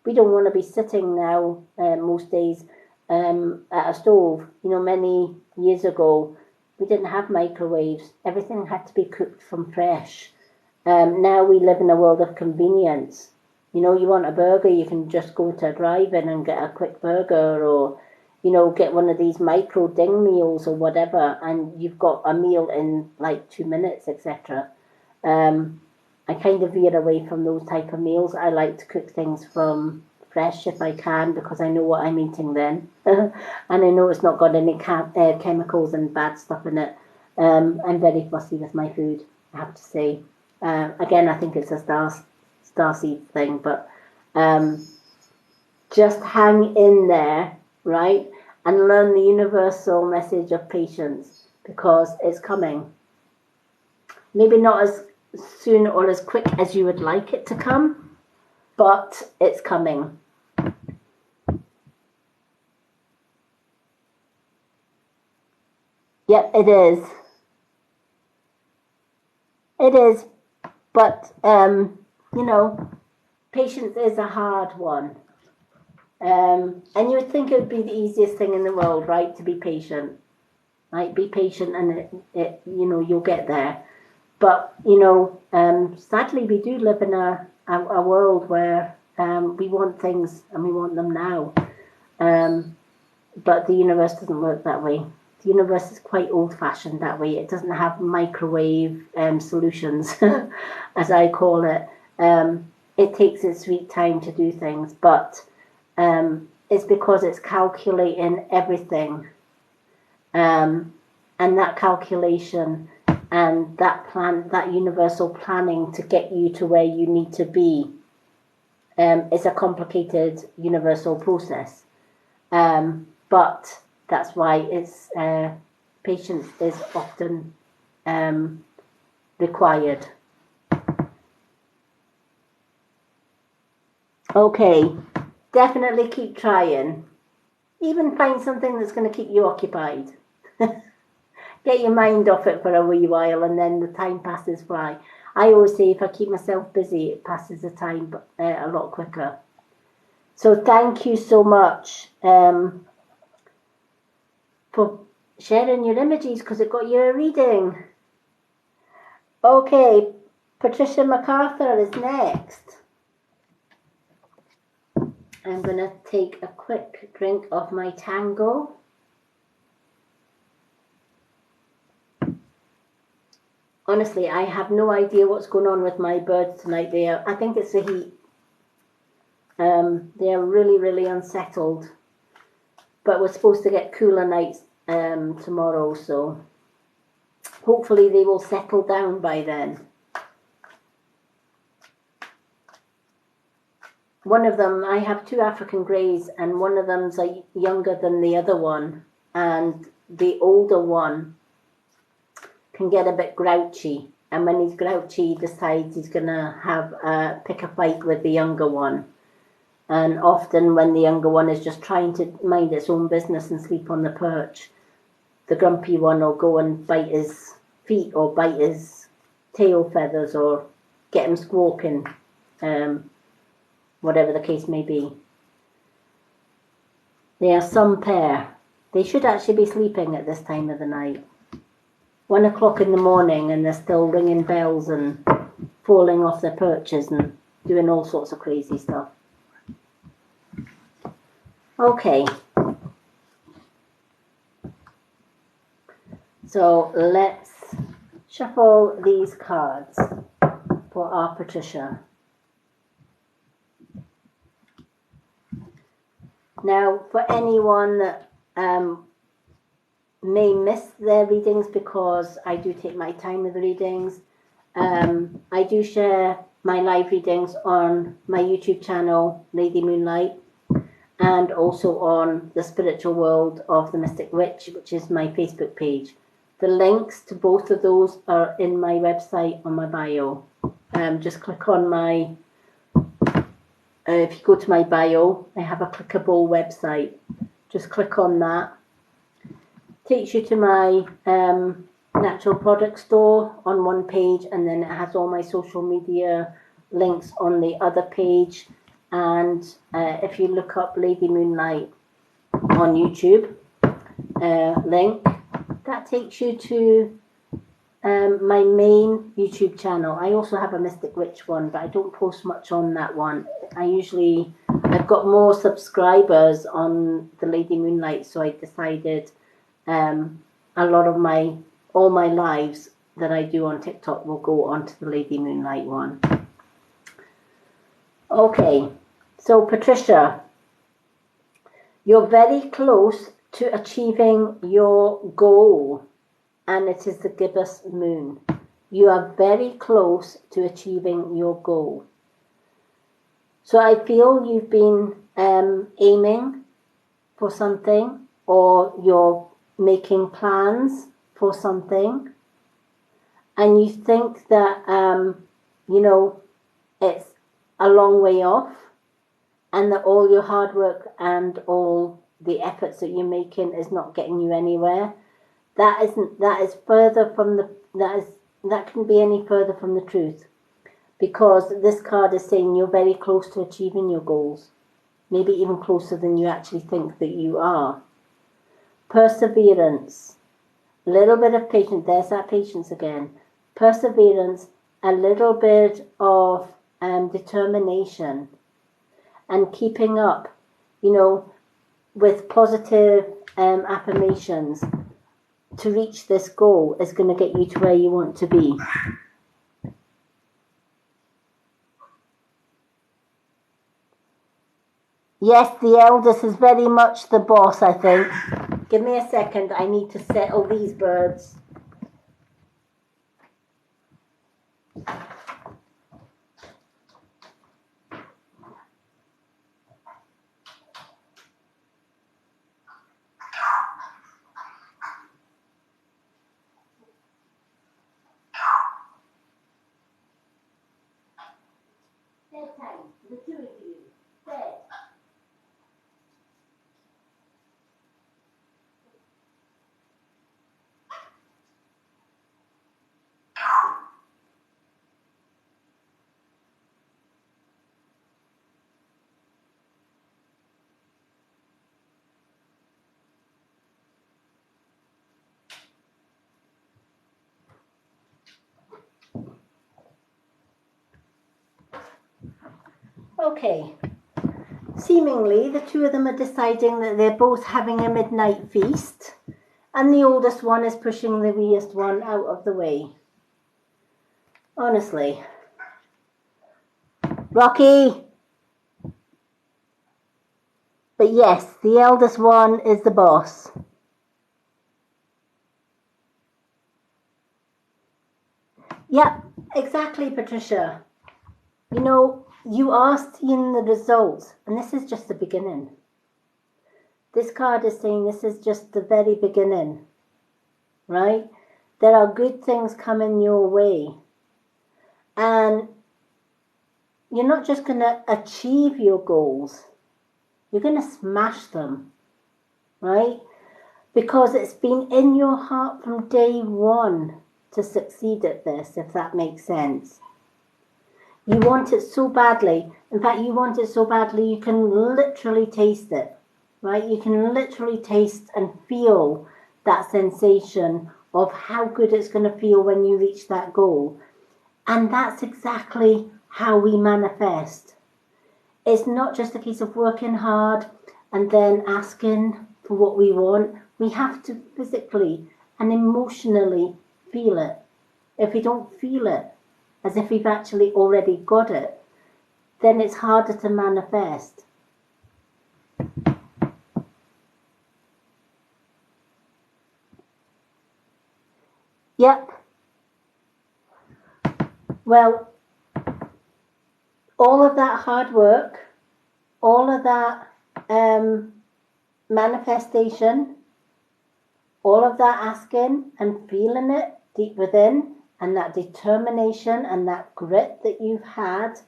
We don't want to be sitting now most days at a stove. You know, many years ago, we didn't have microwaves. Everything had to be cooked from fresh. Now we live in a world of convenience. You know, you want a burger, you can just go to a drive-in and get a quick burger, or, you know, get one of these micro ding meals or whatever, and you've got a meal in like 2 minutes, etc. I kind of veer away from those type of meals. I like to cook things from fresh if I can, because I know what I'm eating then. And I know it's not got any chemicals and bad stuff in it. I'm very fussy with my food, I have to say. Again, I think it's a starseed thing, but just hang in there, right? And learn the universal message of patience, because it's coming. Maybe not as soon or as quick as you would like it to come, but it's coming. Yep, it is. It is, but you know, patience is a hard one. And you would think it would be the easiest thing in the world, right? To be patient, right? Be patient, and you know, you'll get there. But you know, sadly, we do live in a world where we want things and we want them now. Um, but the universe doesn't work that way. The universe is quite old-fashioned that way. It doesn't have microwave solutions, as I call it. It takes its sweet time to do things, but it's because it's calculating everything, and that calculation and that plan, that universal planning to get you to where you need to be, is a complicated universal process. But that's why it's patience is often required. Okay, definitely keep trying. Even find something that's going to keep you occupied. Get your mind off it for a wee while, and then the time passes by. I always say if I keep myself busy, it passes the time a lot quicker. So thank you so much for sharing your images, because it got you a reading. Okay, Patricia MacArthur is next. I'm going to take a quick drink of my Tango. Honestly, I have no idea what's going on with my birds tonight. I think it's the heat. They're really, really unsettled. But we're supposed to get cooler nights tomorrow, so hopefully they will settle down by then. One of them, I have 2 African greys, and one of them's younger than the other one, and the older one can get a bit grouchy, and when he's grouchy, he decides he's gonna pick a fight with the younger one. And often when the younger one is just trying to mind its own business and sleep on the perch, the grumpy one will go and bite his feet or bite his tail feathers or get him squawking, whatever the case may be. They are some pair. They should actually be sleeping at this time of the night. 1 o'clock in the morning, and they're still ringing bells and falling off their perches and doing all sorts of crazy stuff. Okay. So let's shuffle these cards for our Patricia. Now, for anyone that may miss their readings, because I do take my time with readings, I do share my live readings on my YouTube channel, Lady Moonlight, and also on the Spiritual World of the Mystic Witch, which is my Facebook page. The links to both of those are in my website on my bio. Just click on my, if you go to my bio, I have a clickable website. Just click on that. Takes you to my natural product store on one page, and then it has all my social media links on the other page. And if you look up Lady Moonlight on YouTube, link, that takes you to my main YouTube channel. I also have a Mystic Witch one, but I don't post much on that one. I've got more subscribers on the Lady Moonlight, so I decided a lot of all my lives that I do on TikTok will go onto the Lady Moonlight one. Okay, so Patricia, you're very close to achieving your goal, and it is the gibbous moon. You are very close to achieving your goal. So I feel you've been aiming for something, or you're making plans for something, and you think that it's a long way off, and that all your hard work and all the efforts that you're making is not getting you anywhere. That couldn't be any further from the truth, because this card is saying you're very close to achieving your goals, maybe even closer than you actually think that you are. Perseverance, a little bit of patience. There's that patience again. Perseverance, a little bit of determination, and keeping up, with positive affirmations to reach this goal is going to get you to where you want to be. Yes, the eldest is very much the boss, I think. Give me a second, I need to settle these birds. Bedtime, the two of you. Bed. Okay. Seemingly, the two of them are deciding that they're both having a midnight feast, and the oldest one is pushing the weeest one out of the way. Honestly. Rocky! But yes, the eldest one is the boss. Yep, exactly, Patricia. You are seeing the results, and this is just the beginning. This card is saying this is just the very beginning, right? There are good things coming your way. And you're not just going to achieve your goals. You're going to smash them, right? Because it's been in your heart from day one to succeed at this, if that makes sense. You want it so badly. In fact, you want it so badly you can literally taste it, right? You can literally taste and feel that sensation of how good it's going to feel when you reach that goal. And that's exactly how we manifest. It's not just a case of working hard and then asking for what we want. We have to physically and emotionally feel it. If we don't feel it as if we've actually already got it, then it's harder to manifest. Yep. Well, all of that hard work, all of that manifestation, all of that asking and feeling it deep within, and that determination and that grit that you've had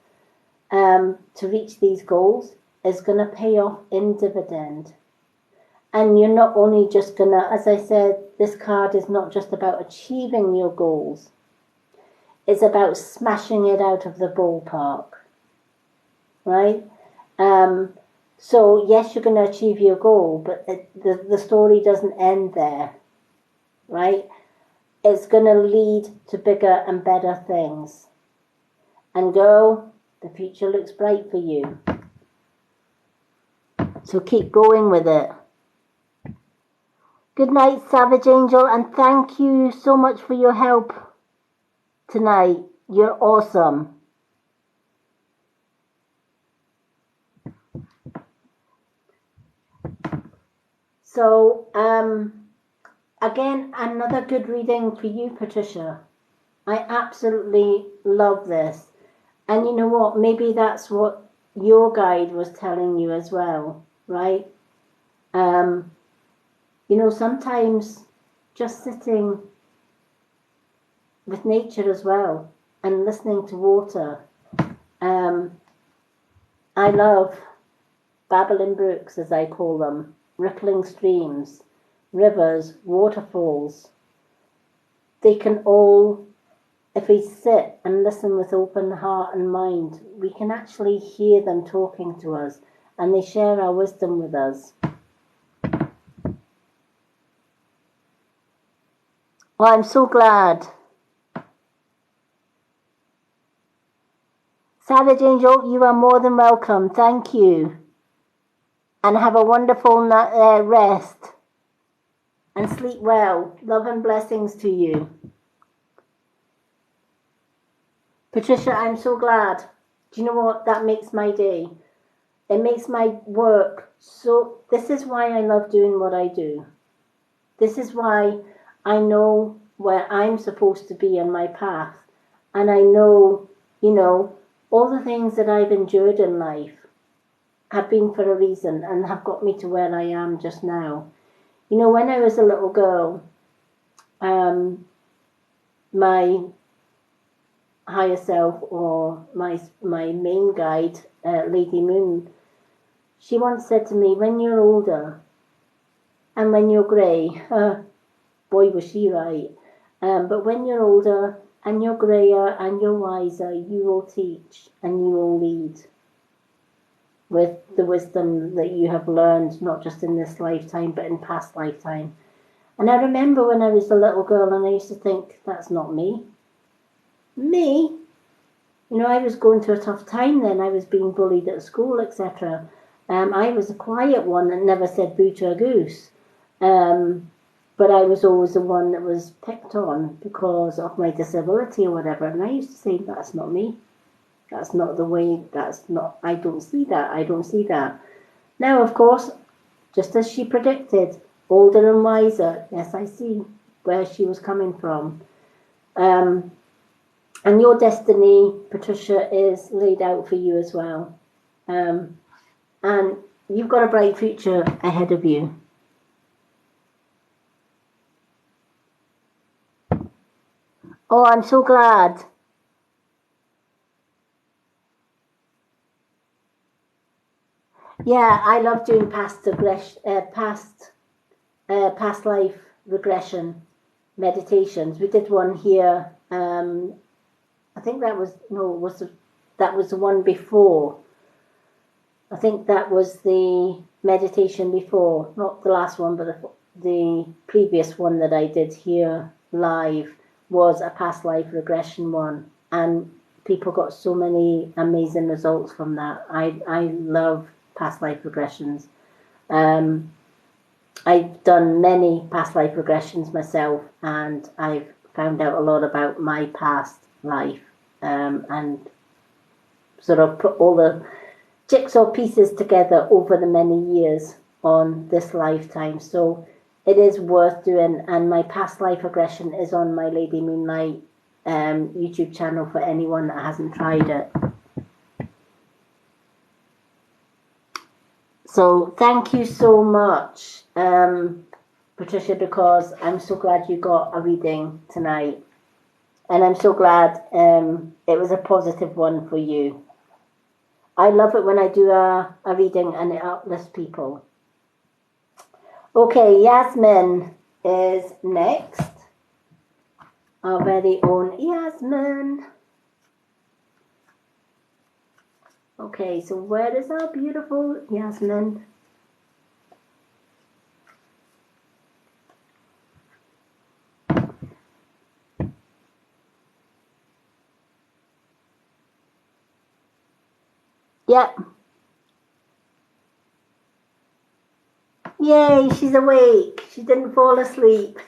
to reach these goals is going to pay off in dividend. And you're not only just going to, as I said, this card is not just about achieving your goals. It's about smashing it out of the ballpark, right? So yes, you're going to achieve your goal, but the story doesn't end there, right? It's going to lead to bigger and better things. And girl, the future looks bright for you. So keep going with it. Good night, Savage Angel, and thank you so much for your help tonight. You're awesome. So, again, another good reading for you, Patricia. I absolutely love this. And you know what? Maybe that's what your guide was telling you as well, right? You know, sometimes just sitting with nature as well and listening to water. I love babbling brooks, as I call them, rippling streams, rivers, waterfalls. They can all, if we sit and listen with open heart and mind, we can actually hear them talking to us, and they share our wisdom with us. Well, I'm so glad. Savage Angel, you are more than welcome. Thank you. And have a wonderful rest. And sleep well. Love and blessings to you. Patricia, I'm so glad. Do you know what? That makes my day. It makes my work so... This is why I love doing what I do. This is why I know where I'm supposed to be on my path. And I know, you know, all the things that I've endured in life have been for a reason and have got me to where I am just now. You know, when I was a little girl, my higher self, or my main guide, Lady Moon, she once said to me, when you're older and when you're grey, boy was she right, but when you're older and you're greyer and you're wiser, you will teach and you will lead with the wisdom that you have learned, not just in this lifetime, but in past lifetime. And I remember when I was a little girl and I used to think, that's not me. Me? You know, I was going through a tough time then. I was being bullied at school, etc. I was a quiet one that never said boo to a goose. But I was always the one that was picked on because of my disability or whatever. And I used to say, that's not me. That's not the way, that's not, I don't see that, I don't see that. Now, of course, just as she predicted, older and wiser, yes, I see where she was coming from. And your destiny, Patricia, is laid out for you as well. And you've got a bright future ahead of you. Oh, I'm so glad. Yeah, I love doing past life regression meditations. We did one here. I think that was that was the one before. I think that was the meditation before, not the last one, but the previous one that I did here live was a past life regression one, and people got so many amazing results from that. I love past life regressions. I've done many past life regressions myself, and I've found out a lot about my past life, and sort of put all the jigsaw pieces together over the many years on this lifetime. So it is worth doing, and my past life regression is on my Lady Moonlight YouTube channel for anyone that hasn't tried it. So thank you so much, Patricia, because I'm so glad you got a reading tonight, and I'm so glad it was a positive one for you. I love it when I do a reading and it uplifts people. Okay, Yasmin is next. Our very own Yasmin. Okay, so where is our beautiful Yasmin? Yep. Yay, she's awake. She didn't fall asleep.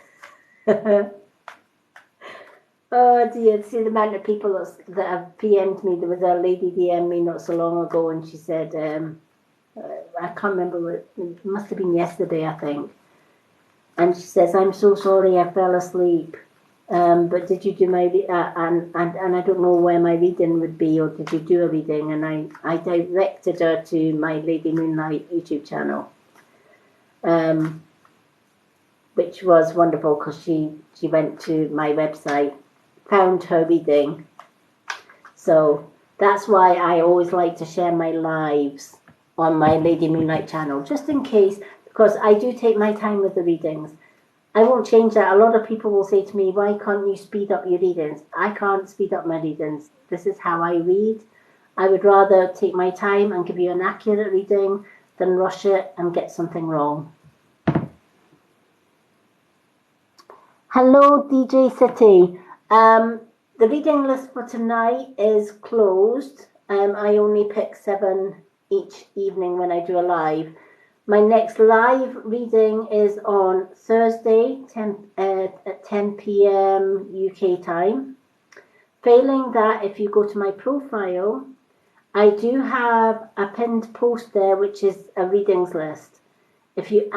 Oh dear, see the amount of people that have PM'd me. There was a lady DM me not so long ago, and she said, I can't remember, it must have been yesterday, I think. And she says, I'm so sorry I fell asleep. But did you do my, and I don't know where my reading would be, or did you do a reading? And I directed her to my Lady Moonlight YouTube channel. Which was wonderful because she went to my website, found her reading. So that's why I always like to share my lives on my Lady Moonlight channel, just in case, because I do take my time with the readings. I won't change that. A lot of people will say to me, why can't you speed up your readings? I can't speed up my readings. This is how I read. I would rather take my time and give you an accurate reading than rush it and get something wrong. Hello, DJ City. The reading list for tonight is closed. I only pick 7 each evening when I do a live. My next live reading is on Thursday at 10 p.m. UK time. Failing that, if you go to my profile, I do have a pinned post there, which is a readings list. If you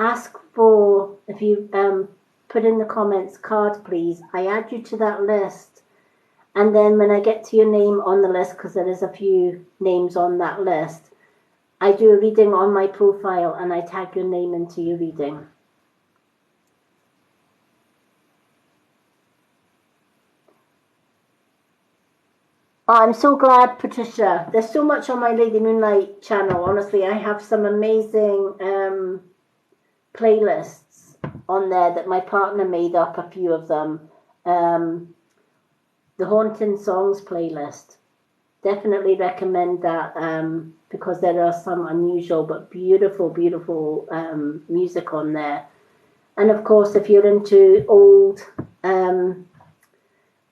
put in the comments, card please, I add you to that list. And then when I get to your name on the list, because there is a few names on that list, I do a reading on my profile and I tag your name into your reading. Oh, I'm so glad, Patricia. There's so much on my Lady Moonlight channel. Honestly, I have some amazing playlists on there that my partner made up, a few of them. The Haunting Songs playlist. Definitely recommend that because there are some unusual but beautiful, beautiful music on there. And of course, if you're into old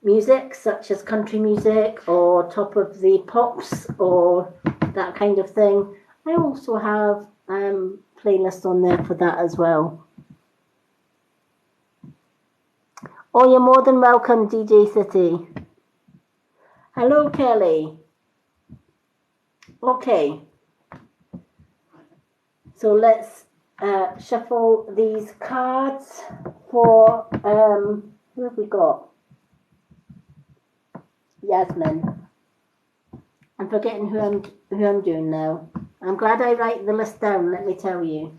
music, such as country music or Top of the Pops or that kind of thing, I also have playlists on there for that as well. Oh, you're more than welcome, DJ City. Hello, Kelly. Okay. So let's shuffle these cards for, who have we got? Yasmin. I'm forgetting who I'm doing now. I'm glad I write the list down, let me tell you.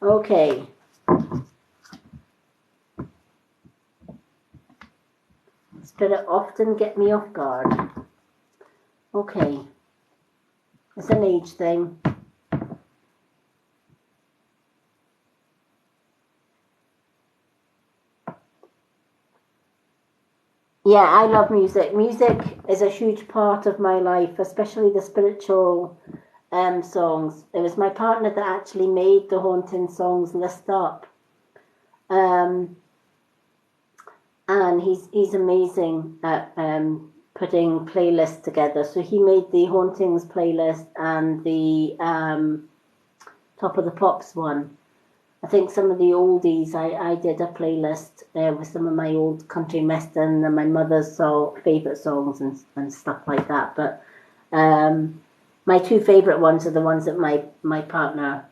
Okay. Spirit often get me off guard. Okay. It's an age thing. Yeah, I love music. Music is a huge part of my life, especially the spiritual songs. It was my partner that actually made the Haunting Songs list up. And he's amazing at putting playlists together. So he made the Hauntings playlist and the Top of the Pops one. I think some of the oldies, I did a playlist with some of my old country and western and my mother's favourite songs and stuff like that. But my two favourite ones are the ones that my partner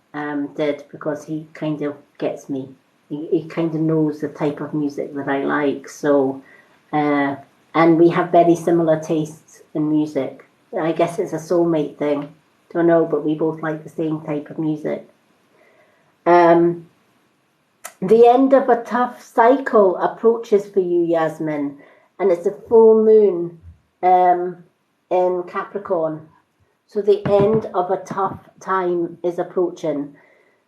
did, because he kind of gets me. He kind of knows the type of music that I like. So, and we have very similar tastes in music. I guess it's a soulmate thing. Don't know, but we both like the same type of music. The end of a tough cycle approaches for you, Yasmin, and it's a full moon in Capricorn. So the end of a tough time is approaching.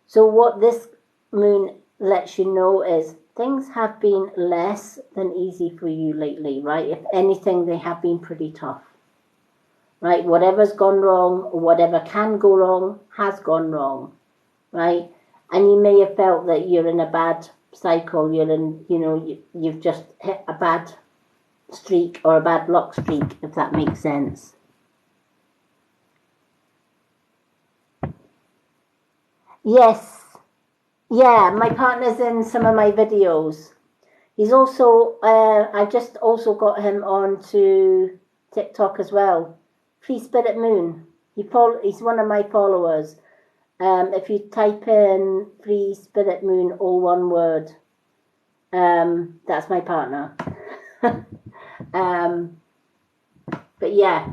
So what this moon lets you know is things have been less than easy for you lately, right? If anything, they have been pretty tough, right? Whatever's gone wrong, or whatever can go wrong, has gone wrong, right? And you may have felt that you're in a bad cycle, you've just hit a bad streak or a bad luck streak, if that makes sense. Yes. Yeah, my partner's in some of my videos. He's also, I just also got him on to TikTok as well. Free Spirit Moon. He's one of my followers. If you type in Free Spirit Moon, all one word, that's my partner. But yeah,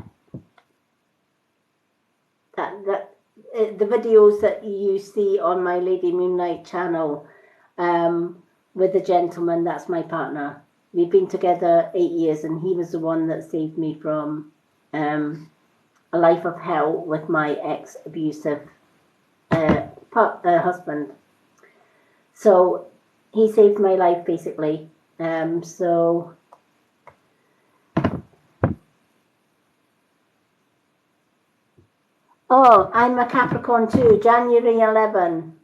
the videos that you see on my Lady Moonlight channel with the gentleman, that's my partner. We've been together 8 years, and he was the one that saved me from a life of hell with my ex-abusive husband. So he saved my life, basically. Oh, I'm a Capricorn too. January 11.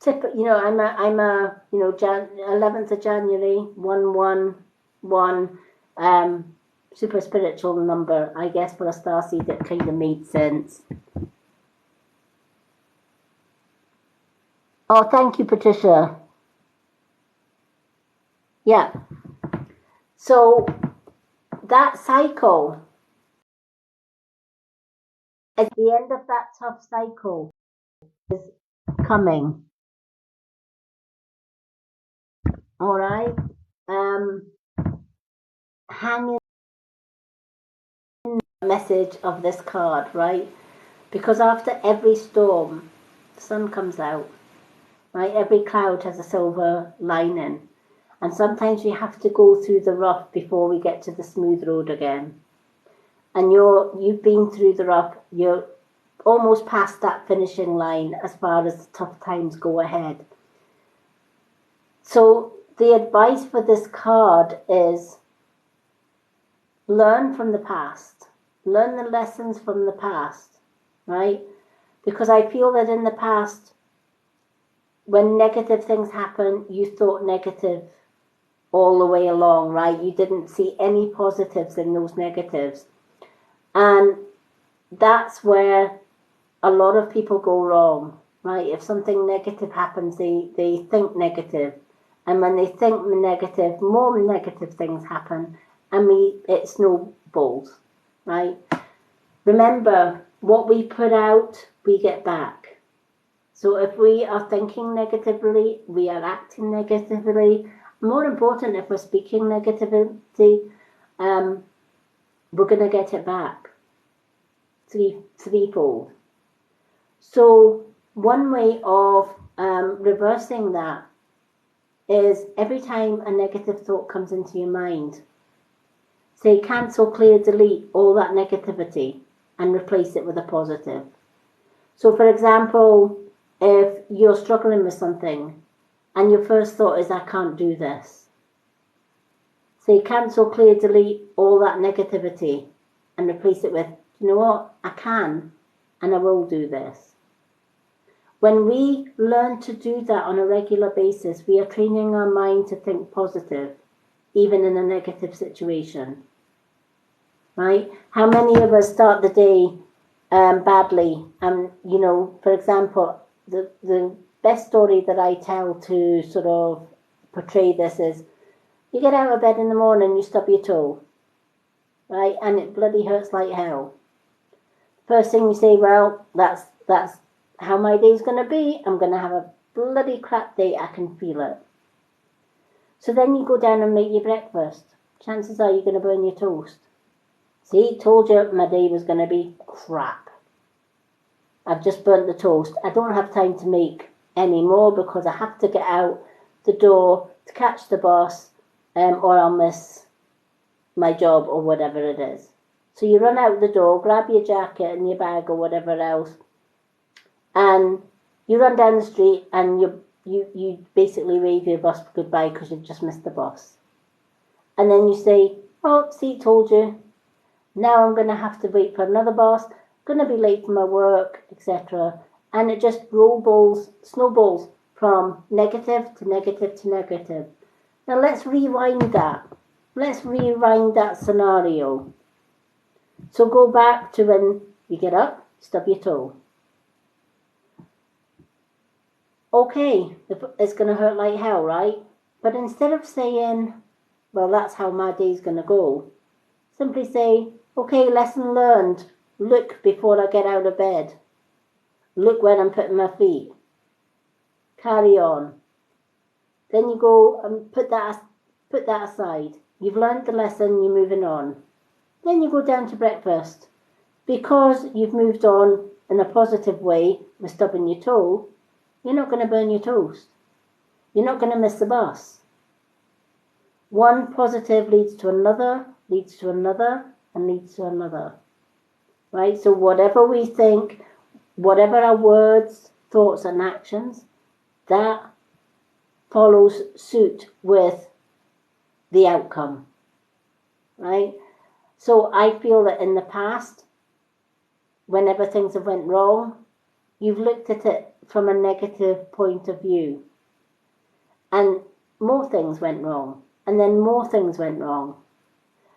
I'm a 11th of January, 111. Super spiritual number, I guess, for a starseed. That kind of made sense. Oh, thank you, Patricia. Yeah. So that cycle, at the end of that tough cycle, is coming. All right. Hang in the message of this card, right? Because after every storm, the sun comes out, right? Every cloud has a silver lining. And sometimes we have to go through the rough before we get to the smooth road again. And you've been through the rough, you're almost past that finishing line as far as the tough times go ahead. So the advice for this card is learn from the past. Learn the lessons from the past, right? Because I feel that in the past, when negative things happen, you thought negative all the way along, right? You didn't see any positives in those negatives. And that's where a lot of people go wrong, right? If something negative happens, they think negative. And when they think negative, more negative things happen, and it snowballs, right? Remember, what we put out, we get back. So if we are thinking negatively, we are acting negatively. More important, if we're speaking negativity, we're going to get it back threefold. So one way of reversing that is every time a negative thought comes into your mind, say cancel, clear, delete all that negativity and replace it with a positive. So for example, if you're struggling with something and your first thought is, I can't do this, say cancel, clear, delete all that negativity and replace it with, you know what, I can and I will do this. When we learn to do that on a regular basis, we are training our mind to think positive, even in a negative situation, right? How many of us start the day badly? For example, the best story that I tell to sort of portray this is, you get out of bed in the morning, you stub your toe, right, and it bloody hurts like hell. First thing you say, well, that's how my day's going to be. I'm going to have a bloody crap day. I can feel it. So then you go down and make your breakfast. Chances are you're going to burn your toast. See, told you my day was going to be crap. I've just burnt the toast. I don't have time to make any more because I have to get out the door to catch the bus, or I'll miss my job or whatever it is. So you run out the door, grab your jacket and your bag or whatever else, and you run down the street and you basically wave your bus goodbye because you've just missed the bus. And then you say, oh, see, told you. Now I'm going to have to wait for another bus, going to be late for my work, etc. And it just snowballs from negative to negative to negative. Now let's rewind that. Let's rewind that scenario. So go back to when you get up, stub your toe. Okay, it's going to hurt like hell, right? But instead of saying, well, that's how my day's going to go, simply say, okay, lesson learned. Look before I get out of bed. Look where I'm putting my feet. Carry on. Then you go and put that aside. You've learned the lesson, you're moving on. Then you go down to breakfast. Because you've moved on in a positive way with stubbing your toe, you're not going to burn your toast. You're not going to miss the bus. One positive leads to another, leads to another, and leads to another. Right? So whatever we think, whatever our words, thoughts, and actions, that follows suit with the outcome. Right? So I feel that in the past, whenever things have went wrong, you've looked at it from a negative point of view. And more things went wrong. And then more things went wrong.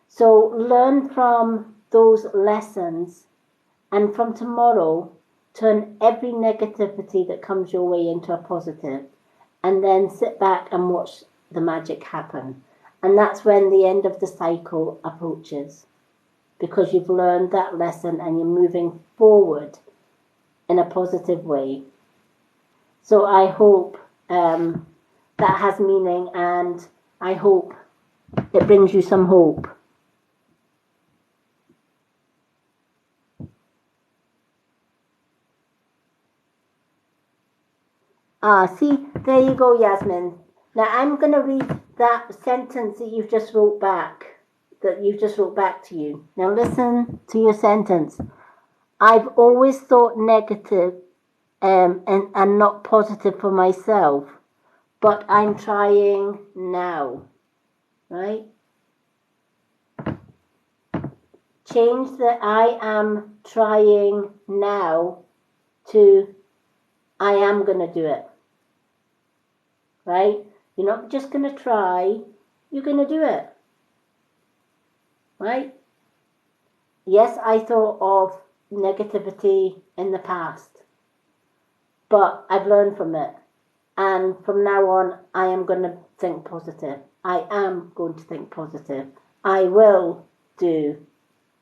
So learn from those lessons, and from tomorrow, turn every negativity that comes your way into a positive, and then sit back and watch the magic happen. And that's when the end of the cycle approaches, because you've learned that lesson and you're moving forward in a positive way. So I hope that has meaning, and I hope it brings you some hope. See, there you go, Yasmin. Now I'm going to read that sentence that you've just wrote back, to you. Now listen to your sentence. I've always thought negative and not positive for myself, but I'm trying now. Right? Change the I am trying now to I am going to do it. Right? You're not just going to try, you're going to do it. Right? Yes, I thought of negativity in the past, but I've learned from it. And from now on, I am going to think positive. I am going to think positive. I will do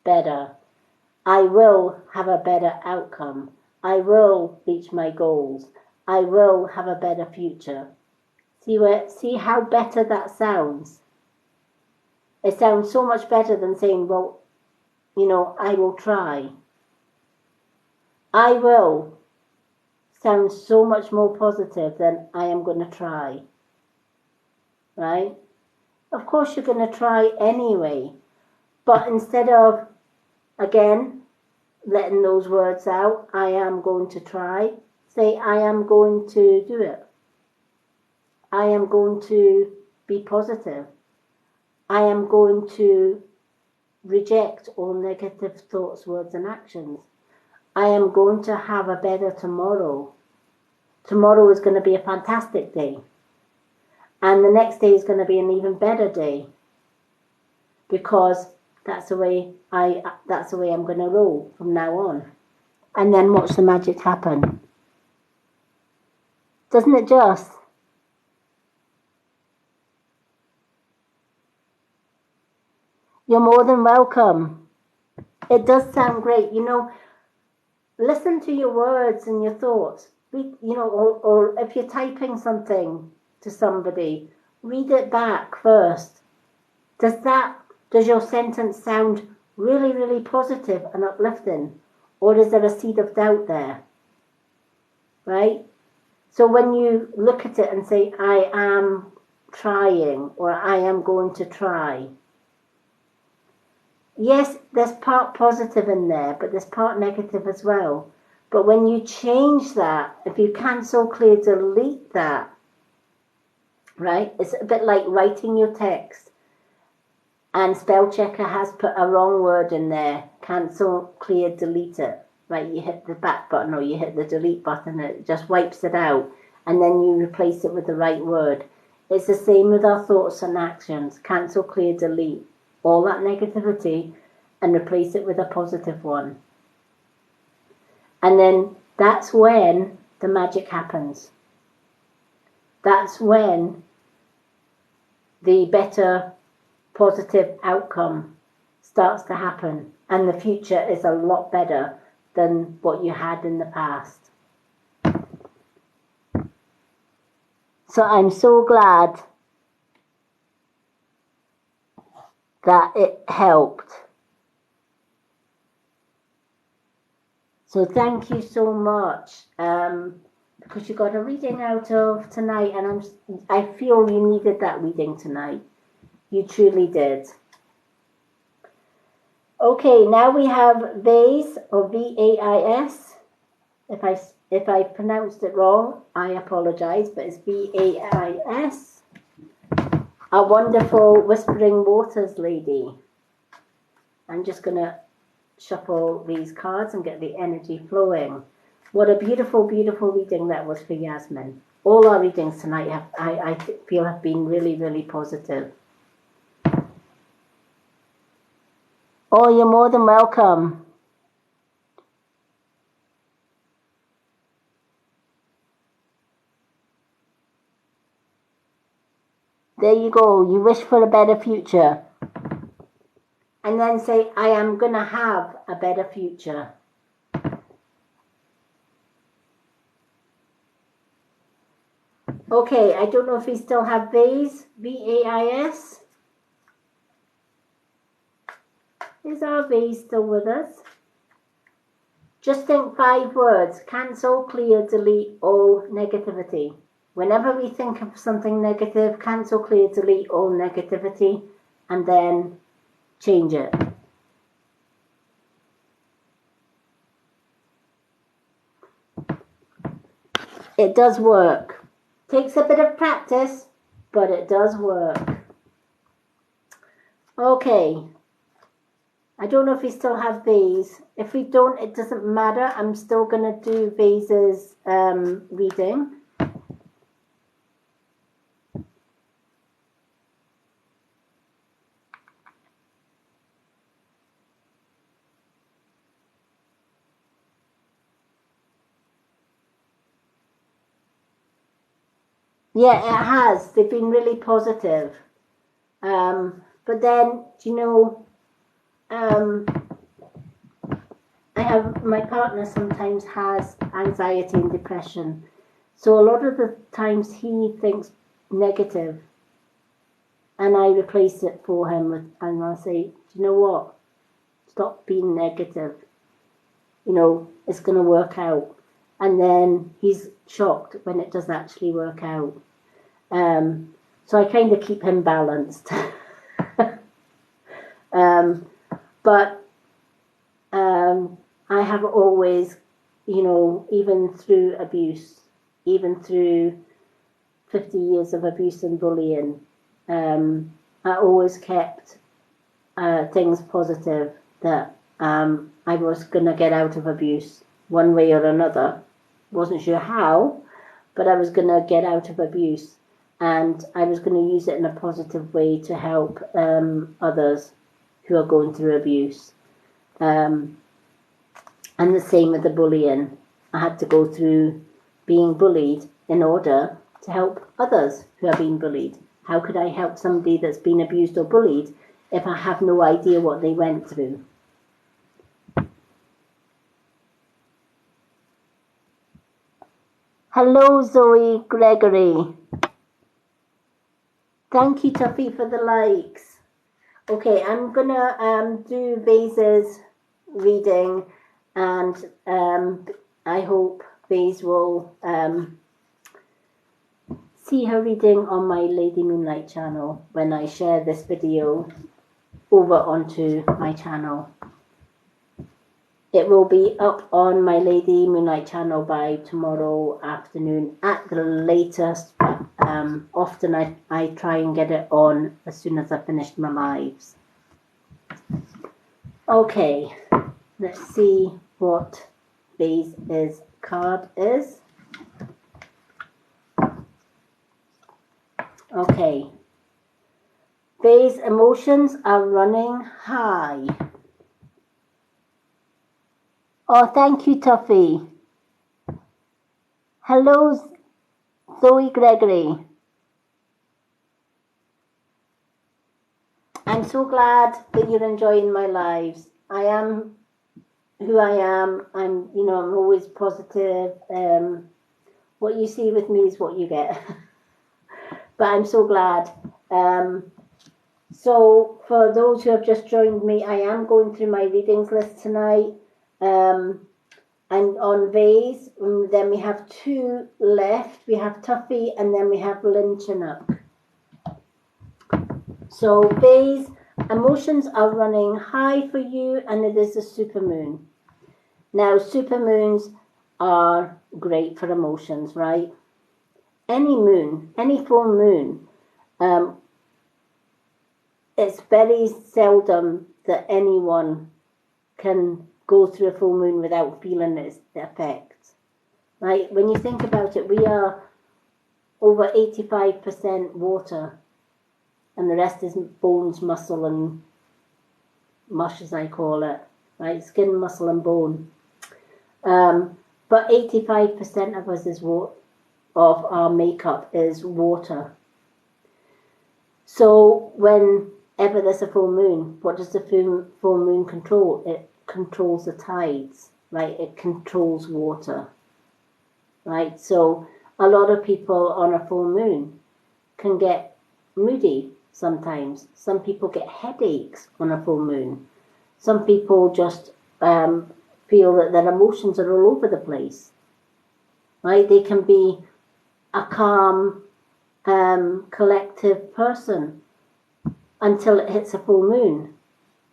better. I will have a better outcome. I will reach my goals. I will have a better future. See how better that sounds? It sounds so much better than saying, well, I will try. I will sounds so much more positive than I am going to try. Right? Of course you're going to try anyway. But instead of, again, letting those words out, I am going to try, say I am going to do it. I am going to be positive. I am going to reject all negative thoughts, words, and actions. I am going to have a better tomorrow. Tomorrow is going to be a fantastic day. And the next day is going to be an even better day. Because that's the way I'm going to roll from now on. And then watch the magic happen. Doesn't it just? You're more than welcome. It does sound great. You know, listen to your words and your thoughts. Read, you know, or if you're typing something to somebody, read it back first. Does your sentence sound really, really positive and uplifting? Or is there a seed of doubt there? Right? So when you look at it and say, I am trying, or I am going to try, yes, there's part positive in there, but there's part negative as well. But when you change that, if you cancel, clear, delete that, right? It's a bit like writing your text and spell checker has put a wrong word in there. Cancel, clear, delete it. Right, you hit the back button or you hit the delete button, it just wipes it out, and then you replace it with the right word. It's the same with our thoughts and actions. Cancel, clear, delete all that negativity and replace it with a positive one. And then that's when the magic happens. That's when the better positive outcome starts to happen, and the future is a lot better than what you had in the past. So I'm so glad that it helped. So thank you so much, because you got a reading out of tonight, and I feel you needed that reading tonight. You truly did. Okay, now we have Vase, or V-A-I-S. If I pronounced it wrong, I apologize, but it's V-A-I-S. A wonderful Whispering Waters lady. I'm just going to shuffle these cards and get the energy flowing. What a beautiful, beautiful reading that was for Yasmin. All our readings tonight I feel have been really, really positive. Oh, you're more than welcome. There you go. You wish for a better future. And then say, I am going to have a better future. Okay, I don't know if we still have Vase, V-A-I-S. Is our Vase still with us? Just think 5 words. Cancel, clear, delete all negativity. Whenever we think of something negative, cancel, clear, delete all negativity, and then change it. It does work. Takes a bit of practice, but it does work. Okay. I don't know if we still have Vase. If we don't, it doesn't matter. I'm still going to do Vase's reading. Yeah, it has. They've been really positive. But then, you know, my partner sometimes has anxiety and depression. So a lot of the times he thinks negative, and I replace it for him and I say, do you know what? Stop being negative. You know, it's going to work out. And then he's shocked when it does actually work out. So I kind of keep him balanced. But I have always, you know, even through abuse, even through 50 years of abuse and bullying, I always kept things positive, that I was going to get out of abuse one way or another. Wasn't sure how, but I was going to get out of abuse, and I was going to use it in a positive way to help others who are going through abuse. And the same with the bullying. I had to go through being bullied in order to help others who are being bullied. How could I help somebody that's been abused or bullied if I have no idea what they went through? Hello, Zoe Gregory. Thank you, Tuffy, for the likes. Okay, I'm gonna do Vase's reading, and I hope Vase will see her reading on my Lady Moonlight channel when I share this video over onto my channel. It will be up on my Lady Moonlight channel by tomorrow afternoon at the latest. Often I try and get it on as soon as I finish my lives. Okay, let's see what Vase's card is. Okay. Vase, emotions are running high. Oh, thank you, Tuffy. Hello, Zoe Gregory. I'm so glad that you're enjoying my lives. I am who I am. I'm always positive. What you see with me is what you get. But I'm so glad. So for those who have just joined me, I am going through my readings list tonight. And on Vase, then we have 2 left. We have Tuffy, and then we have Lynn Chinook. So Vase, emotions are running high for you, and it is a supermoon. Now, supermoons are great for emotions, right? Any moon, any full moon, it's very seldom that anyone can go through a full moon without feeling its effects. Right? When you think about it, we are over 85% water, and the rest is bones, muscle, and mush, as I call it. Right? Skin, muscle, and bone. But 85% of us of our makeup is water. So whenever there's a full moon, what does the full moon control? It controls the tides, right? It controls water, right? So a lot of people on a full moon can get moody sometimes. Some people get headaches on a full moon. Some people just feel that their emotions are all over the place, right? They can be a calm, collective person until it hits a full moon.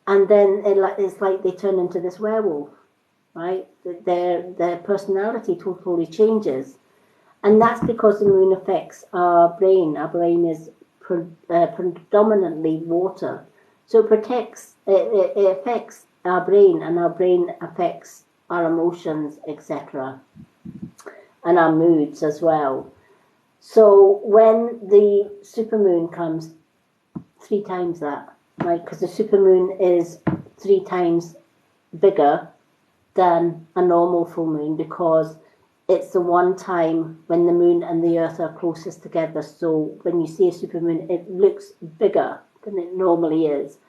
And then it's like they turn into this werewolf, right? Their personality totally changes. And that's because the moon affects our brain. Our brain is predominantly water. So it affects our brain, and our brain affects our emotions, etc. And our moods as well. So when the supermoon comes, 3 times that, right? Because the supermoon is 3 times bigger than a normal full moon, because it's the one time when the moon and the earth are closest together. So when you see a supermoon, it looks bigger than it normally is.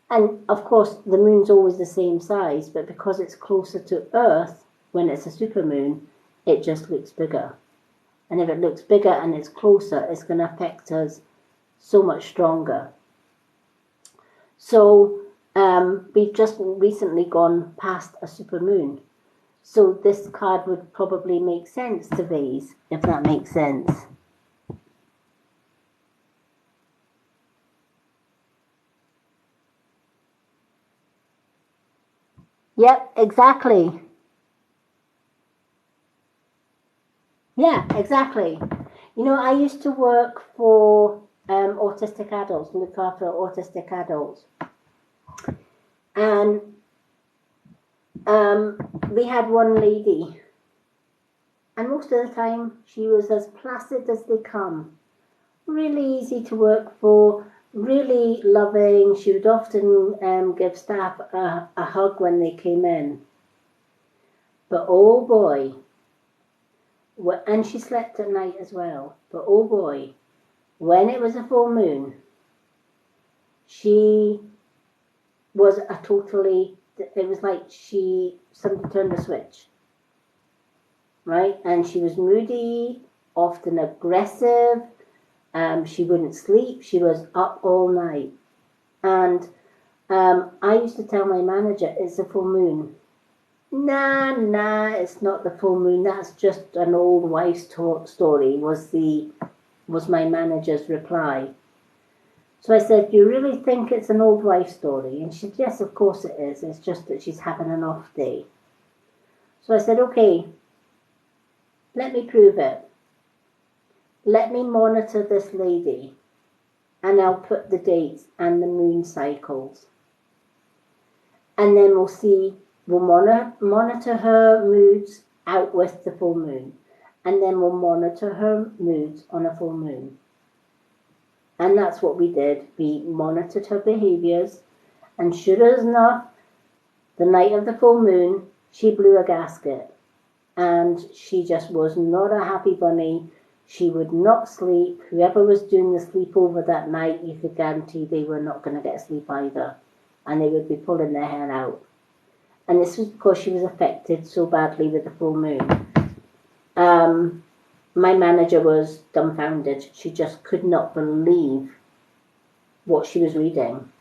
And of course, the moon's always the same size, but because it's closer to earth when it's a supermoon, it just looks bigger. And if it looks bigger and it's closer, it's going to affect us so much stronger. So we've just recently gone past a supermoon. So this card would probably make sense to Vase, if that makes sense. Yep, exactly. Yeah, exactly. I used to work for autistic adults, look after autistic adults. And we had one lady, and most of the time she was as placid as they come. Really easy to work for, really loving. She would often give staff a hug when they came in. But oh boy, And she slept at night as well. But oh boy, when it was a full moon, she was a totally, it was like somebody turned a switch, right? And she was moody, often aggressive. She wouldn't sleep. She was up all night. And I used to tell my manager, it's a full moon. Nah, it's not the full moon. That's just an old wife's story, was my manager's reply. So I said, you really think it's an old wife story? And she said, yes, of course it is. It's just that she's having an off day. So I said, okay, let me prove it. Let me monitor this lady, and I'll put the dates and the moon cycles. And then we'll monitor her moods out with the full moon. And then we'll monitor her moods on a full moon. And that's what we did. We monitored her behaviors, and sure as enough, the night of the full moon, she blew a gasket. And she just was not a happy bunny. She would not sleep. Whoever was doing the sleepover that night, you could guarantee they were not going to get sleep either. And they would be pulling their hair out. And this was because she was affected so badly with the full moon. My manager was dumbfounded. She just could not believe what she was reading.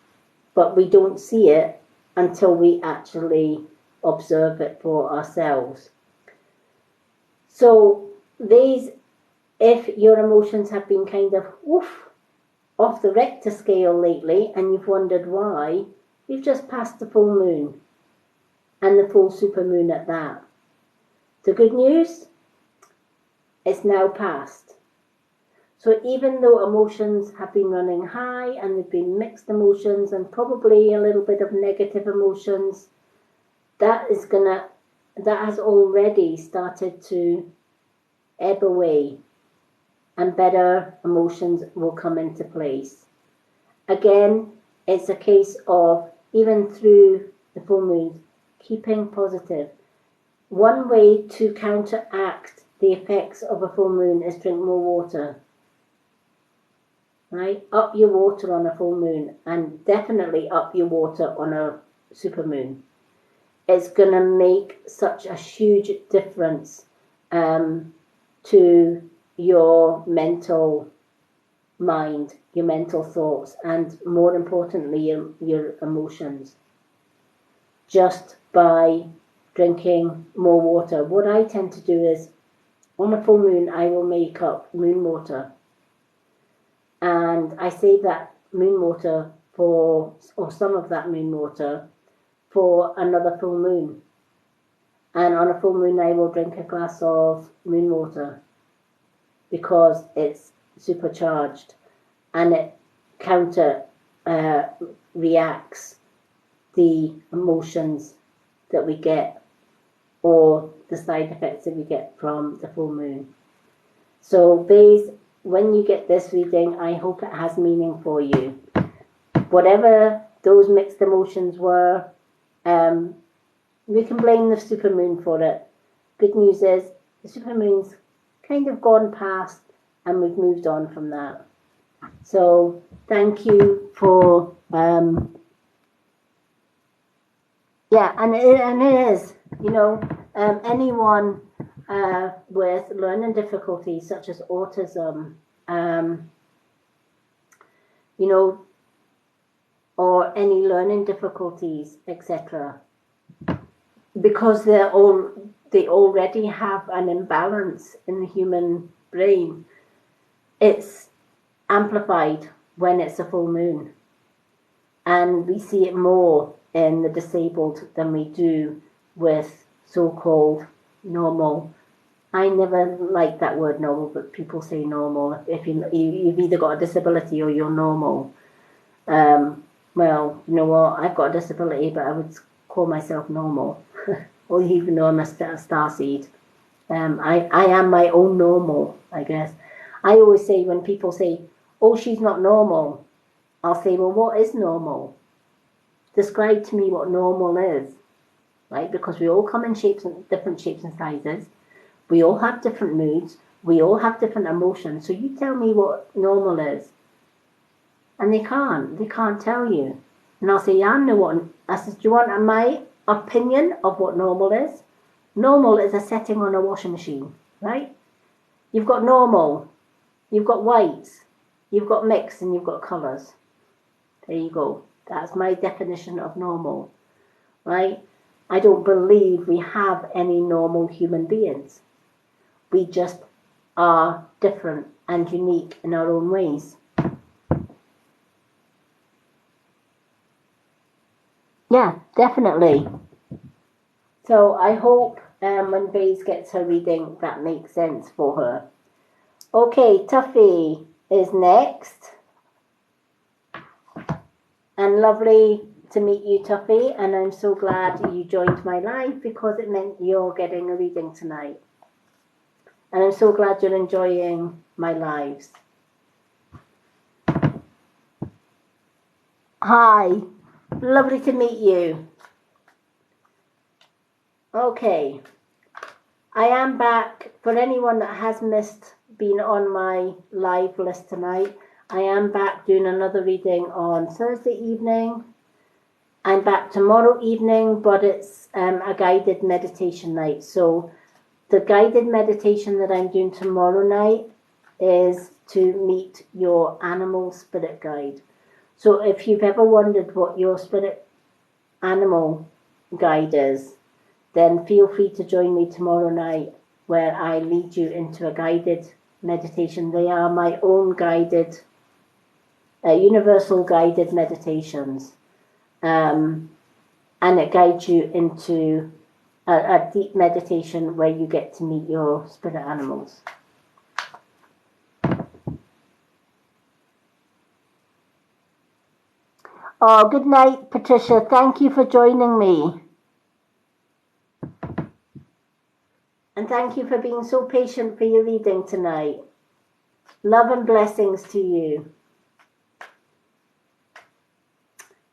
But we don't see it until we actually observe it for ourselves. So if your emotions have been kind of off the Richter scale lately and you've wondered why, you've just passed the full moon, and the full supermoon at that. The good news, it's now past. So even though emotions have been running high and they've been mixed emotions and probably a little bit of negative emotions, that has already started to ebb away, and better emotions will come into place. Again, it's a case of, even through the full moon, keeping positive. One way to counteract the effects of a full moon is drink more water. Right? Up your water on a full moon, and definitely up your water on a supermoon. It's going to make such a huge difference to your mental mind, your mental thoughts, and more importantly, your emotions. Just by drinking more water. What I tend to do is, on a full moon, I will make up moon water. And I save that moon water or some of that moon water, for another full moon. And on a full moon, I will drink a glass of moon water because it's supercharged and it reacts the emotions that we get or the side effects that we get from the full moon. So Bays, when you get this reading, I hope it has meaning for you. Whatever those mixed emotions were, we can blame the supermoon for it. Good news is the supermoon's kind of gone past and we've moved on from that. So thank you for and it is, anyone with learning difficulties such as autism, or any learning difficulties, etc., because they already have an imbalance in the human brain. It's amplified when it's a full moon, and we see it more in the disabled than we do with so-called normal. I never like that word normal, but people say normal. If you've either got a disability or you're normal. Well, you know what? I've got a disability, but I would call myself normal, or even though I'm a starseed. I am my own normal, I guess. I always say when people say, "Oh, she's not normal," I'll say, "Well, what is normal? Describe to me what normal is," right? Because we all come in different shapes and sizes, We all have different moods. We all have different emotions. So you tell me what normal is. And they can't. They can't tell you. And I'll say, yeah, I know what. I said, do you want my opinion of what normal is? Normal is a setting on a washing machine, right? You've got normal. You've got whites. You've got mixed, and you've got colours. There you go. That's my definition of normal, right? I don't believe we have any normal human beings. We just are different and unique in our own ways. Yeah, definitely. So I hope when Vase gets her reading, that makes sense for her. Okay, Tuffy is next. And lovely to meet you, Tuffy. And I'm so glad you joined my live because it meant you're getting a reading tonight. And I'm so glad you're enjoying my lives. Hi, lovely to meet you. Okay, I am back. For anyone that has missed being on my live list tonight, I am back doing another reading on Thursday evening. I'm back tomorrow evening, but it's a guided meditation night. So the guided meditation that I'm doing tomorrow night is to meet your animal spirit guide. So if you've ever wondered what your spirit animal guide is, then feel free to join me tomorrow night where I lead you into a guided meditation. They are my own guided, universal guided meditations. And it guides you into a deep meditation where you get to meet your spirit animals. Oh, good night, Patricia. Thank you for joining me. And thank you for being so patient for your reading tonight. Love and blessings to you.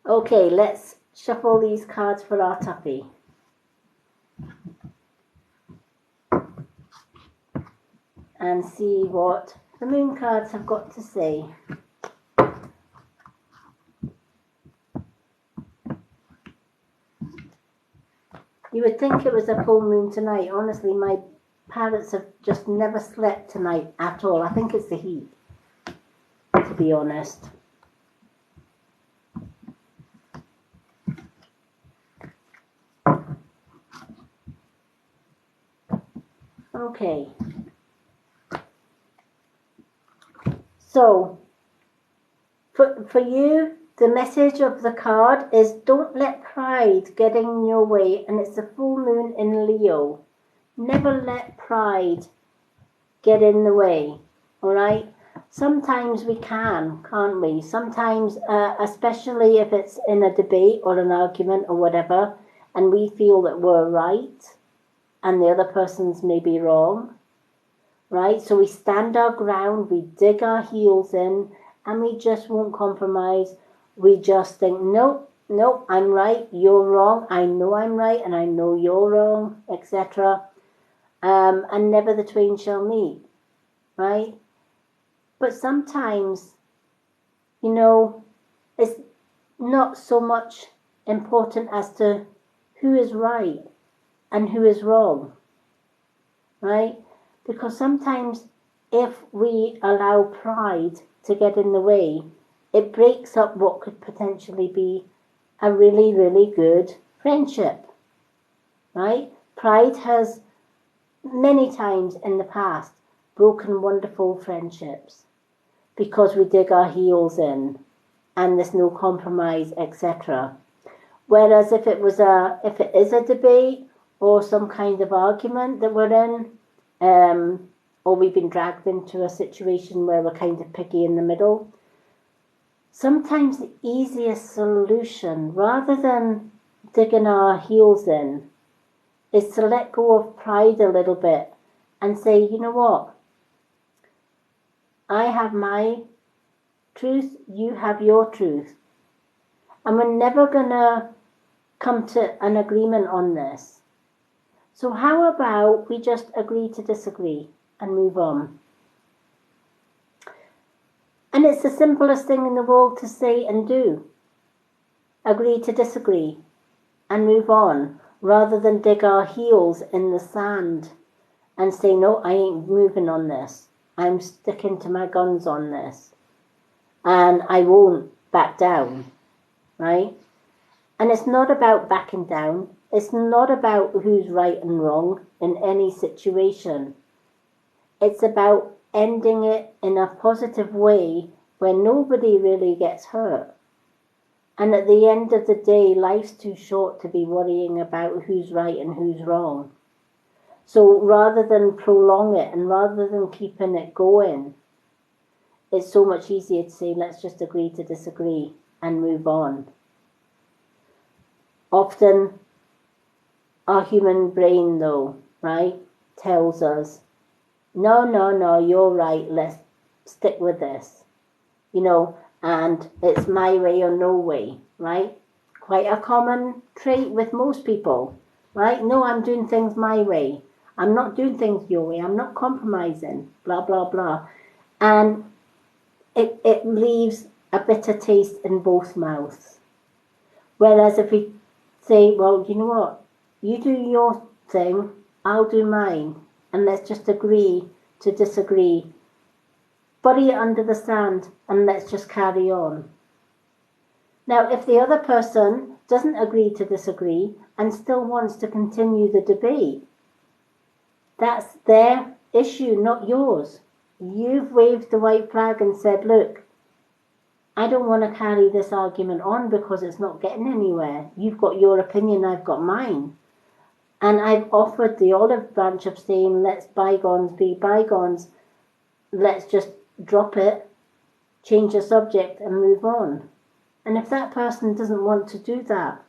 Okay, let's shuffle these cards for our Tuffy. And see what the moon cards have got to say. You would think it was a full moon tonight. Honestly, my parrots have just never slept tonight at all. I think it's the heat, to be honest. Okay. So, for you, the message of the card is don't let pride get in your way, and it's the full moon in Leo. Never let pride get in the way, all right? Sometimes we can't we? Sometimes, especially if it's in a debate or an argument or whatever, and we feel that we're right and the other person's maybe wrong, right? So we stand our ground, we dig our heels in, and we just won't compromise. We just think, nope, I'm right, you're wrong, I know I'm right, and I know you're wrong, etc. And never the twain shall meet, right? But sometimes, you know, it's not so much important as to who is right and who is wrong, right? Because sometimes if we allow pride to get in the way, it breaks up what could potentially be a really, really good friendship, right? Pride has many times in the past broken wonderful friendships because we dig our heels in and there's no compromise, etc. Whereas if it is a debate or some kind of argument that we're in, or we've been dragged into a situation where we're kind of picky in the middle, sometimes the easiest solution, rather than digging our heels in, is to let go of pride a little bit and say, you know what? I have my truth, you have your truth. And we're never going to come to an agreement on this. So how about we just agree to disagree and move on? And it's the simplest thing in the world to say and do. Agree to disagree and move on, rather than dig our heels in the sand and say, no, I ain't moving on this. I'm sticking to my guns on this. And I won't back down, right? And it's not about backing down. It's not about who's right and wrong in any situation. It's about ending it in a positive way where nobody really gets hurt. And at the end of the day, life's too short to be worrying about who's right and who's wrong. So rather than prolong it and rather than keeping it going, it's so much easier to say, let's just agree to disagree and move on. Often, our human brain, though, right, tells us, no, you're right, let's stick with this. And it's my way or no way, right? Quite a common trait with most people, right? No, I'm doing things my way. I'm not doing things your way. I'm not compromising, blah, blah, blah. And it leaves a bitter taste in both mouths. Whereas if we say, well, you know what? You do your thing, I'll do mine, and let's just agree to disagree. Bury it under the sand and let's just carry on. Now, if the other person doesn't agree to disagree and still wants to continue the debate, that's their issue, not yours. You've waved the white flag and said, look, I don't want to carry this argument on because it's not getting anywhere. You've got your opinion, I've got mine. And I've offered the olive branch of saying, let's bygones be bygones. Let's just drop it, change the subject and move on. And if that person doesn't want to do that,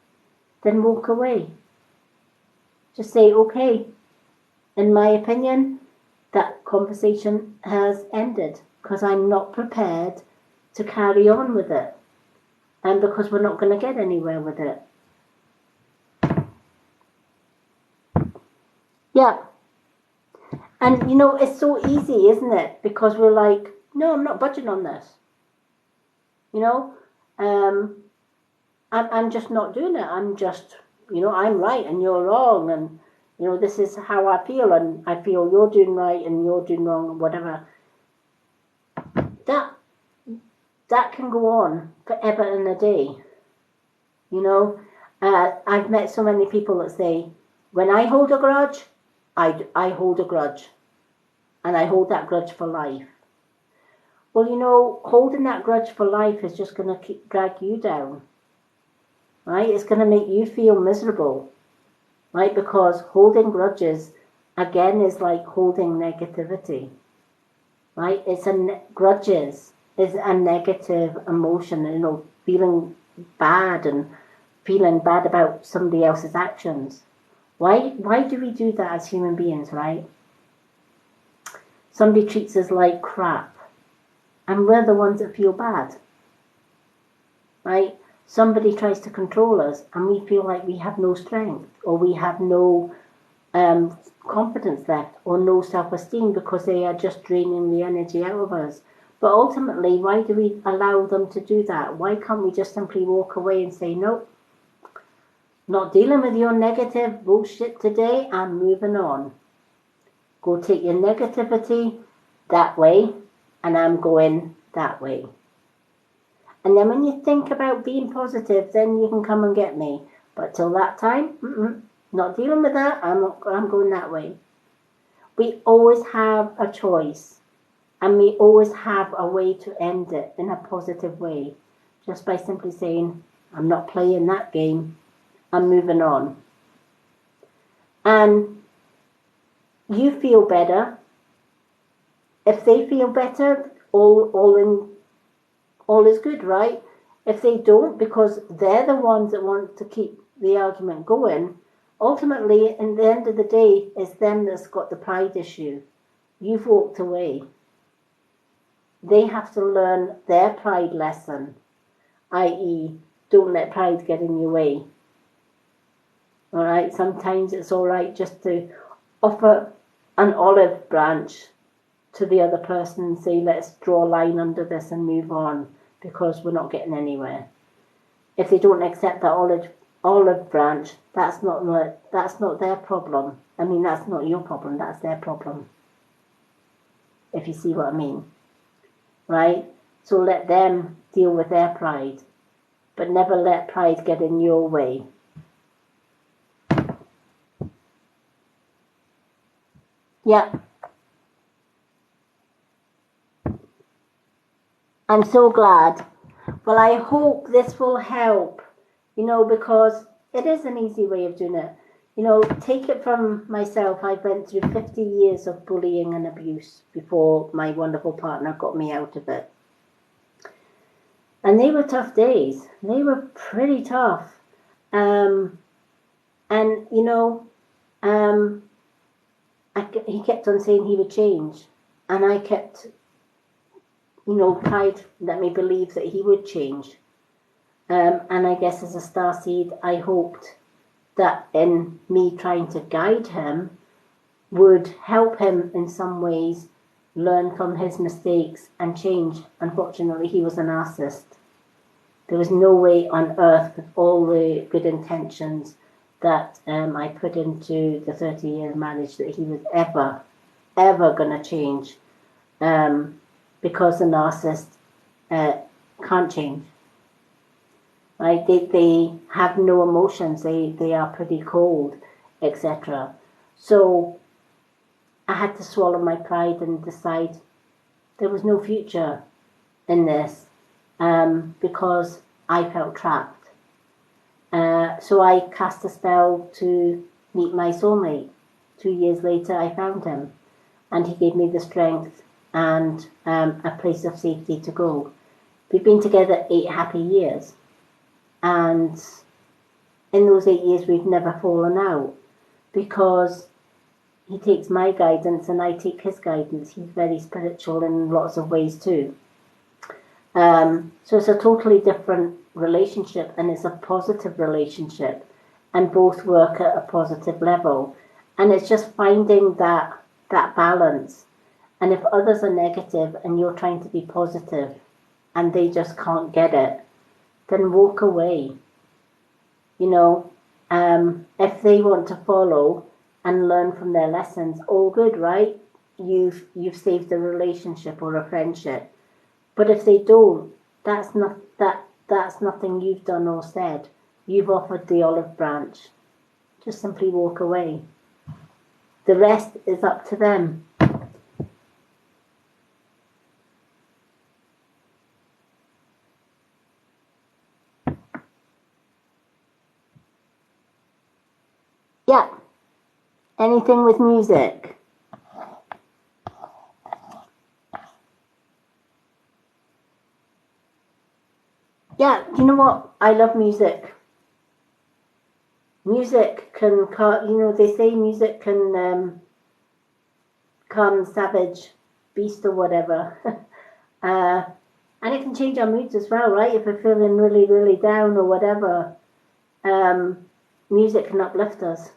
then walk away. Just say, okay, in my opinion, that conversation has ended because I'm not prepared to carry on with it. And because we're not going to get anywhere with it. Yeah. And it's so easy, isn't it? Because we're like, no, I'm not budging on this. I'm just not doing it. I'm just, I'm right and you're wrong. And, this is how I feel. And I feel you're doing right and you're doing wrong and whatever. That can go on forever and a day. I've met so many people that say, when I hold a grudge, I hold a grudge. And I hold that grudge for life. Well, holding that grudge for life is just going to drag you down. Right? It's going to make you feel miserable. Right? Because holding grudges, again, is like holding negativity. Right? Grudges is a negative emotion, feeling bad and feeling bad about somebody else's actions. Why do we do that as human beings, right? Somebody treats us like crap, and we're the ones that feel bad, right? Somebody tries to control us, and we feel like we have no strength, or we have no confidence left, or no self-esteem because they are just draining the energy out of us. But ultimately, why do we allow them to do that? Why can't we just simply walk away and say, nope, not dealing with your negative bullshit today, I'm moving on. Go take your negativity that way, and I'm going that way. And then when you think about being positive, then you can come and get me. But till that time, not dealing with that, I'm going that way. We always have a choice, and we always have a way to end it in a positive way, just by simply saying, I'm not playing that game, I'm moving on. And you feel better. If they feel better, all is good, right? If they don't, because they're the ones that want to keep the argument going, ultimately, in the end of the day, it's them that's got the pride issue. You've walked away. They have to learn their pride lesson, i.e., don't let pride get in your way. All right? right? Sometimes it's all right just to offer an olive branch to the other person and say, let's draw a line under this and move on, because we're not getting anywhere. If they don't accept that olive branch, that's not their problem. I mean, that's not your problem, that's their problem. If you see what I mean. Right? So let them deal with their pride, but never let pride get in your way. Yeah. I'm so glad. Well, I hope this will help, because it is an easy way of doing it. Take it from myself. I went through 50 years of bullying and abuse before my wonderful partner got me out of it. And they were tough days. They were pretty tough. He kept on saying he would change. And I kept, pride let me believe that he would change. And I guess as a starseed, I hoped that in me trying to guide him would help him in some ways learn from his mistakes and change. Unfortunately, he was a narcissist. There was no way on earth, with all the good intentions that I put into the 30-year marriage, that he was ever going to change, because the narcissist can't change. Right? They have no emotions. They are pretty cold, etc. So I had to swallow my pride and decide there was no future in this, because I felt trapped. So I cast a spell to meet my soulmate. 2 years later, I found him, and he gave me the strength and a place of safety to go. We've been together 8 happy years. And in those 8 years, we've never fallen out, because he takes my guidance and I take his guidance. He's very spiritual in lots of ways too. So it's a totally different relationship, and it's a positive relationship, and both work at a positive level. And it's just finding that balance. And if others are negative and you're trying to be positive and they just can't get it, then walk away. If they want to follow and learn from their lessons, all good, right? You've saved a relationship or a friendship. But if they don't, that's nothing you've done or said. You've offered the olive branch. Just simply walk away. The rest is up to them. Yeah. Anything with music? Yeah, do you know what? I love music. Music can, they say music can calm savage beast or whatever. And it can change our moods as well, right? If we're feeling really, really down or whatever, music can uplift us.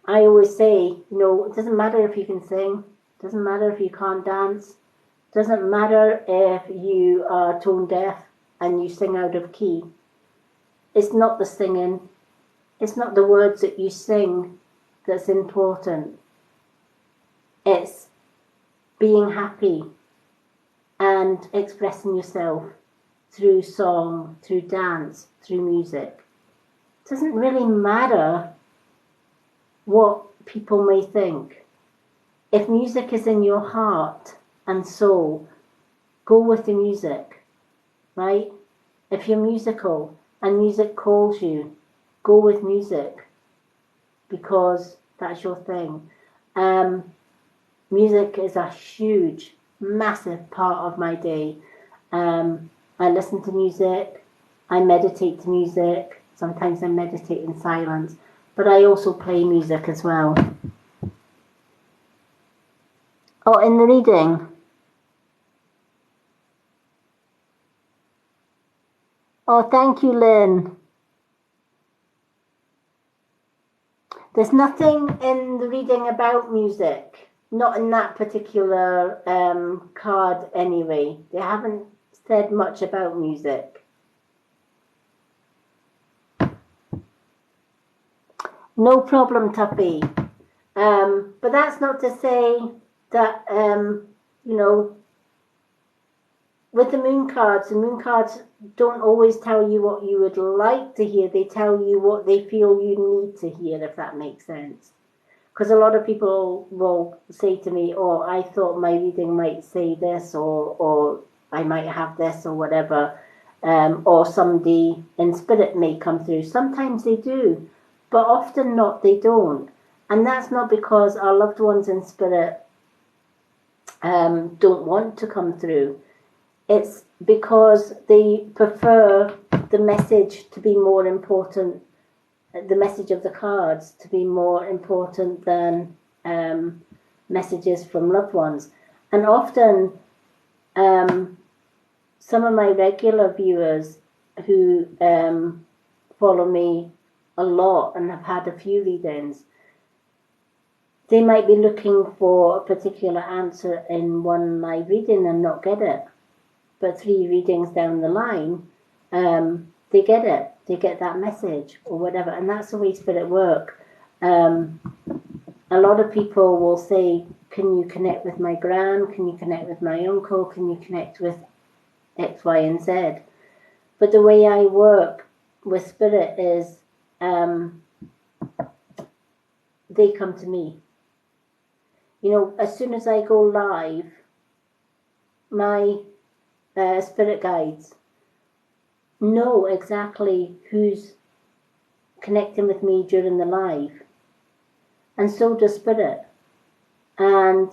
I always say, it doesn't matter if you can sing, doesn't matter if you can't dance, doesn't matter if you are tone deaf and you sing out of key. It's not the singing, it's not the words that you sing that's important. It's being happy and expressing yourself through song, through dance, through music. It doesn't really matter what people may think. If music is in your heart and soul, go with the music, right? If you're musical and music calls you, go with music, because that's your thing. Music is a huge, massive part of my day. I listen to music, I meditate to music, sometimes I meditate in silence, but I also play music as well. Oh, in the reading? Oh, thank you, Lynn. There's nothing in the reading about music, not in that particular card anyway. They haven't said much about music. No problem, Tuppy. But that's not to say that, you know, with the moon cards don't always tell you what you would like to hear. They tell you what they feel you need to hear, if that makes sense. Because a lot of people will say to me, oh, I thought my reading might say this, or I might have this, or whatever. Or somebody in spirit may come through. Sometimes they do, but often not, they don't. And that's not because our loved ones in spirit don't want to come through. It's because they prefer the message to be more important, the message of the cards to be more important than messages from loved ones. And often, some of my regular viewers who follow me a lot and have had a few readings, they might be looking for a particular answer in one live reading and not get it. But 3 readings down the line, they get it. They get that message or whatever. And that's the way spirit work. A lot of people will say, can you connect with my gran? Can you connect with my uncle? Can you connect with X, Y, and Z? But the way I work with spirit is they come to me. You know, as soon as I go live, my spirit guides know exactly who's connecting with me during the live, and so does spirit. And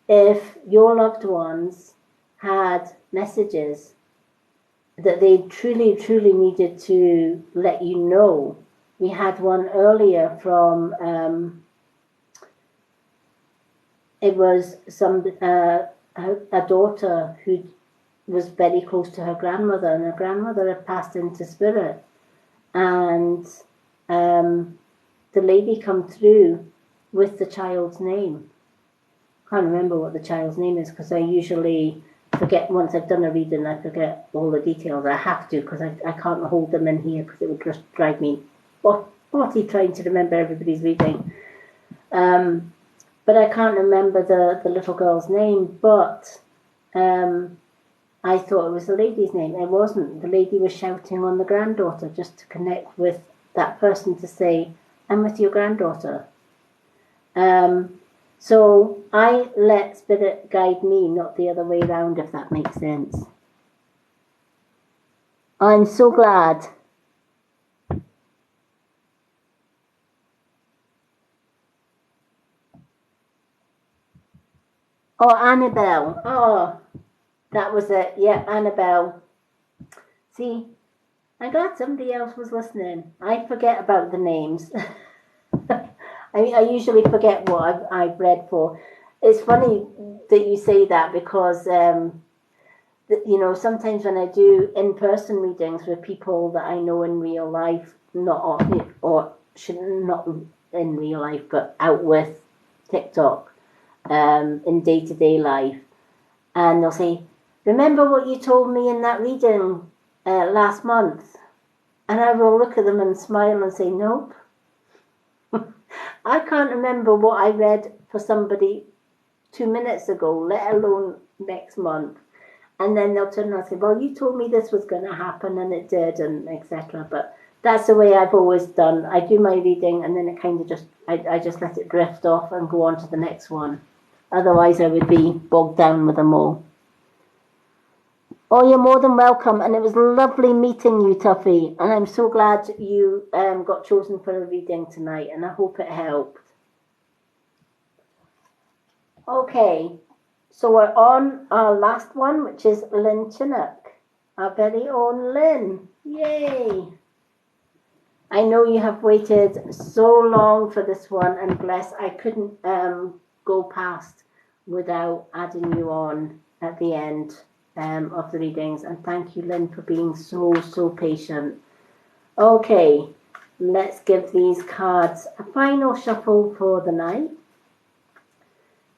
if your loved ones had messages that they truly needed to let you know, we had one earlier from it was a daughter who was very close to her grandmother, and her grandmother had passed into spirit, and the lady come through with the child's name. Can't remember what the child's name is, because I usually forget. Once I've done a reading, I forget all the details. I have to, because I can't hold them in here, because it would just drive me potty trying to remember everybody's reading. But I can't remember the little girl's name, but I thought it was the lady's name. It wasn't. The lady was shouting on the granddaughter just to connect with that person, to say, I'm with your granddaughter. So I let spirit guide me, not the other way around, if that makes sense. I'm so glad. Oh, Annabelle. Oh, that was it. Yeah, Annabelle. See, I'm glad somebody else was listening. I forget about the names. I usually forget what I've read for. It's funny that you say that, because you know, sometimes when I do in-person readings with people that I know in real life, not in real life, but out with TikTok, in day-to-day life, and they'll say, remember what you told me in that reading last month? And I will look at them and smile and say, nope. I can't remember what I read for somebody 2 minutes ago, let alone next month. And then they'll turn around and say, well, you told me this was going to happen, and it did, and etc. But that's the way I've always done. I do my reading, and then it kind of just, I just let it drift off and go on to the next one. Otherwise, I would be bogged down with them all. Oh, you're more than welcome, and it was lovely meeting you, Tuffy, and I'm so glad you got chosen for a reading tonight, and I hope it helped. Okay, so we're on our last one, which is Lynn Chinook, our very own Lynn. Yay! I know you have waited so long for this one, and bless, I couldn't go past without adding you on at the end of the readings, and thank you, Lynn, for being so patient. Okay, let's give these cards a final shuffle for the night.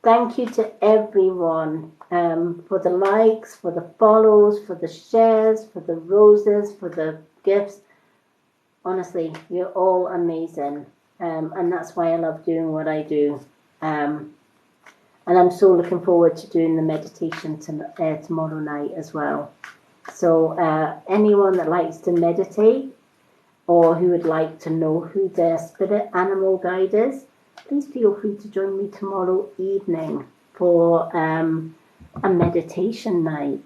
Thank you to everyone for the likes, for the follows, for the shares, for the roses, for the gifts. Honestly, you're all amazing. And that's why I love doing what I do. And I'm so looking forward to doing the meditation tomorrow night as well. So anyone that likes to meditate or who would like to know who their spirit animal guide is, please feel free to join me tomorrow evening for a meditation night.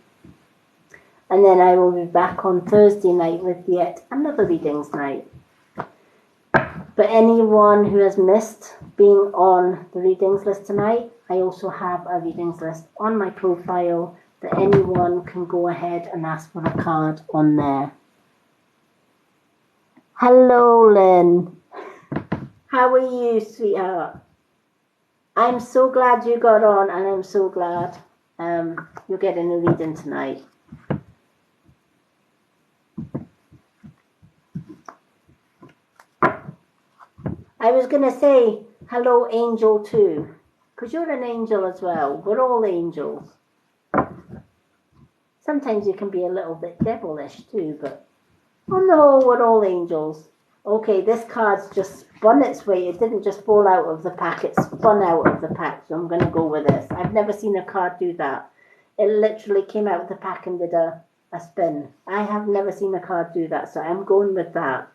And then I will be back on Thursday night with yet another readings night. For anyone who has missed being on the readings list tonight, I also have a readings list on my profile that anyone can go ahead and ask for a card on there. Hello, Lynn. How are you, sweetheart? I'm so glad you got on, and I'm so glad you're getting a reading tonight. I was going to say hello, Angel, too, because you're an angel as well. We're all angels. Sometimes you can be a little bit devilish, too, but oh no, we're all angels. Okay, this card's just spun its way. It didn't just fall out of the pack, it spun out of the pack, so I'm going to go with this. I've never seen a card do that. It literally came out of the pack and did a spin. I have never seen a card do that, so I'm going with that.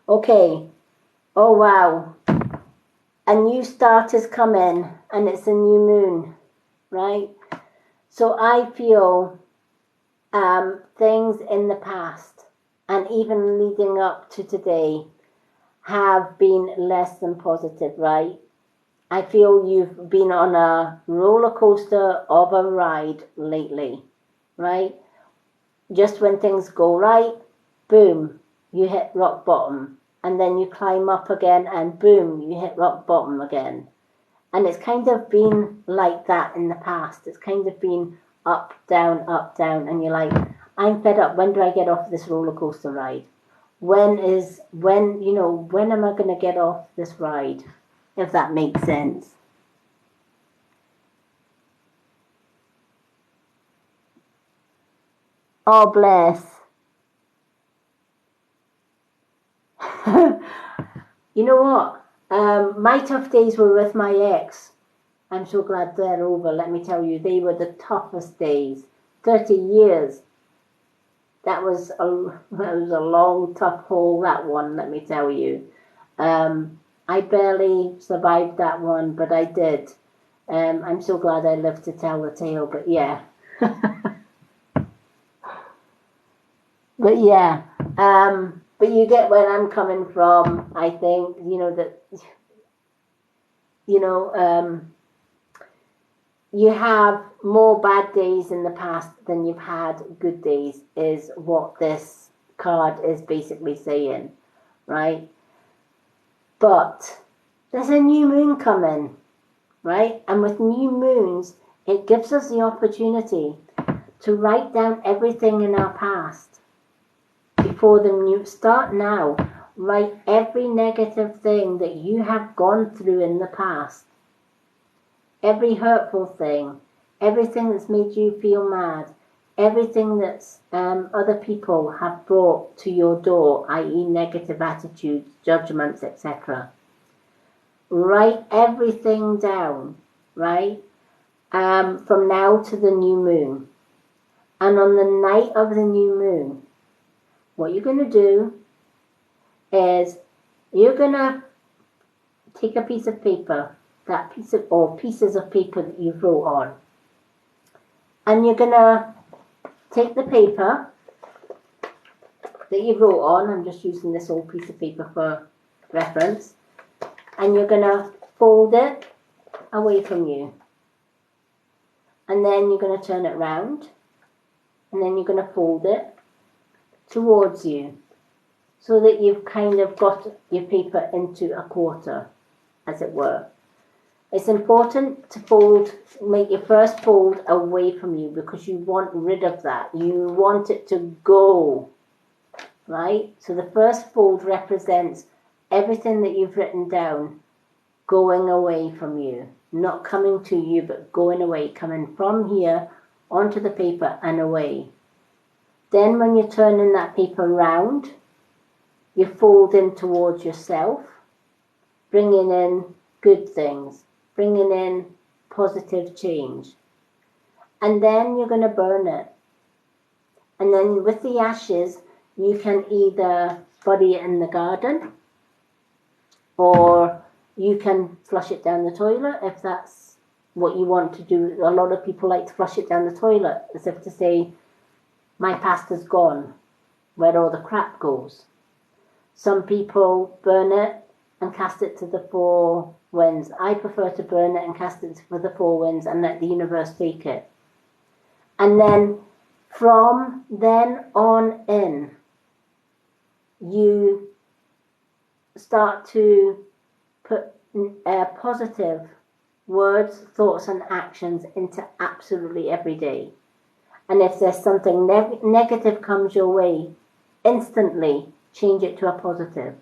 Okay. Oh, wow. A new start is coming, and it's a new moon, right? So I feel things in the past, and even leading up to today, have been less than positive, right? I feel you've been on a roller coaster of a ride lately, right? Just when things go right, boom, you hit rock bottom. And then you climb up again and boom, you hit rock bottom again. And it's kind of been like that in the past. It's kind of been up, down, and you're like, I'm fed up. When do I get off this roller coaster ride? When am I going to get off this ride? If that makes sense. Oh, bless. You know what? My tough days were with my ex. I'm so glad they're over. Let me tell you, they were the toughest days. 30 years. That was a long, tough haul, that one, let me tell you. I barely survived that one, but I did. I'm so glad I lived to tell the tale, but yeah. But yeah. But you get where I'm coming from. I think, you have more bad days in the past than you've had good days, is what this card is basically saying, right? But there's a new moon coming, right? And with new moons, it gives us the opportunity to write down everything in our past before the new start now. Write every negative thing that you have gone through in the past. Every hurtful thing, everything that's made you feel mad, everything that's other people have brought to your door, i.e. negative attitudes, judgments, etc. Write everything down, right? From now to the new moon. And on the night of the new moon, what you're going to do is you're going to take a piece of paper, pieces of paper that you wrote on. And you're going to take the paper that you wrote on, I'm just using this old piece of paper for reference, and you're going to fold it away from you. And then you're going to turn it round, and then you're going to fold it towards you, so that you've kind of got your paper into a quarter, as it were. It's important to make your first fold away from you, because you want rid of that. You want it to go, right? So the first fold represents everything that you've written down going away from you, not coming to you, but going away, coming from here onto the paper and away. Then when you're turning that paper round, you fold in towards yourself, bringing in good things, bringing in positive change. And then you're going to burn it. And then with the ashes, you can either bury it in the garden, or you can flush it down the toilet if that's what you want to do. A lot of people like to flush it down the toilet as if to say, my past is gone, where all the crap goes. Some people burn it and cast it to the four winds. I prefer to burn it and cast it to the four winds and let the universe take it. And then from then on in, you start to put positive words, thoughts and actions into absolutely every day. And if there's something negative comes your way, instantly change it to a positive.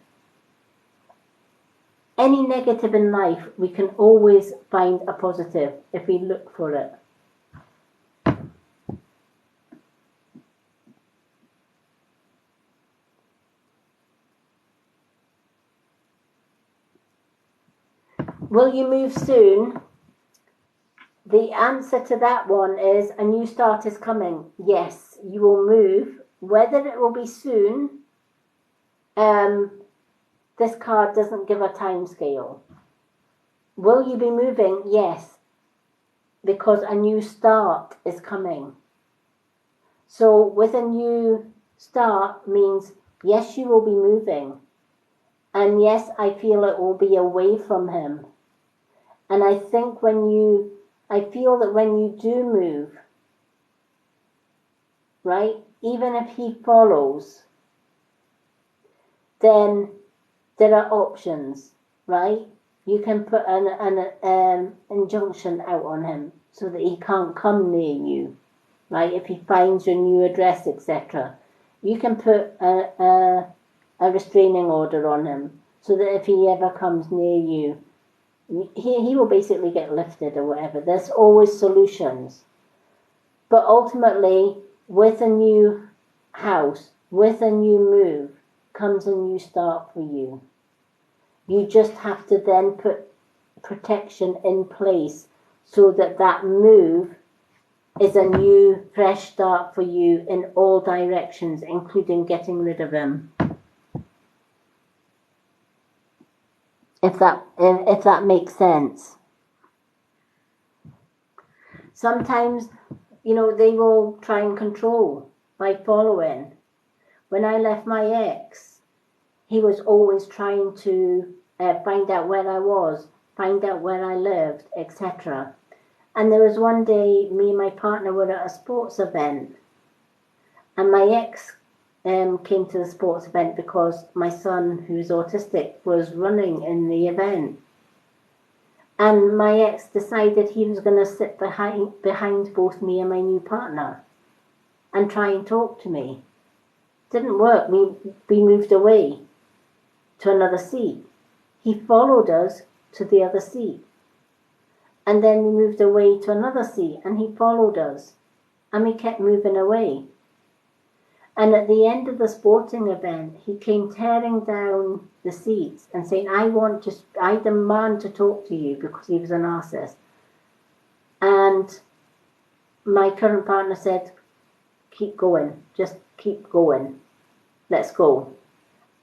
Any negative in life, we can always find a positive if we look for it. Will you move soon? The answer to that one is a new start is coming. Yes, you will move. Whether it will be soon, this card doesn't give a time scale. Will you be moving? Yes, because a new start is coming. So with a new start means, yes, you will be moving. And yes, I feel it will be away from him. And I think I feel that when you do move, right, even if he follows, then there are options, right? You can put an injunction out on him so that he can't come near you, right? If he finds your new address, etc. You can put a restraining order on him so that if he ever comes near you, he will basically get lifted or whatever. There's always solutions. But ultimately, with a new house, with a new move, comes a new start for you. You just have to then put protection in place so that that move is a new, fresh start for you in all directions, including getting rid of him. If that makes sense. Sometimes, they will try and control by following. When I left my ex, he was always trying to find out where I was, find out where I lived, etc. And there was one day, me and my partner were at a sports event, and my ex came to the sports event because my son, who's autistic, was running in the event. And my ex decided he was going to sit behind both me and my new partner and try and talk to me. Didn't work. We moved away to another seat. He followed us to the other seat. And then we moved away to another seat and he followed us. And we kept moving away. And at the end of the sporting event, he came tearing down the seats and saying, I demand to talk to you, because he was a narcissist. And my current partner said, keep going, just keep going, let's go.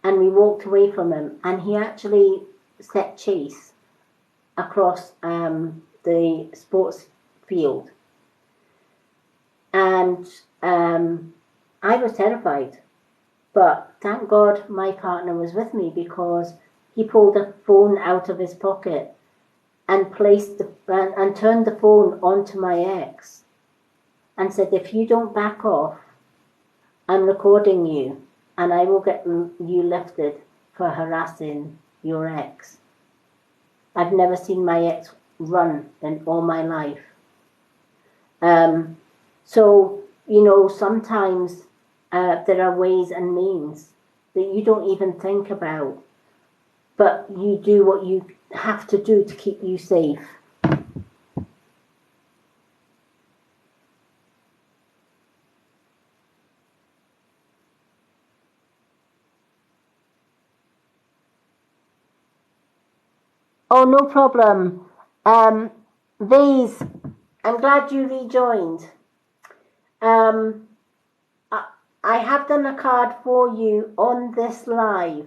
And we walked away from him, and he actually set chase across the sports field. And I was terrified, but thank God my partner was with me, because he pulled a phone out of his pocket and and turned the phone onto my ex and said, if you don't back off, I'm recording you and I will get you lifted for harassing your ex. I've never seen my ex run in all my life. So, sometimes there are ways and means that you don't even think about, but you do what you have to do to keep you safe. Oh, no problem. Vase, I'm glad you rejoined. Um, I have done a card for you on this live.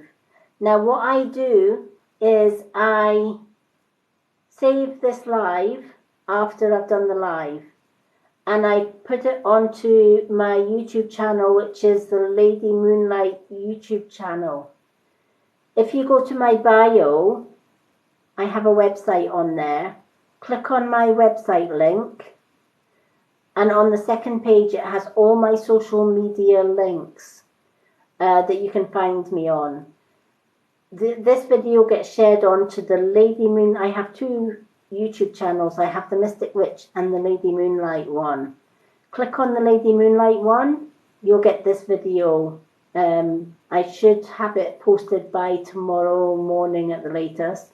Now, what I do is I save this live after I've done the live, and I put it onto my YouTube channel, which is the Lady Moonlight YouTube channel. If you go to my bio, I have a website on there. Click on my website link, and on the second page it has all my social media links that you can find me on. This video gets shared on to the Lady Moon. I have two YouTube channels. I have the Mystic Witch and the Lady Moonlight one. Click on the Lady Moonlight one, you'll get this video. I should have it posted by tomorrow morning at the latest.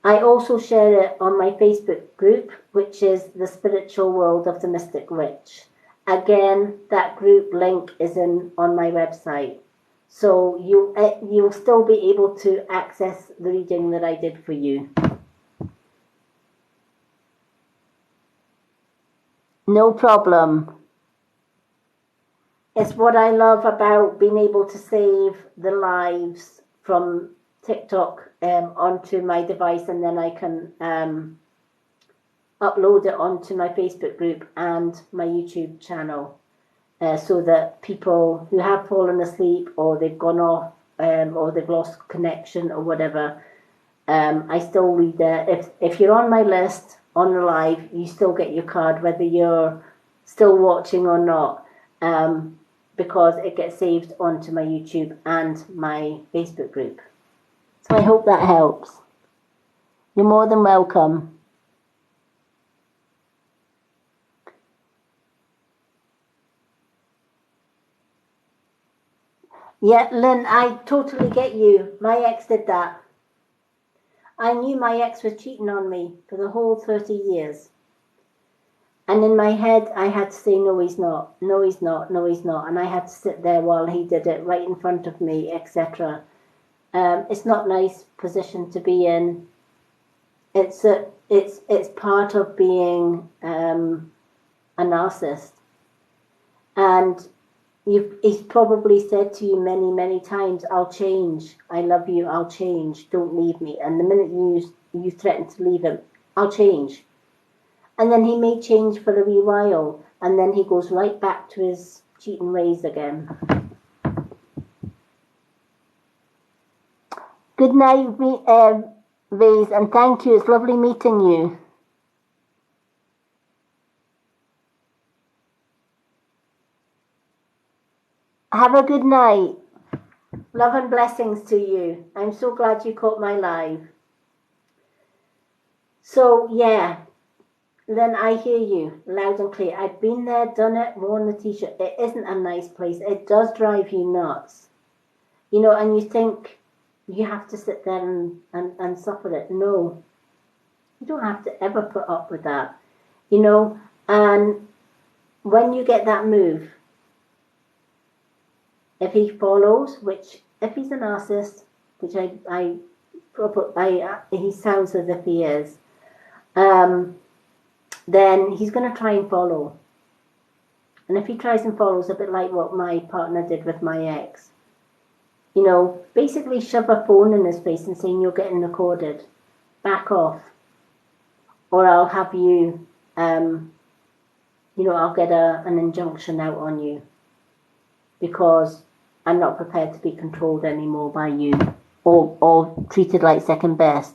I also share it on my Facebook group, which is the Spiritual World of the Mystic Witch. Again, that group link is on my website. So you'll still be able to access the reading that I did for you. No problem. It's what I love about being able to save the lives from TikTok onto my device, and then I can upload it onto my Facebook group and my YouTube channel, so that people who have fallen asleep or they've gone off or they've lost connection or whatever, I still read it. If you're on my list on the live, you still get your card whether you're still watching or not, because it gets saved onto my YouTube and my Facebook group. So I hope that helps. You're more than welcome. Yeah, Lynn, I totally get you. My ex did that. I knew my ex was cheating on me for the whole 30 years. And in my head, I had to say, no, he's not. No, he's not. No, he's not. And I had to sit there while he did it right in front of me, etc. It's not a nice position to be in. It's part of being a narcissist. And he's probably said to you many, many times, I'll change. I love you. I'll change. Don't leave me. And the minute you threaten to leave him, I'll change. And then he may change for a wee while, and then he goes right back to his cheating ways again. Good night, Vase, and thank you. It's lovely meeting you. Have a good night. Love and blessings to you. I'm so glad you caught my live. So, yeah. Then I hear you loud and clear. I've been there, done it, worn the t-shirt. It isn't a nice place. It does drive you nuts. You know, and you think you have to sit there and suffer it. No. You don't have to ever put up with that. You know, and when you get that move, if he follows, which if he's a narcissist, which he sounds as if he is, then he's going to try and follow. And if he tries and follows, a bit like what my partner did with my ex, you know, basically shove a phone in his face and saying, you're getting recorded, back off, or I'll have you, you know, I'll get an injunction out on you, because I'm not prepared to be controlled anymore by you, or treated like second best.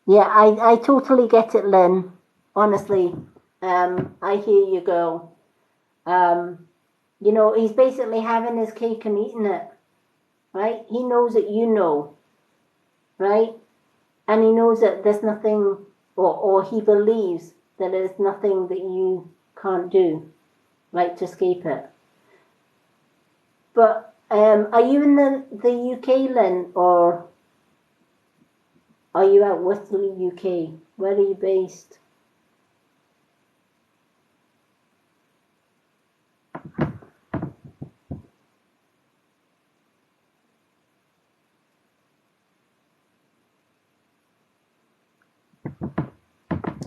Yeah, I totally get it, Lynn. Honestly, I hear you, girl. You know, he's basically having his cake and eating it, right? He knows that you know, right? And he knows that there's nothing, or he believes there is nothing that you can't do, right, to escape it. But are you in the UK, Lynn, or are you out with the UK? Where are you based?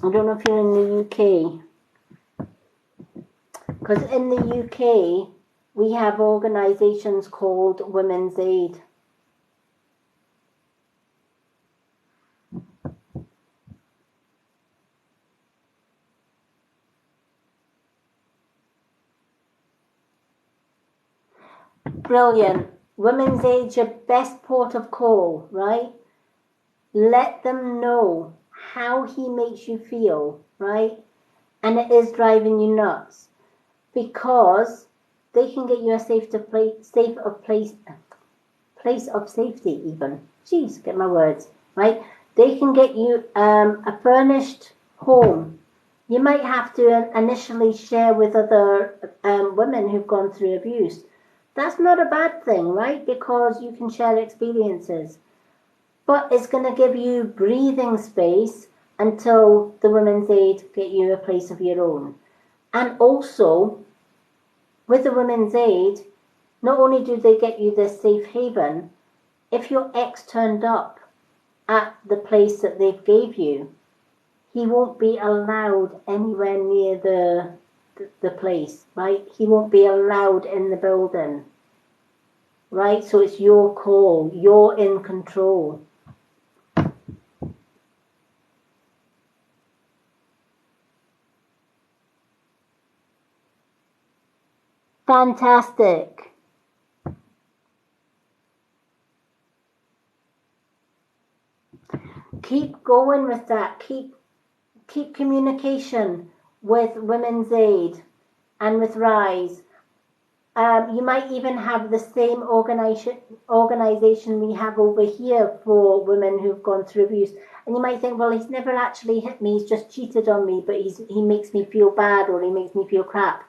I don't know if you're in the UK. Because in the UK, we have organisations called Women's Aid. Brilliant. Women's Aid, your best port of call, right? Let them know how he makes you feel, right? And it is driving you nuts, because they can get you a place of safety even. Jeez, get my words, right? They can get you a furnished home. You might have to initially share with other women who've gone through abuse. That's not a bad thing, right? Because you can share experiences. But it's going to give you breathing space until the Women's Aid get you a place of your own. And also, with the Women's Aid, not only do they get you this safe haven, if your ex turned up at the place that they gave you, he won't be allowed anywhere near the place, right? He won't be allowed in the building, right? So it's your call. You're in control. Fantastic. Keep going with that. Keep communication with Women's Aid and with Rise. You might even have the same organisation we have over here for women who've gone through abuse. And you might think, well, he's never actually hit me, he's just cheated on me, but he makes me feel bad, or he makes me feel crap.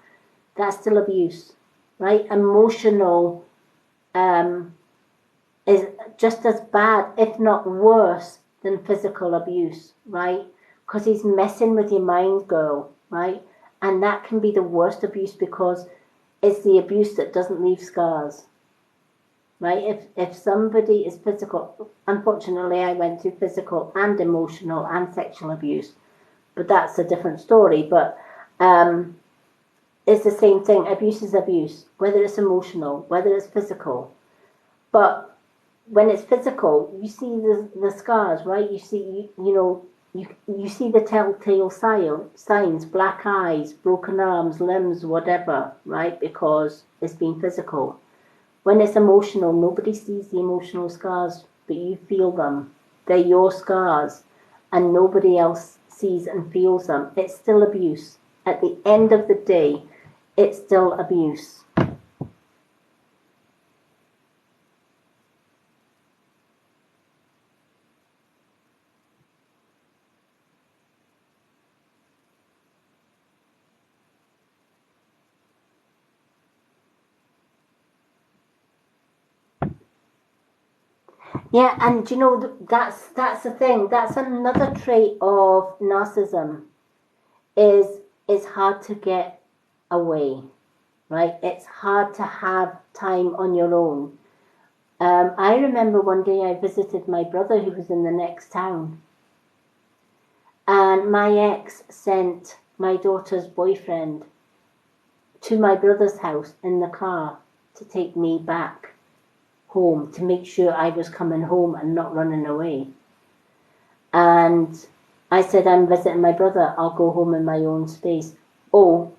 That's still abuse, right? Emotional is just as bad, if not worse, than physical abuse, right? Because he's messing with your mind, girl, right? And that can be the worst abuse, because it's the abuse that doesn't leave scars, right? If somebody is physical, unfortunately, I went through physical and emotional and sexual abuse, but that's a different story. But it's the same thing. Abuse is abuse, whether it's emotional, whether it's physical. But when it's physical, you see the scars, right? You see, you see the telltale signs, black eyes, broken arms, limbs, whatever, right? Because it's been physical. When it's emotional, nobody sees the emotional scars, but you feel them. They're your scars, and nobody else sees and feels them. It's still abuse. At the end of the day, it's still abuse. Yeah, and that's the thing. That's another trait of narcissism. Is it's hard to get away, right? It's hard to have time on your own. I remember one day I visited my brother who was in the next town, and my ex sent my daughter's boyfriend to my brother's house in the car to take me back home, to make sure I was coming home and not running away. And I said, I'm visiting my brother, I'll go home in my own space. Oh,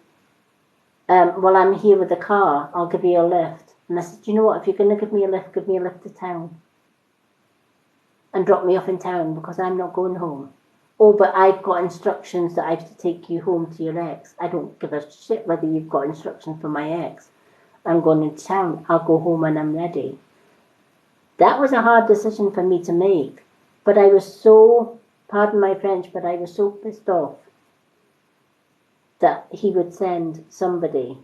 well, I'm here with the car, I'll give you a lift. And I said, you know what, if you're going to give me a lift to town. And drop me off in town, because I'm not going home. Oh, but I've got instructions that I have to take you home to your ex. I don't give a shit whether you've got instructions from my ex. I'm going into town, I'll go home when I'm ready. That was a hard decision for me to make. But I was so, pardon my French, but I was so pissed off. that he would send somebody.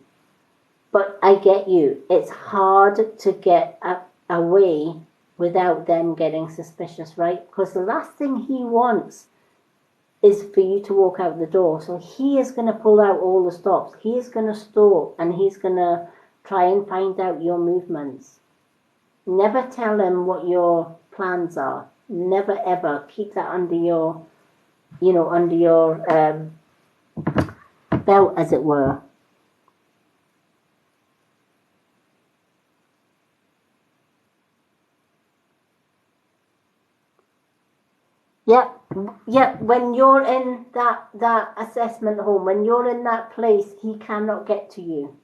But I get you. It's hard to get away without them getting suspicious, right? Because the last thing he wants is for you to walk out the door. So he is going to pull out all the stops. He is going to stalk, and he's going to try and find out your movements. Never tell him what your plans are. Never ever keep that under your, under your belt, as it were. Yep. When you're in that assessment home, when you're in that place, he cannot get to you.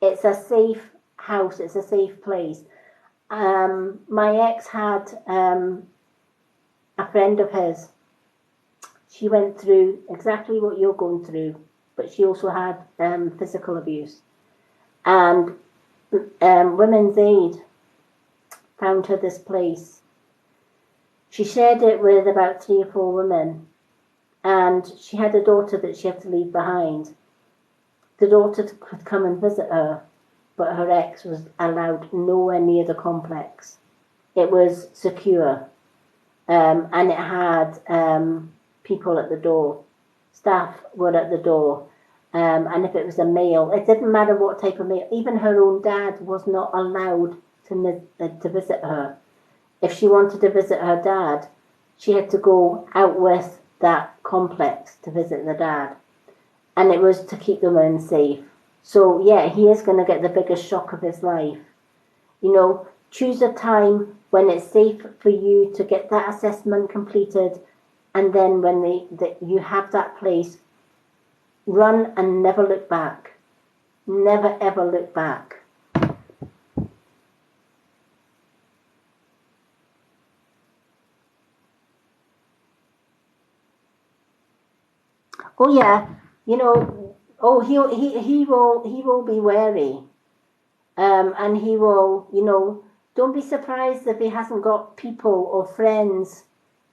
It's a safe house. It's a safe place. My ex had a friend of his. She went through exactly what you're going through, but she also had physical abuse. And Women's Aid found her this place. She shared it with about 3 or 4 women, and she had a daughter that she had to leave behind. The daughter could come and visit her, but her ex was allowed nowhere near the complex. It was secure, and it had people at the door. Staff were at the door, and if it was a male, it didn't matter what type of male. Even her own dad was not allowed to visit her. If she wanted to visit her dad, she had to go out with that complex to visit the dad. And it was to keep the women safe. So, yeah, he is going to get the biggest shock of his life. Choose a time when it's safe for you to get that assessment completed. And then when you have that place, run and never look back. Never, ever look back. Oh yeah, he will be wary, and he will, don't be surprised if he hasn't got people or friends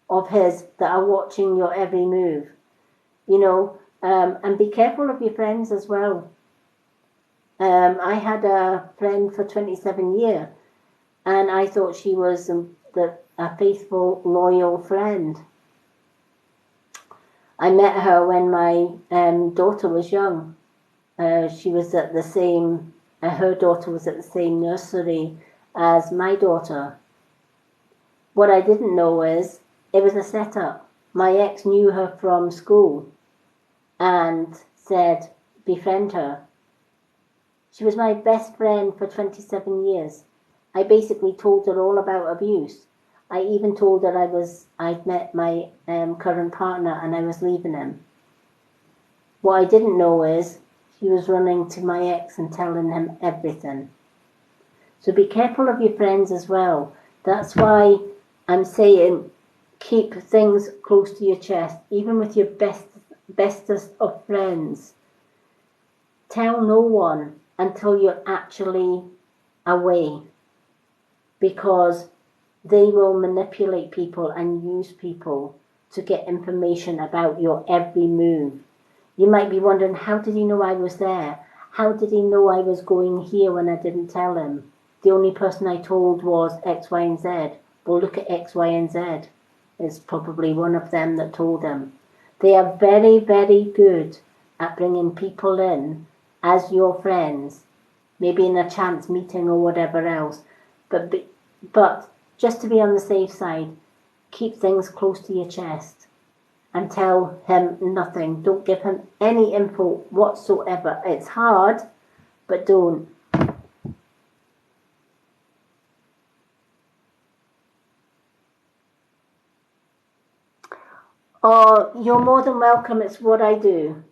of his that are watching your every move, and be careful of your friends as well. I had a friend for 27 years, and I thought she was a faithful, loyal friend. I met her when my daughter was young. She was at the same, her daughter was at the same nursery as my daughter. What I didn't know is it was a setup. My ex knew her from school and said, befriend her. She was my best friend for 27 years. I basically told her all about abuse. I even told her I'd met my current partner and I was leaving him. What I didn't know is she was running to my ex and telling him everything. So be careful of your friends as well. That's why I'm saying keep things close to your chest, even with your bestest of friends. Tell no one until you're actually away, because they will manipulate people and use people to get information about your every move. You might be wondering, how did he know I was there? How did he know I was going here when I didn't tell him? The only person I told was X, Y, and Z. Well, look at X, Y, and Z. It's probably one of them that told him. They are very, very good at bringing people in as your friends, maybe in a chance meeting or whatever else. But just to be on the safe side, keep things close to your chest and tell him nothing. Don't give him any info whatsoever. It's hard, but don't. Oh, you're more than welcome. It's what I do.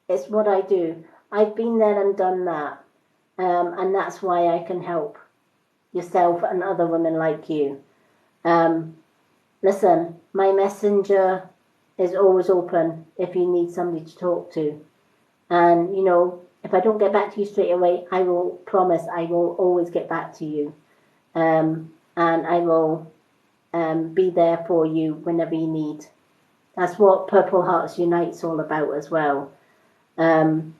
It's what I do. I've been there and done that. And that's why I can help yourself and other women like you. Listen, my messenger is always open if you need somebody to talk to. And, if I don't get back to you straight away, I will promise I will always get back to you. And I will be there for you whenever you need. That's what Purple Hearts Unite's all about as well. And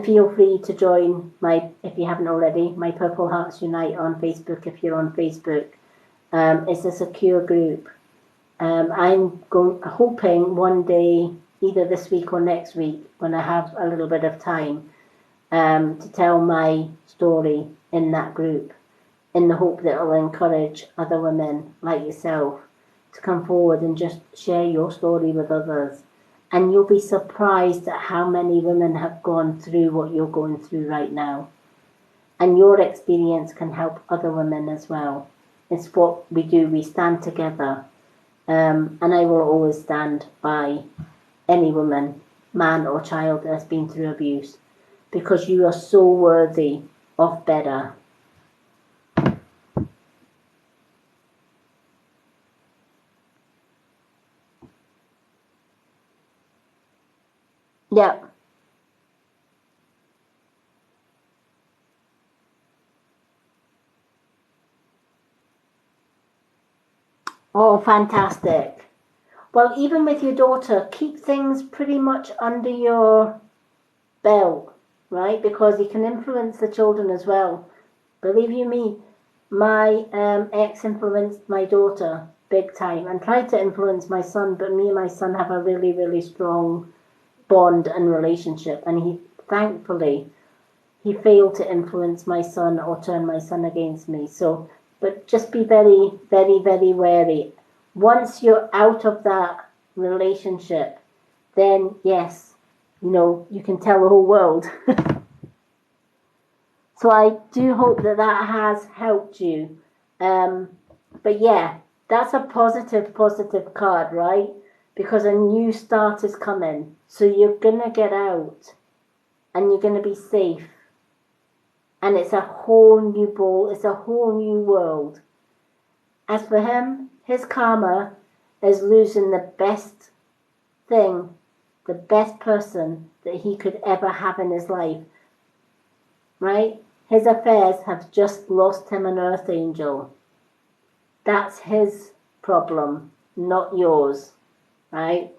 feel free to join my, if you haven't already, my Purple Hearts Unite on Facebook if you're on Facebook. It's a secure group. I'm hoping one day, either this week or next week, when I have a little bit of time, to tell my story in that group, in the hope that it'll encourage other women like yourself to come forward and just share your story with others. And you'll be surprised at how many women have gone through what you're going through right now. And your experience can help other women as well. It's what we do, we stand together. And I will always stand by any woman, man or child that has been through abuse, because you are so worthy of better. Yeah. Oh, fantastic. Well, even with your daughter, keep things pretty much under your belt, right? Because you can influence the children as well. Believe you me, my ex influenced my daughter big time and tried to influence my son, but me and my son have a really, really strong bond and relationship. And he, thankfully, he failed to influence my son or turn my son against me. So, but just be very, very, very wary. Once you're out of that relationship, then yes, you know, you can tell the whole world. So I do hope that that has helped you. But yeah, that's a positive, positive card, right? Because a new start is coming. So you're going to get out and you're going to be safe. And it's a whole new ball, it's a whole new world. As for him, his karma is losing the best thing, the best person that he could ever have in his life. Right? His affairs have just lost him an earth angel. That's his problem, not yours. Right?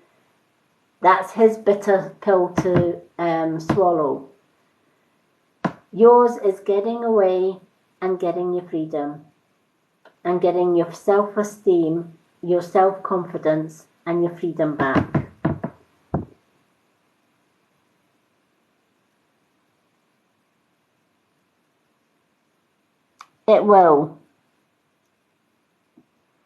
That's his bitter pill to swallow. Yours is getting away and getting your freedom and getting your self-esteem, your self-confidence and your freedom back. It will.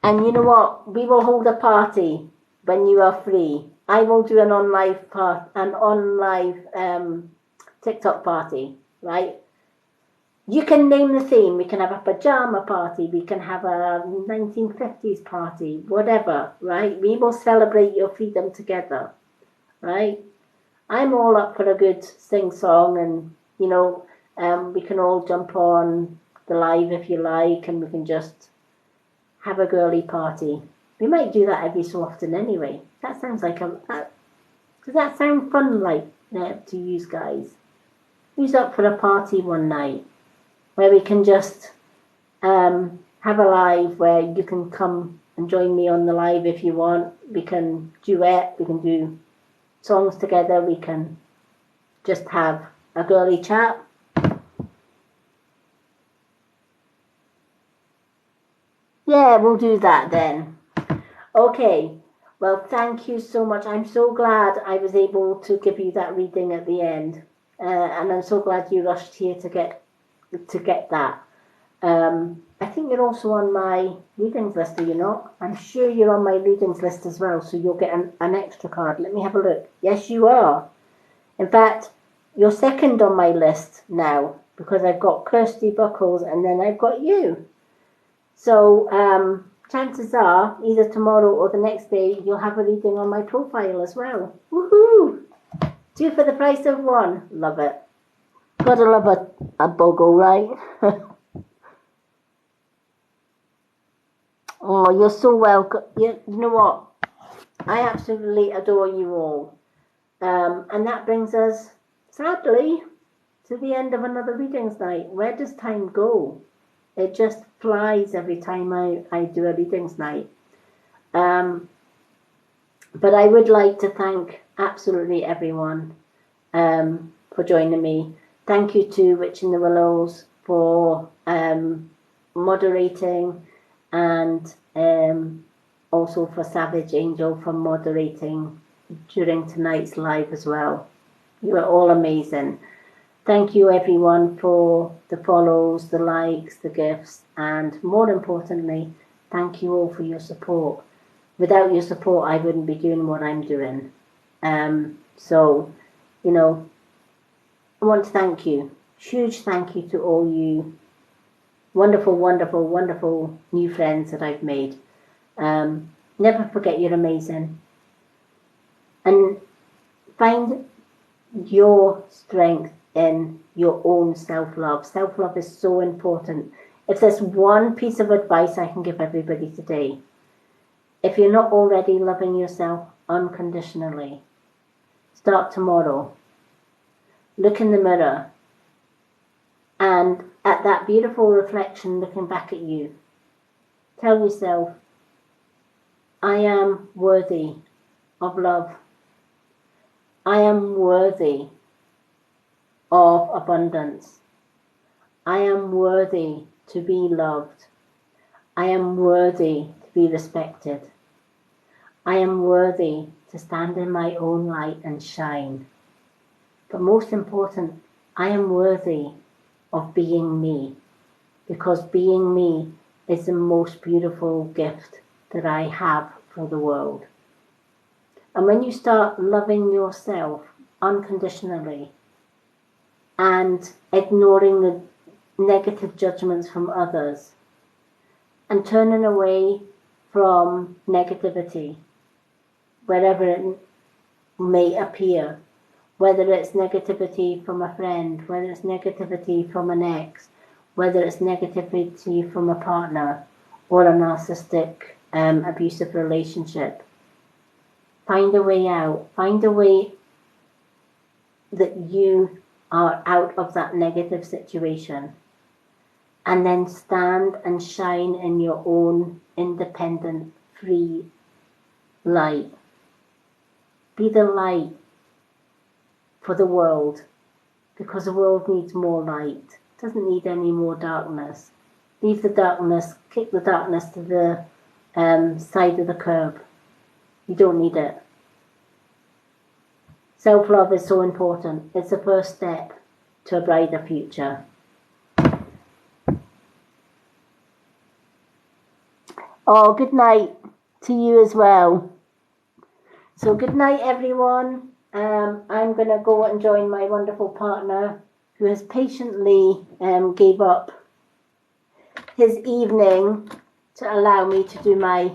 And you know what? We will hold a party when you are free. I will do an on live TikTok party, right? You can name the theme. We can have a pajama party. We can have a 1950s party, whatever, right? We will celebrate your freedom together, right? I'm all up for a good sing-song and, you know, we can all jump on the live if you like and we can just have a girly party. We might do that every so often anyway. That sounds like does that sound fun like to you guys? Who's up for a party one night where we can just have a live where you can come and join me on the live if you want. We can duet, we can do songs together, we can just have a girly chat. Yeah, we'll do that then. Okay, well, thank you so much. I'm so glad I was able to give you that reading at the end. And I'm so glad you rushed here to get that. I think you're also on my readings list, are you not? I'm sure you're on my readings list as well, so you'll get an extra card. Let me have a look. Yes, you are. In fact, you're second on my list now, because I've got Kirsty Buckles and then I've got you. So chances are, either tomorrow or the next day, you'll have a reading on my profile as well. Woohoo! 2 for the price of 1. Love it. Gotta love a bogle, right? Oh, you're so welcome. You know what? I absolutely adore you all. And that brings us, sadly, to the end of another readings night. Where does time go? It just flies every time I do a readings night. But I would like to thank absolutely everyone for joining me. Thank you to Witch in the Willows for moderating, and also for Savage Angel for moderating during tonight's live as well. You are all amazing. Thank you everyone for the follows, the likes, the gifts, and more importantly, thank you all for your support. Without your support, I wouldn't be doing what I'm doing. So, you know, I want to thank you. Huge thank you to all you wonderful, wonderful, wonderful new friends that I've made. Never forget you're amazing. And find your strength in your own self-love. Self-love is so important. If there's one piece of advice I can give everybody today, if you're not already loving yourself unconditionally, start tomorrow. Look in the mirror, and at that beautiful reflection looking back at you, tell yourself, I am worthy of love. I am worthy of abundance. I am worthy to be loved. I am worthy to be respected. I am worthy to stand in my own light and shine. But most important, I am worthy of being me, because being me is the most beautiful gift that I have for the world. And when you start loving yourself unconditionally and ignoring the negative judgments from others and turning away from negativity, wherever it may appear, whether it's negativity from a friend, whether it's negativity from an ex, whether it's negativity from a partner or a narcissistic, abusive relationship. Find a way out. Find a way that you are out of that negative situation, and then stand and shine in your own independent, free light. Be the light for the world, because the world needs more light. It doesn't need any more darkness. Leave the darkness, kick the darkness to the side of the curb. You don't need it. Self-love is so important. It's the first step to a brighter future. Oh, good night to you as well. So good night, everyone. I'm going to go and join my wonderful partner, who has patiently gave up his evening to allow me to do my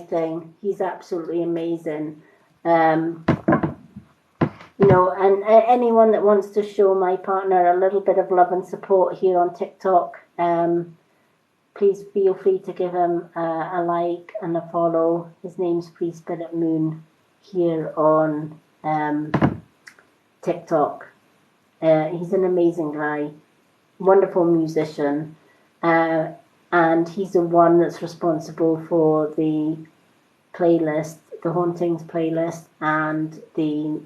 thing. He's absolutely amazing. You know, and anyone that wants to show my partner a little bit of love and support here on TikTok, please feel free to give him a like and a follow. His name's Free Spirit Moon here on TikTok. He's an amazing guy, wonderful musician, and he's the one that's responsible for the playlist, the Hauntings playlist, and the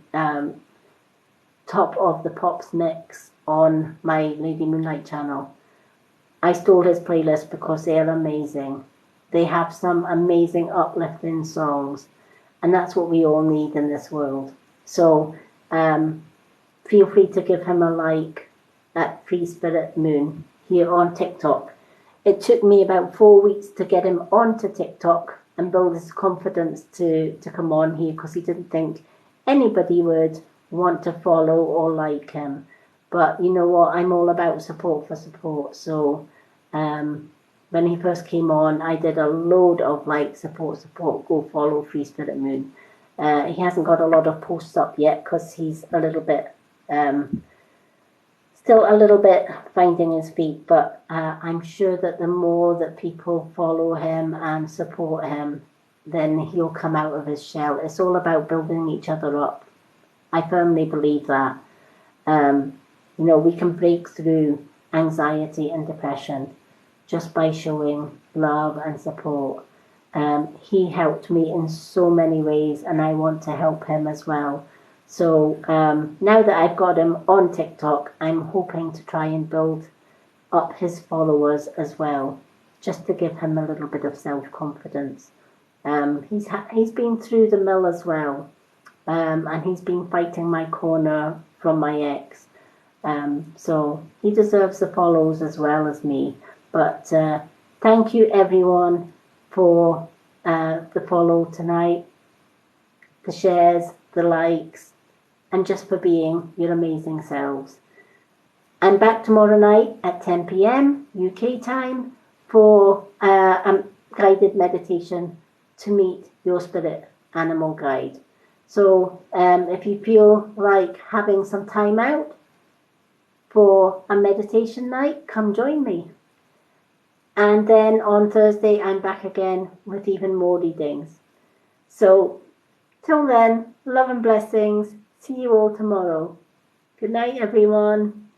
Top of the Pops mix on my Lady Moonlight channel. I stole his playlist because they are amazing. They have some amazing uplifting songs, and that's what we all need in this world. So feel free to give him a like at Free Spirit Moon here on TikTok. It took me about 4 weeks to get him onto TikTok and build his confidence to come on here, because he didn't think anybody would want to follow or like him. But you know what, I'm all about support for support. So when he first came on, I did a load of like support, go follow Free Spirit Moon. He hasn't got a lot of posts up yet because he's a little bit still a little bit finding his feet, but I'm sure that the more that people follow him and support him, then he'll come out of his shell. It's all about building each other up. I firmly believe that. You know, we can break through anxiety and depression just by showing love and support. He helped me in so many ways, and I want to help him as well. So now that I've got him on TikTok, I'm hoping to try and build up his followers as well, just to give him a little bit of self-confidence. He's been through the mill as well, and he's been fighting my corner from my ex. So he deserves the follows as well as me. But thank you everyone for the follow tonight, the shares, the likes, and just for being your amazing selves. I'm back tomorrow night at 10 p.m. UK time for a guided meditation to meet your spirit animal guide. So if you feel like having some time out for a meditation night, come join me. And then on Thursday, I'm back again with even more readings. So till then, love and blessings. See you all tomorrow. Good night, everyone.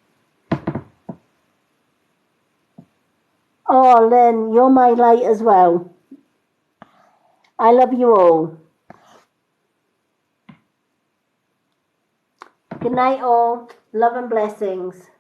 Oh, Lynn, you're my light as well. I love you all. Good night, all. Love and blessings.